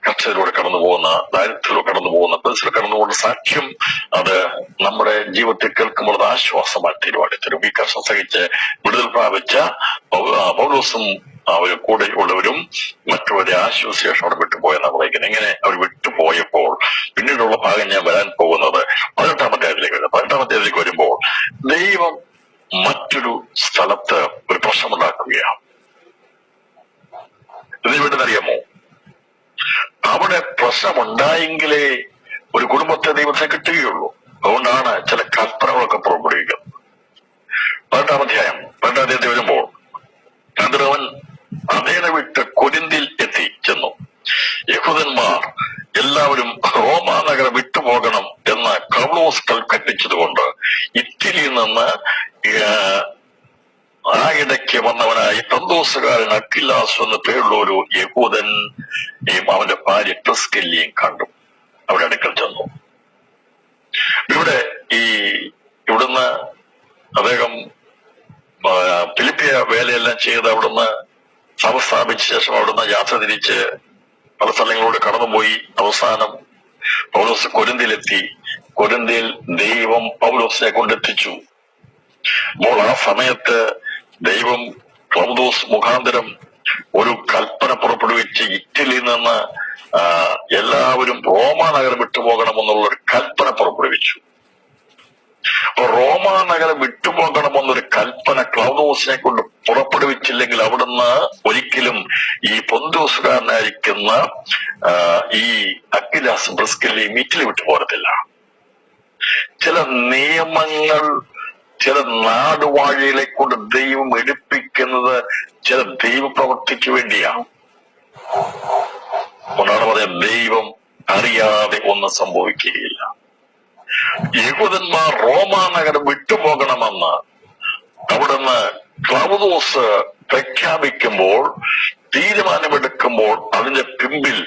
കർഷകരോട് കടന്നു പോകുന്ന, ദാരിദ്ര്യത്തിലൂടെ കടന്നു പോകുന്ന, പ്രതിസന്ധി കടന്നു പോകുന്ന സാക്ഷ്യം അത് നമ്മുടെ ജീവിതത്തിൽ കേൾക്കുമ്പോൾ അത് ആശ്വാസമായി തീരുമാനിത്തരും. ഈ കർഷകം സഹിച്ച് വിടുതൽ പ്രാപിച്ച പൗലോസും അവർ കൂടെ ഉള്ളവരും മറ്റുള്ളവരെ ആശ്വസിയേഷൻ അവിടെ വിട്ടുപോയെന്നാണ് പറയുന്നത്. ഇങ്ങനെ അവർ വിട്ടുപോയപ്പോൾ പിന്നീടുള്ള ഭാഗം ഞാൻ വരാൻ പോകുന്നത് 18-ാം അധ്യായത്തിലേക്ക് വരുന്നത്. 18-ാം അധ്യായത്തിലേക്ക് വരുമ്പോൾ ദൈവം മറ്റൊരു സ്ഥലത്ത് ഒരു പ്രശ്നമുണ്ടാക്കുകയാണ്. ഇതിനെറിയാമോ? അവിടെ പ്രശ്നമുണ്ടായെങ്കിലേ ഒരു കുടുംബത്തെ ദൈവത്തെ കിട്ടുകയുള്ളൂ. അതുകൊണ്ടാണ് ചില കൽപ്പനകളൊക്കെ പുറപ്പെടുവിക്കുന്നത്. 18-ാം അധ്യായം 18-ാം അധ്യായത്തിൽ വരുമ്പോൾ ചന്ദ്രവൻ അതേനെ വിട്ട് കൊരിന്തിൽ ചെന്നു. യഹൂദന്മാർ എല്ലാവരും റോമാ നഗരം വിട്ടുപോകണം എന്ന് പൗലോസ് കൽപ്പിച്ചതുകൊണ്ട് ഇറ്റലിയിൽ നിന്ന് ആ ഇടയ്ക്ക് വന്നവനായി തന്തോസുകാരൻ അക്വിലാസ് എന്ന പേരുള്ള ഒരു യഹൂദൻ അവന്റെ ഭാര്യ പ്രിസ്കില്ലയും കണ്ടു. അവിടെ അടുക്കൽ ചെന്നു. ഇവിടുന്ന് അദ്ദേഹം ഫിലിപ്പിയ വേലയെല്ലാം ചെയ്ത് അവിടുന്ന് സഭ സ്ഥാപിച്ച ശേഷം അവിടുന്ന് യാത്ര തിരിച്ച് പല സ്ഥലങ്ങളിലൂടെ കടന്നുപോയി. അവസാനം പൗലോസ് കൊരിന്തിയിലെത്തി. കൊരിന്തിയിൽ ദൈവം പൗലോസിനെ കൊണ്ടെത്തിച്ചു. അപ്പോൾ ആ സമയത്ത് ദൈവം ക്ലൗദോസ് മുഖാന്തരം ഒരു കൽപ്പന പുറപ്പെടുവിച്ച് ഇറ്റലിയിൽ നിന്ന് എല്ലാവരും റോമാ നഗരം വിട്ടുപോകണമെന്നുള്ള ഒരു കൽപ്പന പുറപ്പെടുവിച്ചു. അപ്പൊ റോമാ നഗരം വിട്ടുപോകണമെന്നൊരു കൽപ്പന ക്ലൗദോസിനെ കൊണ്ട് പുറപ്പെടുവിച്ചില്ലെങ്കിൽ അവിടുന്ന് ഒരിക്കലും ഈ പൊന്തോസുകാരനായിരിക്കുന്ന ഈ അക്വിലാസും പ്രിസ്കില്ലയും ഇറ്റലി വിട്ടുപോകത്തില്ല. ചില നിയമങ്ങൾ ചില നാടുവാഴികളെ കൊണ്ട് ദൈവം എടുപ്പിക്കുന്നത് ചില ദൈവപ്രവൃത്തിക്ക് വേണ്ടിയാണ്. അതുകൊണ്ടാണ് പറയാം, ദൈവം അറിയാതെ ഒന്നും സംഭവിക്കുകയില്ല. യഹൂദന്മാർ റോമാ നഗരം വിട്ടുപോകണമെന്ന് അവിടുന്ന് ക്ലൗദോസ് പ്രഖ്യാപിക്കുമ്പോൾ, തീരുമാനമെടുക്കുമ്പോൾ അതിന്റെ പിമ്പിൽ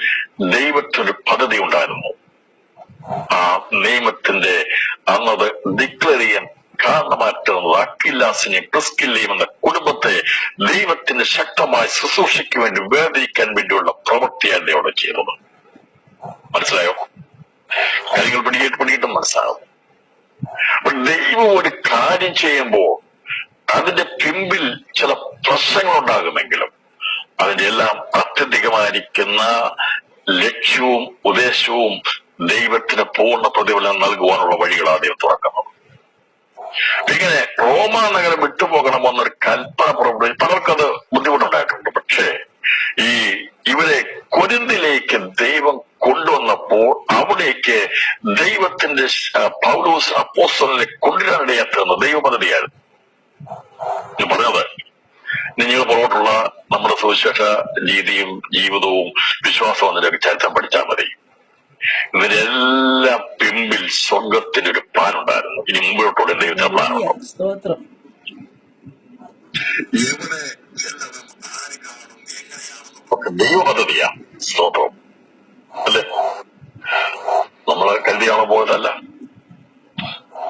ദൈവത്തിനൊരു പദ്ധതി ഉണ്ടായിരുന്നു. ആ നിയമത്തിന്റെ അന്നത് ഡിക്ലെയർ ചെയ്യാൻ കാരണമാറ്റുന്നത് അക്വിലാസിനെയും പ്രിസ്കില്ലയും എന്ന കുടുംബത്തെ ദൈവത്തിന്റെ ശക്തമായ ശുശ്രൂഷയ്ക്ക് വേണ്ടി വേർതിരിക്കാൻ വേണ്ടിയുള്ള പ്രവൃത്തിയാണ് അവിടെ ചെയ്തത്. മനസ്സിലായോ? കാര്യങ്ങൾ പിടികിട്ട് മനസ്സിലാകും. ദൈവം ഒരു കാര്യം ചെയ്യുമ്പോൾ അതിന്റെ പിമ്പിൽ ചില പ്രശ്നങ്ങൾ ഉണ്ടാകുമെങ്കിലും അതിന്റെ എല്ലാം ആത്യന്തികമായിരിക്കുന്ന ലക്ഷ്യവും ഉദ്ദേശവും ദൈവത്തിന് പൂർണ്ണ പ്രതിഫലം നൽകുവാനുള്ള വഴികളാണ് ദൈവം തുറക്കുന്നത്. ഇങ്ങനെ റോമാ നഗരം വിട്ടുപോകണമെന്നൊരു കൽപ്പന പുറപ്പെടുവിച്ച് പലർക്കത് ബുദ്ധിമുട്ടുണ്ടായിട്ടുണ്ട്. പക്ഷേ ഇവരെ കൊരിന്തിലേക്ക് ദൈവം കൊണ്ടുവന്നപ്പോൾ അവിടേക്ക് ദൈവത്തിന്റെ പൗലോസ് അപ്പോസ്തലനെ കൊണ്ടുവരാനിടയാത്തുന്ന ദൈവ പദ്ധതിയായിരുന്നു. ഞാൻ പറഞ്ഞത് നിങ്ങൾ പുറകോട്ടുള്ള നമ്മുടെ സുവിശേഷ രീതിയും ജീവിതവും വിശ്വാസവും അതിന്റെ ചരിത്രം പഠിച്ചാൽ മതി. ഇതിനെല്ലാം പിമ്പിൽ സ്വർഗത്തിനൊരു പ്ലാൻ ഉണ്ടായിരുന്നു. ഇനി മുമ്പോട്ടോടെ ദൈവത്തിന്റെ പ്ലാനുണ്ടോ? ദൈവ പദ്ധതിയാ സ്തോത്രം അല്ലേ? നമ്മള് കരുതിയാണോ പോയതല്ല.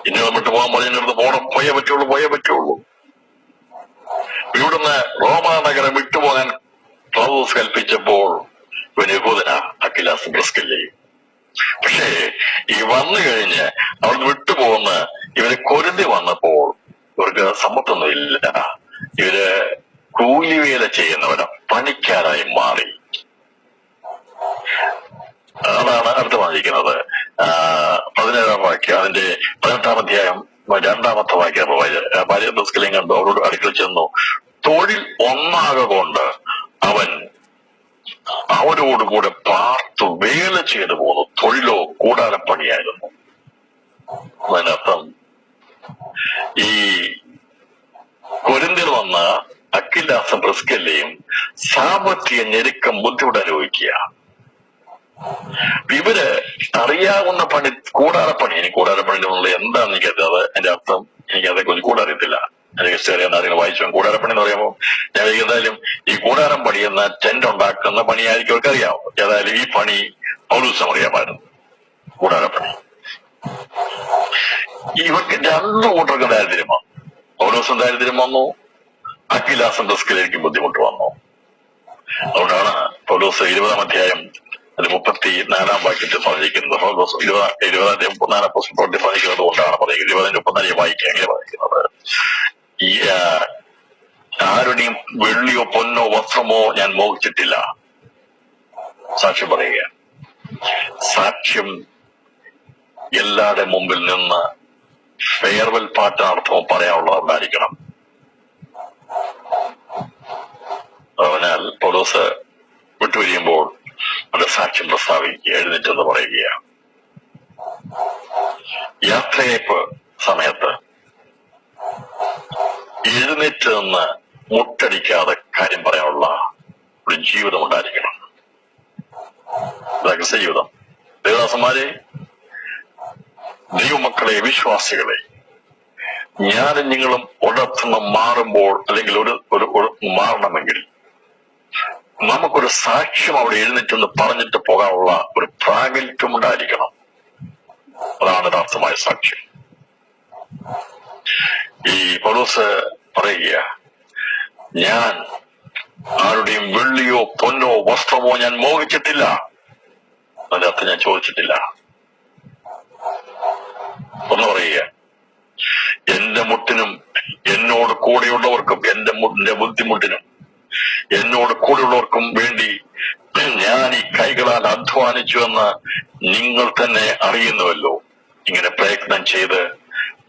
ഇനി നമ്മിട്ട് പോകാൻ പറഞ്ഞിടത്ത് പോയേ പറ്റുള്ളൂ. ഇവിടുന്ന് റോമാ നഗരം വിട്ടുപോകാൻ ക്ലൗദോസ് കൽപ്പിച്ചപ്പോൾ ഇവന് യഹൂദനാ അക്വിലാസും പ്രിസ്കില്ലയും. പക്ഷേ വന്നു കഴിഞ്ഞ് അവിടുന്ന് വിട്ടുപോകുന്ന ഇവര് കൊരിന്തി വന്നപ്പോൾ ഇവർക്ക് സമ്പത്തൊന്നും ഇല്ല. ഇവര് കൂലിവേല ചെയ്യുന്നവരാ, പണിക്കാരായി മാറി. അതാണ് അർത്ഥമായിരിക്കുന്നത്. 17-ാം വാക്യം അതിന്റെ 18-ാം അധ്യായം 2-ാമത്തെ വാക്യം ഭാര്യ പ്രിസ്കില്ലയും കണ്ടു. അവരോട് അടുക്കൽ ചെന്നു. തൊഴിൽ ഒന്നാകൊണ്ട് അവൻ അവരോടുകൂടെ പാർത്തു വേല ചെയ്തു പോന്നു. തൊഴിലോ കൂടാരപ്പണിയായിരുന്നു. അതിനർത്ഥം കൊരിന്തിൽ വന്ന അക്വിലാസും പ്രിസ്കില്ലയും സാമ്പത്തിക ഞെരുക്കം ബുദ്ധിമുട്ട് അനുഭവിക്കുക. ഇവര് അറിയാവുന്ന പണി കൂടാരപ്പണി. ഇനി കൂടാരപ്പണി എന്താണെന്ന് എനിക്കറിയാതെ അതിന്റെ അർത്ഥം അതേക്കുറിച്ച് കൂടെ അറിയത്തില്ല. എനിക്ക് ചെറിയ ആരെങ്കിലും വായിച്ചു. കൂടാരപ്പണി എന്ന് പറയുമ്പോൾ ഞാൻ ഏതായാലും ഈ കൂടാരം പണി എന്ന ടെന്റ് ഉണ്ടാക്കുന്ന പണിയായിരിക്കും അവർക്ക് അറിയാം. ഏതായാലും ഈ പണി പൗലോസും അറിയാമായിരുന്നു. കൂടാരപ്പണി ഇവർക്ക് രണ്ടു കൂട്ടർക്ക് ദാരിദ്ര്യം വന്നു. പൗലോസും ദാരിദ്ര്യം വന്നു, അക്വിലാസും പ്രിസ്കില്ലയ്ക്കും ബുദ്ധിമുട്ട് വന്നു. അതുകൊണ്ടാണ് പൗലോസ് 20-ാം അധ്യായം 34-ാം വാക്യത്തിൽ പറഞ്ഞിരിക്കുന്നത്. പൗലോസ് 20-ാം അധ്യായം 34 പറഞ്ഞിരിക്കുന്നത് കൊണ്ടാണ് പറയുന്നത്. 20-ന്റെ 34 വായിക്കുക എങ്ങനെ വായിക്കുന്നത്? ആരുടെയും വെള്ളിയോ പൊന്നോ വസ്ത്രമോ ഞാൻ മോഹിച്ചിട്ടില്ല. സാക്ഷ്യം പറയുക. സാക്ഷ്യം എല്ലാവരുടെ മുമ്പിൽ നിന്ന് ഫെയർവെൽ പാട്ടിനർത്ഥവും പറയാനുള്ളതുണ്ടായിരിക്കണം. അതിനാൽ പൗലോസ് വിട്ടുപിരിയുമ്പോൾ അത് സാക്ഷ്യം പ്രസ്താവിക്കുക, എഴുന്നേറ്റെന്ന് പറയുകയാണ്. യാത്രയയപ്പ് സമയത്ത് എഴുന്നേറ്റ് നിന്ന് മുട്ടടിക്കാതെ കാര്യം പറയാനുള്ള ഒരു ജീവിതം ഉണ്ടായിരിക്കണം. രഹസ്യ ജീവിതം. ദേവദാസന്മാരെ, ദൈവമക്കളെ, വിശ്വാസികളെ, ഞാനും നിങ്ങളും ഒരിടത്തുനിന്ന് മാറുമ്പോൾ അല്ലെങ്കിൽ ഒരു മാറണമെങ്കിൽ നമുക്കൊരു സാക്ഷ്യം അവിടെ എഴുന്നേറ്റെന്ന് പറഞ്ഞിട്ട് പോകാനുള്ള ഒരു പ്രാഗൽഭ്യം ഉണ്ടായിരിക്കണം. അതാണ് യഥാർത്ഥമായ സാക്ഷ്യം. ഈ പൗലോസ് പറയുക, ഞാൻ ആരുടെയും വെള്ളിയോ പൊന്നോ വസ്ത്രമോ ഞാൻ മോഹിച്ചിട്ടില്ല. അതിന്റെ അർത്ഥം ഞാൻ ചോദിച്ചിട്ടില്ല. ഒന്ന് പറയുക, എന്റെ മുട്ടിനും എന്നോട് കൂടെയുള്ളവർക്കും എന്റെ ബുദ്ധിമുട്ടിനും എന്നോട് കൂടെയുള്ളവർക്കും വേണ്ടി ഞാൻ ഈ കൈകളാൽ അധ്വാനിച്ചു എന്ന് നിങ്ങൾ തന്നെ അറിയുന്നുവല്ലോ. ഇങ്ങനെ പ്രയത്നം ചെയ്ത്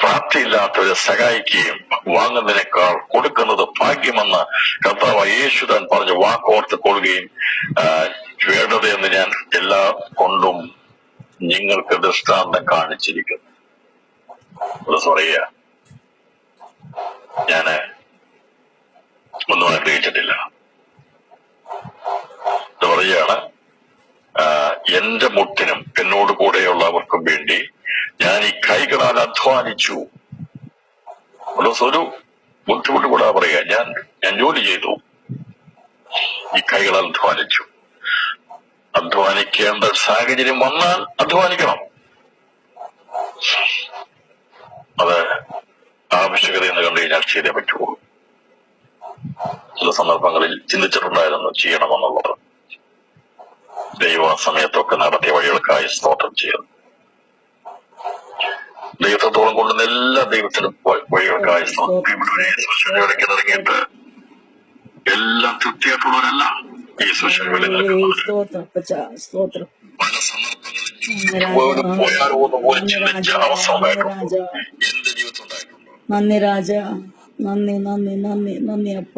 പ്രാപ്തിയില്ലാത്തവരെ സഹായിക്കുകയും വാങ്ങുന്നതിനേക്കാൾ കൊടുക്കുന്നത് ഭാഗ്യമെന്ന് കർത്താവ് യേശു താൻ പറഞ്ഞ വാക്കോർത്ത് കൊള്ളുകയും വേണ്ടതെന്ന് ഞാൻ എല്ലാ കൊണ്ടും നിങ്ങൾക്ക് ദൃഷ്ടാന്തം കാണിച്ചിരിക്കുന്നു. പറയുക, ഞാന് ഒന്നും ആഗ്രഹിച്ചിട്ടില്ല. പറയുകയാണ്, എന്റെ മുട്ടിനും എന്നോട് കൂടെയുള്ളവർക്കും വേണ്ടി ഞാൻ ഈ കൈകളാൽ അധ്വാനിച്ചു. ഒരു ബുദ്ധിമുട്ട് കൂടാ പറയുക, ഞാൻ ജോലി ചെയ്തു, ഈ കൈകളാൽ അധ്വാനിച്ചു. അധ്വാനിക്കേണ്ട സാഹചര്യം വന്നാൽ അധ്വാനിക്കണം. അത് ആവശ്യകത എന്ന് കണ്ടു കഴിഞ്ഞാൽ ചെയ്തേ പറ്റുള്ളൂ. ചില സന്ദർഭങ്ങളിൽ ചിന്തിച്ചിട്ടുണ്ടായിരുന്നു ചെയ്യണമെന്നുള്ളത്. ദൈവ സമയത്തൊക്കെ നടത്തിയ വഴികൾക്കായി സ്തോത്രം ചെയ്യുന്നു. ദൈവത്തോളം കൊണ്ടുവന്ന എല്ലാ ദൈവത്തിനും വഴികൾക്കായി ഇടയ്ക്ക് ഇറങ്ങിയിട്ട് എല്ലാം തൃപ്തിയായിട്ടുള്ളവരല്ല ഈ സൂചനകളിൽ പല സന്ദർഭങ്ങളിൽ പോയാലോ എന്ന് പോലും ചിന്തിച്ച അവസ്ഥ ഉണ്ടായിട്ടുണ്ട്. എന്റെ ജീവിതത്തിൽ ഉണ്ടായിട്ടുണ്ട്. നന്ദി രാജ, നന്ദി നന്ദി നന്ദി നന്ദി അപ്പ.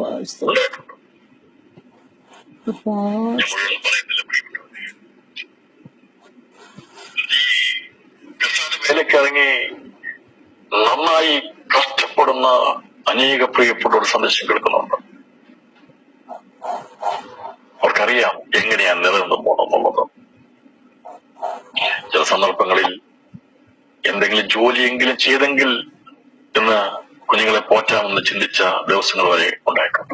വേലക്കിറങ്ങി നന്നായി കഷ്ടപ്പെടുന്ന അനേക പ്രിയപ്പെട്ട ഒരു സന്ദേശം കേൾക്കുന്നുണ്ട്. അവർക്കറിയാം എങ്ങനെയാണ് നിലനിന്ന് പോകണമെന്നുള്ളത്. ചില സന്ദർഭങ്ങളിൽ എന്തെങ്കിലും ജോലിയെങ്കിലും ചെയ്തെങ്കിൽ എന്ന് കുഞ്ഞുങ്ങളെ പോറ്റാമെന്ന് ചിന്തിച്ച ദിവസങ്ങൾ വരെ ഉണ്ടായിട്ടുണ്ട്.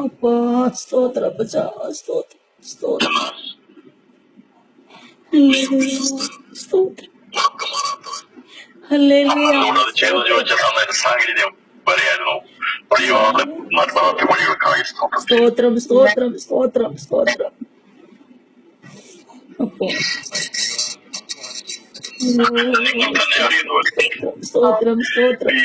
അത് ചെയ്തു ചോദിച്ച സാഹചര്യം വരെയായിരുന്നു. വഴികൾക്കായി സ്തോത്രം സ്തോത്രം സ്തോത്രം സ്തോത്രം. നിങ്ങൾ തന്നെ അറിയുന്നു. സ്തോത്രം സ്തോത്രം.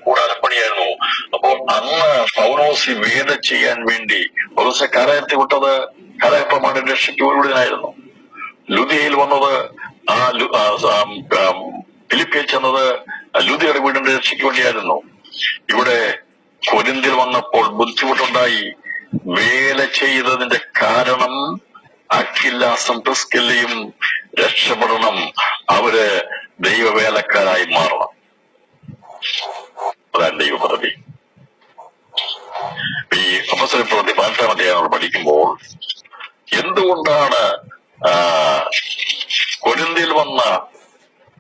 കൂടാരപ്പണിയായിരുന്നു. അപ്പോൾ അന്ന് പൗലോസ് വേല ചെയ്യാൻ വേണ്ടി പൗലോസെ കരയത്തി വിട്ടത് കരയപ്പമാണ് രക്ഷയ്ക്കുള്ളതിനായിരുന്നു. ലുദിയയിൽ വന്നത് ഫിലിപ്പിയിൽ ചെന്നത് ലുദിയുടെ വീടിന്റെ രക്ഷയ്ക്ക് വേണ്ടിയായിരുന്നു. ഇവിടെ കൊരിന്തിൽ വന്നപ്പോൾ ബുദ്ധിമുട്ടുണ്ടായി. വേല ചെയ്തതിന്റെ കാരണം അഖില്ലാസും പ്രിസ്കില്ലയും രക്ഷപ്പെടണം, അവര് ദൈവവേലക്കാരായി മാറണം. അതാണ് ദൈവപദവി. ഈ അപ്പോസ്തലപ്രവൃത്തി 15-ാം അധ്യായം നമ്മൾ പഠിക്കുമ്പോൾ എന്തുകൊണ്ടാണ് കൊരിന്തിൽ വന്ന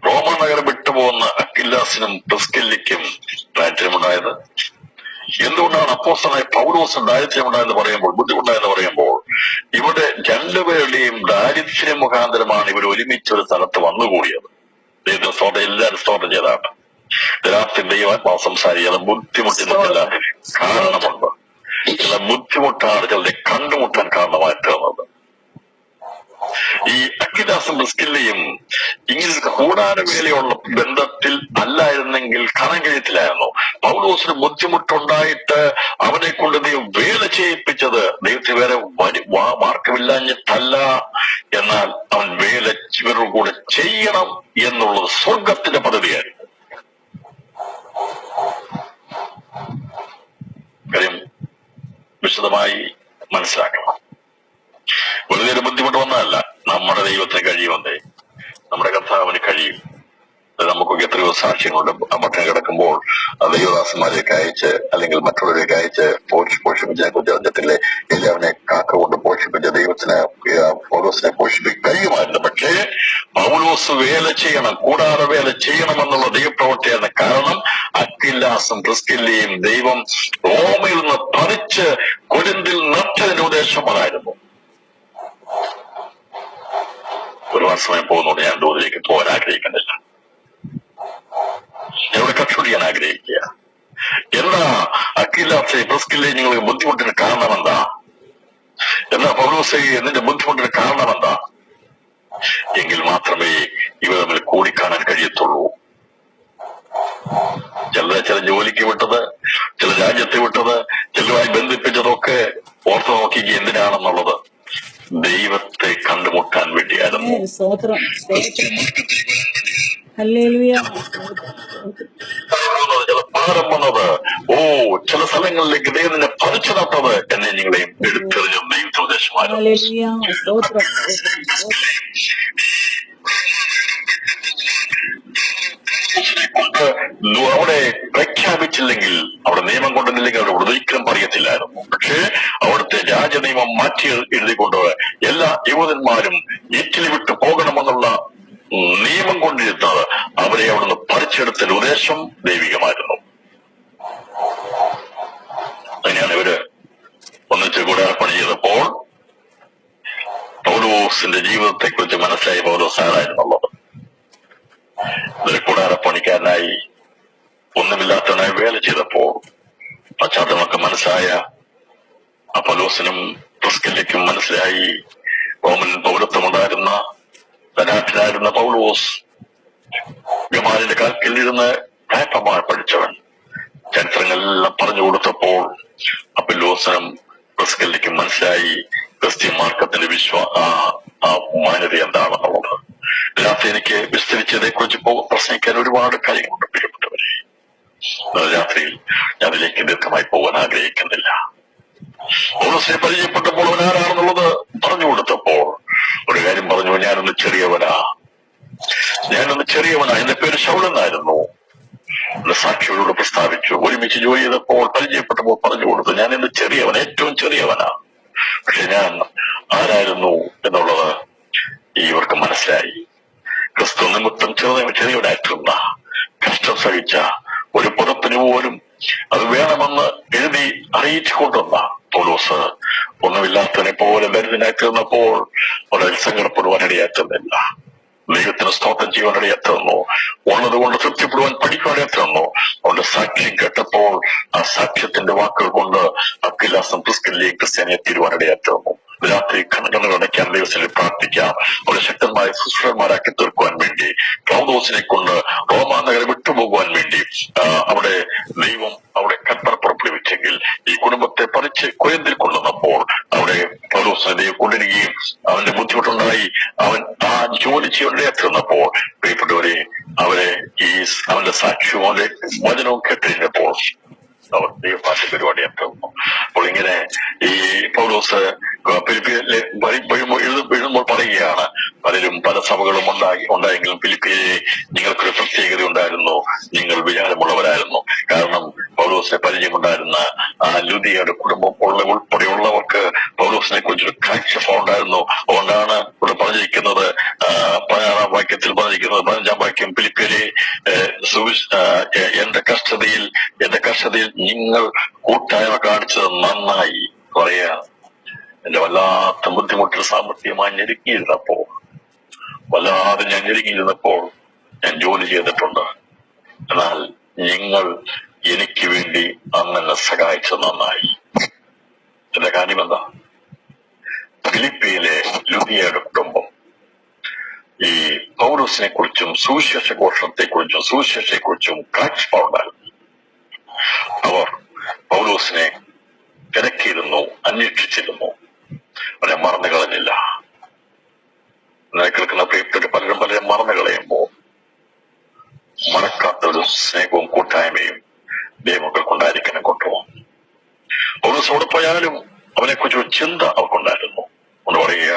റോമ നഗരം വിട്ടുപോകുന്ന അഖില്ലാസിനും പ്രിസ്കില്ലയ്ക്കും ദാരിദ്ര്യമുണ്ടായത്? എന്തുകൊണ്ടാണ് അപ്പോസ്തലനായ പൗലോസ് ദാരിദ്ര്യമുണ്ടായെന്ന് പറയുമ്പോൾ, ബുദ്ധിമുട്ടായെന്ന് പറയുമ്പോൾ, ഇവിടെ രണ്ടുപേരുടെയും ദാരിദ്ര്യം മുഖാന്തരമാണ് ഇവർ ഒരുമിച്ച് ഒരു സ്ഥലത്ത് വന്നുകൂടിയത്. ദൈവത്തിന് സ്തോത്രം, എല്ലാവരും സ്തോത്രം ചെയ്താണ്. രാത്രി ദൈവാത്മാവ് സംസാരിക്കാതെ ബുദ്ധിമുട്ടുന്ന ചില കാരണമുണ്ട്. ചില ബുദ്ധിമുട്ടാണ് ചിലരെ കണ്ടുമുട്ടാൻ കാരണമായി തീർന്നത്. ഈ അക്വിലാസും പ്രിസ്കില്ലയും ഇങ്ങനെ കൂടാരവേലയുള്ള ബന്ധത്തിൽ അല്ലായിരുന്നെങ്കിൽ കാണാൻ കഴിയത്തില്ലായിരുന്നു. പൗലോസിന് ബുദ്ധിമുട്ടുണ്ടായിട്ട് അവനെ കൊണ്ട് ദൈവം വേല ചെയ്യിപ്പിച്ചത് ദൈവത്തിന് വേറെ മാർഗമില്ലാഞ്ഞിട്ടല്ല, എന്നാൽ അവൻ വേല ഇവരുടെ കൂടെ ചെയ്യണം എന്നുള്ളത് സ്വർഗത്തിന്റെ പദ്ധതിയായിരുന്നു. കാര്യം വിശദമായി മനസ്സിലാക്കണം. വെറുതെ ബുദ്ധിമുട്ട് വന്നതല്ല, നമ്മുടെ ദൈവത്തിന് കഴിയുമെന്നേ, നമ്മുടെ കർത്താവിന് കഴിയും. നമുക്കൊക്കെ എത്രയോ സാക്ഷ്യങ്ങളുണ്ട്. പട്ടണം കിടക്കുമ്പോൾ ദൈവദാസന്മാരെയൊക്കെ അയച്ച് അല്ലെങ്കിൽ മറ്റുള്ളവരെയൊക്കെ അയച്ച് പോഷിപ്പിച്ചതിനെ കുറിച്ച് അറിഞ്ഞിട്ടില്ലേ? എല്ലാവനെ കാക്ക കൊണ്ട് പോഷിപ്പിച്ച ദൈവത്തിന് പൗലോസിനെ പോഷിപ്പിക്കാൻ കഴിയുമായിരുന്നു. പക്ഷേ പൗലോസ് വേല ചെയ്യണം, കൂടാതെ വേല ചെയ്യണമെന്നുള്ള ദൈവപ്രവർത്തിയായിരുന്നു. കാരണം അക്വിലാസും പ്രിസ്കില്ലയും ദൈവം റോമയിൽ നിന്ന് പറിച്ച് കൊരിന്തിൽ നട്ടതിന്റെ ഉദ്ദേശം അതായിരുന്നു. ഒരുപാട് സമയം പോകുന്നതുകൊണ്ട് ഞാൻ ദൂരേക്ക് പോകാൻ ആഗ്രഹിക്കുന്നില്ല. എവിടെ കക്ഷൊടിയാൻ ആഗ്രഹിക്കുക. എന്താ അക്വിലാസെ പ്രിസ്കില്ലയെ നിങ്ങൾക്ക് ബുദ്ധിമുട്ടിന് കാരണം എന്താ? എന്നാ പൗലോസെ നിന്റെ ബുദ്ധിമുട്ടിന് കാരണം എന്താ? എങ്കിൽ മാത്രമേ ഇവ തമ്മിൽ കൂടിക്കാണാൻ കഴിയത്തുള്ളൂ. ചില ജോലിക്ക് വിട്ടത്, ചില രാജ്യത്തെ വിട്ടത്, ചിലരുമായി ബന്ധിപ്പിച്ചതൊക്കെ ഓർത്ത് നോക്കിക്കുക എന്തിനാണെന്നുള്ളത് ദൈവത്തെ കണ്ടുമുട്ടാൻ വേണ്ടിയായിരുന്നു. ചില പാഠം വന്നത്, ചില സ്ഥലങ്ങളിലേക്ക് ദൈവം നിന്നെ പറിച്ചു നട്ടത് എന്നെ നിങ്ങളെയും എടുത്തെറിഞ്ഞ ദൈവത്തിന്റെ ഉദ്ദേശമായിരുന്നു. അവിടെ പ്രഖ്യാപിച്ചില്ലെങ്കിൽ, അവിടെ നിയമം കൊണ്ടുവന്നില്ലെങ്കിൽ അവിടെ ഒരിക്കലും പറയത്തില്ലായിരുന്നു. പക്ഷേ അവിടുത്തെ രാജനിയമം മാറ്റി എഴുതിക്കൊണ്ട് എല്ലാ യഹൂദന്മാരും ഇറ്റലി വിട്ടു പോകണമെന്നുള്ള നിയമം കൊണ്ടിരുന്നത് അവരെ അവിടുന്ന് പറിച്ചെടുത്തതിന്റെ ഉദ്ദേശം ദൈവികമായിരുന്നു. അങ്ങനെയാണ് ഇവര് ഒന്നിച്ച് കൂടാരപ്പണി ചെയ്തപ്പോൾ പൗലോസിന്റെ ജീവിതത്തെ കുറിച്ച് മനസ്സിലായി പൗലോസ് ആരായിരുന്നുള്ളത്. ഇതൊരു കൂടാരപ്പണിക്കാരനായി ഒന്നുമില്ലാത്തവനായി വേല ചെയ്തപ്പോൾ പശ്ചാത്തലമൊക്കെ മനസ്സിലായ പൗലോസിനും പ്രിസ്കില്ലയ്ക്കും മനസ്സിലായി റോമൻ പൗരത്വമുണ്ടായിരുന്ന ധനാഠ്യനായിരുന്ന പൗലോസ് ഗമാലിന്റെ കാൽക്കലിരുന്ന് പ്രായപ്രമാണം പഠിച്ചവൻ ചരിത്രങ്ങളെല്ലാം പറഞ്ഞു കൊടുത്തപ്പോൾ അപ്പല്ലോസിനും പ്രിസ്കില്ലയ്ക്കും മനസ്സിലായി ക്രിസ്ത്യൻ മാർക്കത്തിന്റെ മാന്യത എന്താണെന്നുള്ളത്. രാത്രി എനിക്ക് വിസ്തരിച്ചതിനെ കുറിച്ച് പ്രസംഗിക്കാൻ ഒരുപാട് കാര്യങ്ങളുണ്ട് പ്രിയപ്പെട്ടവരെ. രാത്രിയിൽ ഞാൻ അതിലേക്ക് ദീർഘമായി പോകാൻ ആഗ്രഹിക്കുന്നില്ല. പൗലോസിനെ പരിചയപ്പെട്ടപ്പോൾ അവൻ ആരാണെന്നുള്ളത് പറഞ്ഞു കൊടുത്തപ്പോൾ ഒരു കാര്യം പറഞ്ഞു, ഞാനൊന്ന് ചെറിയവനാ, എന്റെ പേര് ശൗലെന്നായിരുന്നു. സാക്ഷിയോട് പ്രസ്താവിച്ചു. ഒരുമിച്ച് ജോലി ചെയ്തപ്പോൾ പരിചയപ്പെട്ടപ്പോൾ പറഞ്ഞു കൊടുത്തു, ഞാൻ ഇന്ന് ചെറിയവൻ, ഏറ്റവും ചെറിയവനാ. പക്ഷെ ഞാൻ ആരായിരുന്നു എന്നുള്ളത് ഇവർക്ക് മനസ്സിലായി. ക്രിസ്തു നിമിത്തം ചെറിയവനായിട്ടുള്ള കഷ്ടം സഹിച്ച ഒരു പുറപ്പിന് പോലും അത് വേണമെന്ന് എഴുതി അറിയിച്ചു കൊണ്ടുവന്ന പൗലോസ് ഒന്നുമില്ലാത്തതിനെ പോലെ ദരിദ്രനായി തീർന്നപ്പോൾ വളരെ സങ്കടപ്പെടുവാൻ ഇടയാറ്റുന്നില്ല. ദൈവത്തിന് സ്തോത്രം ചെയ്യാൻ ഇടയാറ്റുന്നു. ഉള്ളത് കൊണ്ട് തൃപ്തിപ്പെടുവാൻ പഠിക്കുവാൻ ഇടയാറ്റുന്നു. അവന്റെ സാക്ഷ്യം കേട്ടപ്പോൾ ആ സാക്ഷ്യത്തിന്റെ വാക്കുകൾ കൊണ്ട് അക്വിലാസും പ്രിസ്കില്ലയും ക്രിസ്ത്യാനിയെ തീരുവാൻ ഇടയാറ്റുന്നു. രാത്രി കണ്ണുകളടയ്ക്കാൻ ദൈവത്തിൽ പ്രാർത്ഥിക്കാം. അവരെ ശക്തമായ സുശ്രന്മാരാക്കി തീർക്കുവാൻ വേണ്ടി പൗലോസിനെ കൊണ്ട് റോമാ നഗരം വിട്ടുപോകുവാൻ വേണ്ടി അവിടെ ദൈവം അവിടെ കൽപ്പന പുറപ്പെടുവിച്ചെങ്കിൽ ഈ കുടുംബത്തെ പറിച്ച് കൊരിന്തിൽ കൊണ്ടുവന്നപ്പോൾ അവിടെ പൗലോസിനെ ദൈവം കൊണ്ടിരിക്കുകയും അവന്റെ ബുദ്ധിമുട്ടുണ്ടായി അവൻ ആ ജോലി ചെയ്യേണ്ടപ്പോൾ പ്രിയപ്പെട്ടവരെ അവരെ അവന്റെ സാക്ഷ്യവും അവന്റെ വചനവും കേട്ടിരുന്നപ്പോൾ അവർ ദൈവഭാഷ പരിപാടി എത്തുന്നു. അപ്പോൾ ഇങ്ങനെ ഈ പൗലോസ് എഴുതുമ്പോൾ പറയുകയാണ്, പലരും പല സഭകളും ഉണ്ടായെങ്കിലും ഫിലിപ്പിയിലെ നിങ്ങൾക്കൊരു പ്രത്യേകത ഉണ്ടായിരുന്നു, നിങ്ങൾ വിചാരമുള്ളവരായിരുന്നു. കാരണം പൗലോസിനെ പരിചയമുണ്ടായിരുന്ന ലുദിയയുടെ കുടുംബം ഉൾപ്പെടെയുള്ളവർക്ക് പൗലോസിനെ കുറിച്ചൊരു കാഴ്ചപ്പാടുണ്ടായിരുന്നു. അതുകൊണ്ടാണ് ഇവിടെ പറഞ്ഞിരിക്കുന്നത് 16-ാം വാക്യത്തിൽ പറഞ്ഞിരിക്കുന്നത്, 15-ാം വാക്യം, ഫിലിപ്പിയിലെ എന്റെ കഷ്ടതയിൽ നിങ്ങൾ കൂട്ടായ്മ കാണിച്ചത് നന്നായി. പറയാ, എന്റെ വല്ലാത്ത ബുദ്ധിമുട്ടിൽ സാമ്പത്തികമായി വല്ലാതെ ഞാൻ ഞെരുങ്ങിയിരുന്നപ്പോൾ ഞാൻ ജോലി ചെയ്തിട്ടുണ്ട്. എന്നാൽ നിങ്ങൾ എനിക്ക് വേണ്ടി അന്നെ സഹായിച്ചത് നന്നായി. എന്റെ കാര്യം എന്താ? ഫിലിപ്പിയിലെ ലുദിയയുടെ കുടുംബം ഈ പൗലോസിനെ കുറിച്ചും സുവിശേഷ ഘോഷണത്തെ കുറിച്ചും സുവിശേഷത്തെ കുറിച്ചും കാഴ്ചപ്പാടുണ്ടായിരുന്നു. അവർ പൗലോസിനെ തിരക്കിയിരുന്നു, അന്വേഷിച്ചിരുന്നു. അവരെ മറന്നു കളഞ്ഞില്ല. കേൾക്കുന്ന പ്രിയപ്പെട്ട പലരും മറന്നു കളയുമ്പോ മറക്കാത്ത ഒരു സ്നേഹവും കൂട്ടായ്മയും ദൈവമക്കൾക്കുണ്ടായിരിക്കണം കൊണ്ടുപോകും. പൗലോസ് എവിടെ പോയാലും അവനെക്കുറിച്ച് ഒരു ചിന്ത അവർക്കുണ്ടായിരുന്നു. ഒന്ന് പറയുക,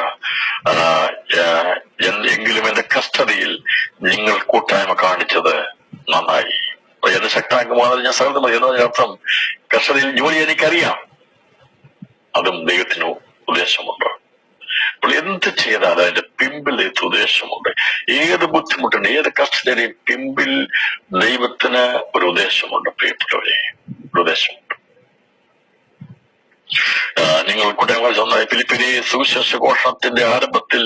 എങ്കിലും എന്റെ കസ്റ്റഡിയിൽ നിങ്ങൾ കൂട്ടായ്മ കാണിച്ചത് നന്നായി. എന്റെ ശക്താംഗമാണ് ഞാൻ സകലം എന്നതിന്റെ അർത്ഥം കസ്റ്റഡിയിൽ ജോലി എനിക്കറിയാം, അതും ദൈവത്തിന് ഉദ്ദേശമുണ്ട്. അപ്പോൾ എന്ത് ചെയ്താൽ അതിന്റെ പിമ്പിൽ ഉദ്ദേശമുണ്ട്. ഏത് ബുദ്ധിമുട്ടുണ്ട്, ഏത് കഷ്ടതയുടെയും പിമ്പിൽ ദൈവത്തിന് ഒരു ഉദ്ദേശമുണ്ട്. പ്രിയപ്പെട്ടവരെ, ഒരു ഉദ്ദേശമുണ്ട്. നിങ്ങൾ കുട്ടികൾ ചെന്ന ഫിലിപ്പിലെ സുവിശേഷ ഘോഷണത്തിന്റെ ആരംഭത്തിൽ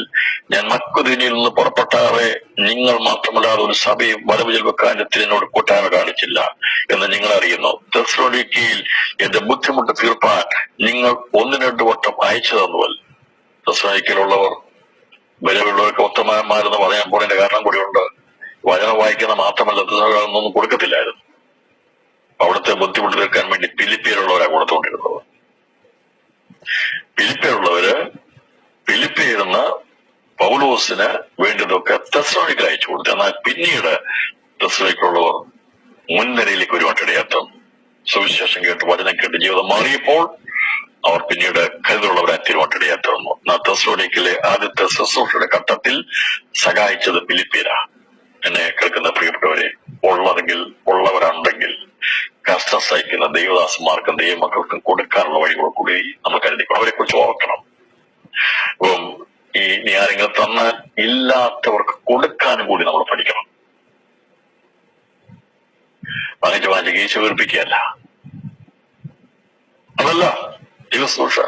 ഞാൻ മക്ബദീനിൽ നിന്ന് പുറപ്പെട്ടാറെ നിങ്ങൾ മാത്രമല്ലാതെ ഒരു സഭയും വലവുചൽ വെക്കാനത്തിൽ എന്നോട് കൂട്ടായ്മ കാണിച്ചില്ല എന്ന് നിങ്ങൾ അറിയുന്നു. തെസ്സലോനിക്കയിൽ എന്റെ ബുദ്ധിമുട്ട് തീർപ്പാൻ നിങ്ങൾ 1-2 വട്ടം അയച്ചു തന്നുവല്ലോ. തെസ്സലോനിക്കയിലുള്ളവർ വിലവുള്ളവർക്ക് ഉത്തമന്മാരെന്ന് പറയാൻ പോണതിന്റെ കാരണം കൂടിയുണ്ട്. വചനം വായിക്കുന്ന മാത്രമല്ല, തെസ്സലോനിക്കയൊന്നും കൊടുക്കത്തില്ലായിരുന്നു. അവിടുത്തെ ബുദ്ധിമുട്ട് തീർക്കാൻ വേണ്ടി ഫിലിപ്പിയിലുള്ളവരാണ് കൊടുത്തുകൊണ്ടിരുന്നത്. ഫിലിപ്പിയിരുന്ന പൗലോസിന് വേണ്ടതൊക്കെ തെസ്സലോനിക്ക അയച്ചു കൊടുത്തു. എന്നാൽ പിന്നീട് തെസ്സലോനിക്കയുള്ളവർ മുൻനിരയിലേക്ക് ഒരുപാട്ടിടയാത്ത സുവിശേഷം കേട്ട് വചനം കേട്ട് ജീവിതം മാറിയപ്പോൾ അവർ പിന്നീട് കരുതുള്ളവരായി തിരുവാട്ടിടയാത്തുന്നു. എന്നാൽ തെസ്സലോനിക്കയിലെ ആദ്യത്തെ ശുശ്രൂഷയുടെ ഘട്ടത്തിൽ സഹായിച്ചത് ഫിലിപ്പിയരാ. എന്നെ കേൾക്കുന്ന പ്രിയപ്പെട്ടവരെ, ഉള്ളവരുണ്ടെങ്കിൽ കഷ്ടം സഹിക്കുന്ന ദൈവദാസന്മാർക്കും ദൈവമക്കൾക്കും കൊടുക്കാനുള്ള വഴികൾ കൂടി നമ്മൾ കരുതിക്കണം. അവരെ കുറിച്ച് ഓർക്കണം. അപ്പം ഈ ആരെങ്കിലും തന്നാൽ ഇല്ലാത്തവർക്ക് കൊടുക്കാനും കൂടി നമ്മൾ പഠിക്കണം. വാങ്ങിച്ച് ഗീച്ച വീർപ്പിക്കുകയല്ല, അതല്ല ദൈവശുശ്രൂഷ.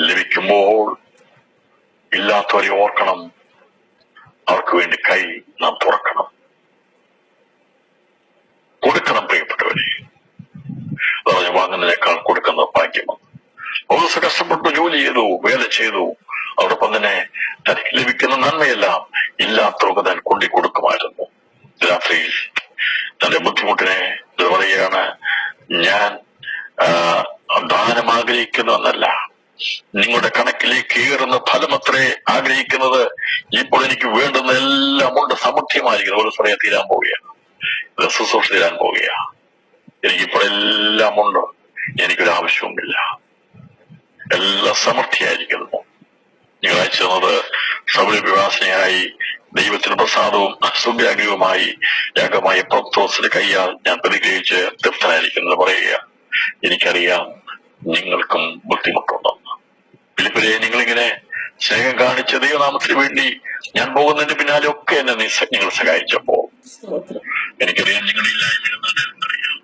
ലഭിക്കുമ്പോൾ ഇല്ലാത്തവരെ ഓർക്കണം, അവർക്ക് വേണ്ടി കൈ നാം തുറക്കണം, കൊടുക്കണം. പ്രിയപ്പെട്ടവരെ, അതാണ് വാങ്ങുന്നതിനേക്കാൾ കൊടുക്കുന്ന ഭാഗ്യമാണ്. പൗലോസ് കഷ്ടപ്പെട്ടു ജോലി ചെയ്തു, വേല ചെയ്തു. അതോടൊപ്പം തന്നെ തനിക്ക് ലഭിക്കുന്ന നന്മയെല്ലാം ഇല്ലാത്തവർക്ക് താൻ കൊണ്ടു കൊടുക്കുമായിരുന്നു. രാത്രിയിൽ തന്റെ ബുദ്ധിമുട്ടിനെ പറയുകയാണ്, ഞാൻ ദാനം ആഗ്രഹിക്കുന്നു എന്നല്ല, നിങ്ങളുടെ കണക്കിലേക്ക് കയറുന്ന ഫലമത്രേ ആഗ്രഹിക്കുന്നത്. ഇപ്പോൾ എനിക്ക് വേണ്ടുന്ന എല്ലാം കൊണ്ട് സമൃദ്ധിയുമായിരിക്കുന്നു. ഒരു സമയം തീരാൻ പോവുകയാണ്, ശുശ്രൂഷ തീരാൻ പോവുകയാണ്. എനിക്കിപ്പോൾ എല്ലാം ഉണ്ട്, എനിക്കൊരു ആവശ്യവുമില്ല, എല്ലാം സമൃദ്ധിയായിരിക്കുന്നു. നിങ്ങൾ അയച്ചു തന്നത് സൗരവിവാസനയായി ദൈവത്തിന് പ്രസാദവും സുഖാഗ്രഹവുമായി യാഗമായ പ്രോക്തോസിന്റെ കൈയാൽ ഞാൻ പ്രതിഗ്രഹിച്ച് തൃപ്തനായിരിക്കുന്നത് പറയുക. എനിക്കറിയാം നിങ്ങൾക്കും ബുദ്ധിമുട്ടുണ്ടെന്ന്. ഫിലിപ്പിലെ, നിങ്ങളിങ്ങനെ സ്നേഹം കാണിച്ച ദൈവനാമത്തിന് വേണ്ടി ഞാൻ പോകുന്നതിന്റെ പിന്നാലെ ഒക്കെ എന്നെ നിങ്ങൾ സഹായിച്ചപ്പോ എനിക്കറിയാം നിങ്ങളില്ലായ്മ അറിയാം.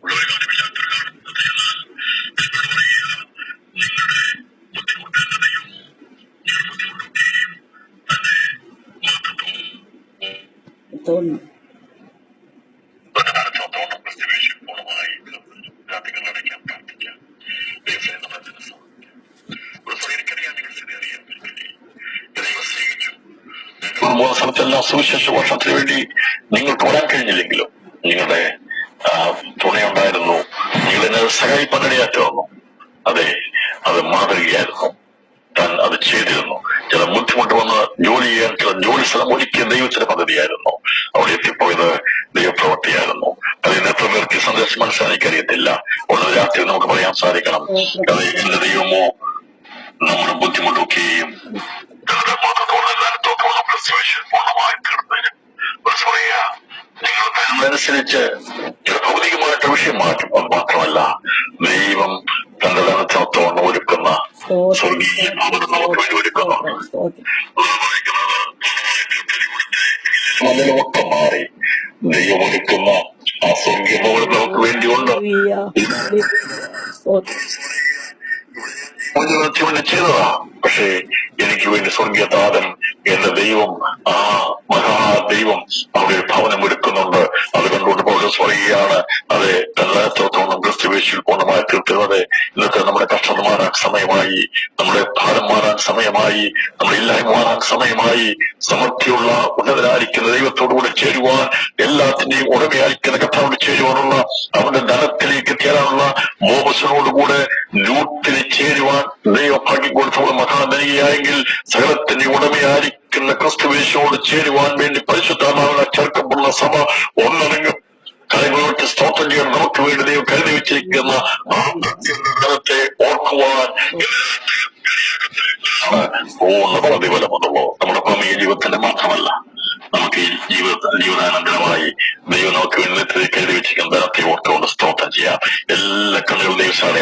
ഉള്ളവരെ കാണുമില്ലാത്തൊരു കാണുന്നത്. എന്നാൽ നിങ്ങളുടെ ബുദ്ധിമുട്ട് എന്നതയും നിങ്ങളുടെ ബുദ്ധിമുട്ടൊക്കെയും തന്റെ മഹത്വവും പൂർണ്ണമായി രാത്രികൾ അടയ്ക്കാൻ പ്രാർത്ഥിക്കാം. എനിക്കറിയാം നിങ്ങൾ സ്ഥിതി അറിയാൻ ദൈവം സ്നേഹിച്ചു. മൂന്ന് സ്ഥലത്തെല്ലാം സുവിശേഷ വർഷത്തിന് വേണ്ടി നിങ്ങൾക്ക് വരാൻ കഴിഞ്ഞില്ലെങ്കിലും നിങ്ങളുടെ തുണയുണ്ടായിരുന്നു. നിങ്ങൾ എന്നെ സഹായിപ്പാനിടയാറ്റ് വന്നു. അതെ, അത് മാതൃകയായിരുന്നു. താൻ അത് ചെയ്തിരുന്നു. ചില ബുദ്ധിമുട്ട് വന്ന് ജോലി ചെയ്യാൻ ചില ജോലി സ്ഥലം ഒരുക്കിയ ദൈവത്തിന്റെ പദ്ധതിയായിരുന്നു. അവിടെ എത്തിപ്പോയത് ദൈവപ്രവൃത്തിയായിരുന്നു. അതിന് എത്ര പേർക്ക് സന്ദേശം മനസ്സിലാക്കാൻ എനിക്കറിയത്തില്ല. ഉള്ളത് രാത്രി നമുക്ക് പറയാൻ സാധിക്കണം, അത് എന്റെ ദൈവമോ നമ്മുടെ ബുദ്ധിമുട്ടൊക്കെയും പൂർണ്ണമായി തീർന്നതിന് നിങ്ങൾ തരുന്നതനുസരിച്ച് ഭൗതികമായിട്ട് വിഷയം മാറ്റും. അത് മാത്രമല്ല, ദൈവം തന്റെ ധനത്തോണം ഒരുക്കുന്ന സ്വർഗീയ ഭവനം നമുക്ക് വേണ്ടി ഒരുക്കുന്നുണ്ട്. അതിലൊക്കെ മാറി ദൈവം ഒരുക്കുന്ന ആ സ്വർഗീയ ഭവനം നമുക്ക് വേണ്ടിയുണ്ട്. ചെയ്തതാ, പക്ഷേ എനിക്ക് വേണ്ടി സ്വർഗീയനാഥൻ എന്റെ ദൈവം, ആ മഹാദൈവം അവിടെ ഒരു ഭവനം ഒരുക്കുന്നുണ്ട്. അത് കണ്ടുകൊണ്ട് പൗലോസ് പറയുകയാണ്, അതെ തന്നത്തോളം ക്രിസ്തുവേശിൽ പൂർണ്ണമായി തീർത്തത്. ഇന്നത്തെ നമ്മുടെ കഷ്ടത മാറാൻ സമയമായി, നമ്മുടെ ഭാരം മാറാൻ സമയമായി, നമ്മുടെ ഇല്ലായ്മ മാറാൻ സമയമായി. സമൃദ്ധിയുള്ള ഉന്നതനായിരിക്കുന്ന ദൈവത്തോടുകൂടെ ചേരുവാൻ, എല്ലാത്തിന്റെയും ഉടമയായിരിക്കുന്ന കർത്താവോട് ചേരുവാനുള്ള, അവന്റെ ധനത്തിലേക്ക് ചേരാനുള്ള മോഹസിനോടുകൂടെ ലൂട്ടിന് ചേരുവാൻ ദൈവഭാഗ്യം കൊടുത്തവൾ മഹാനനികയായെങ്കിൽ സകലത്തിന്റെ ഉടമയായിരിക്കുന്ന ക്രിസ്തുവേശോട് ചേരുവാൻ വേണ്ടി പരിശുദ്ധാത്മാവിനെ ചേർക്കപ്പെടുന്ന സഭ ഒന്നടങ്കം കാര്യങ്ങളോട്ട് സ്തോത്രം ചെയ്യാൻ നമുക്ക് വേണ്ടി ദൈവം കരുതി വെച്ചിരിക്കുന്ന ധനത്തെ ഓർക്കുവാൻ പൂർണ്ണ പ്രതിഫലമെന്നുള്ളൂ. നമ്മുടെ ഭൗമിക ജീവിതത്തിന്റെ മാത്രമല്ല, നമുക്ക് ഈ ജീവിതാനന്തരമായി ദൈവം നമുക്ക് വേണ്ടി കരുതി വെച്ചിരിക്കുന്ന ധനത്തെ ഓർത്തുകൊണ്ട് സ്തോത്രം ചെയ്യാം. എല്ലാ കണ്ണുകളും ദൈവസാടെ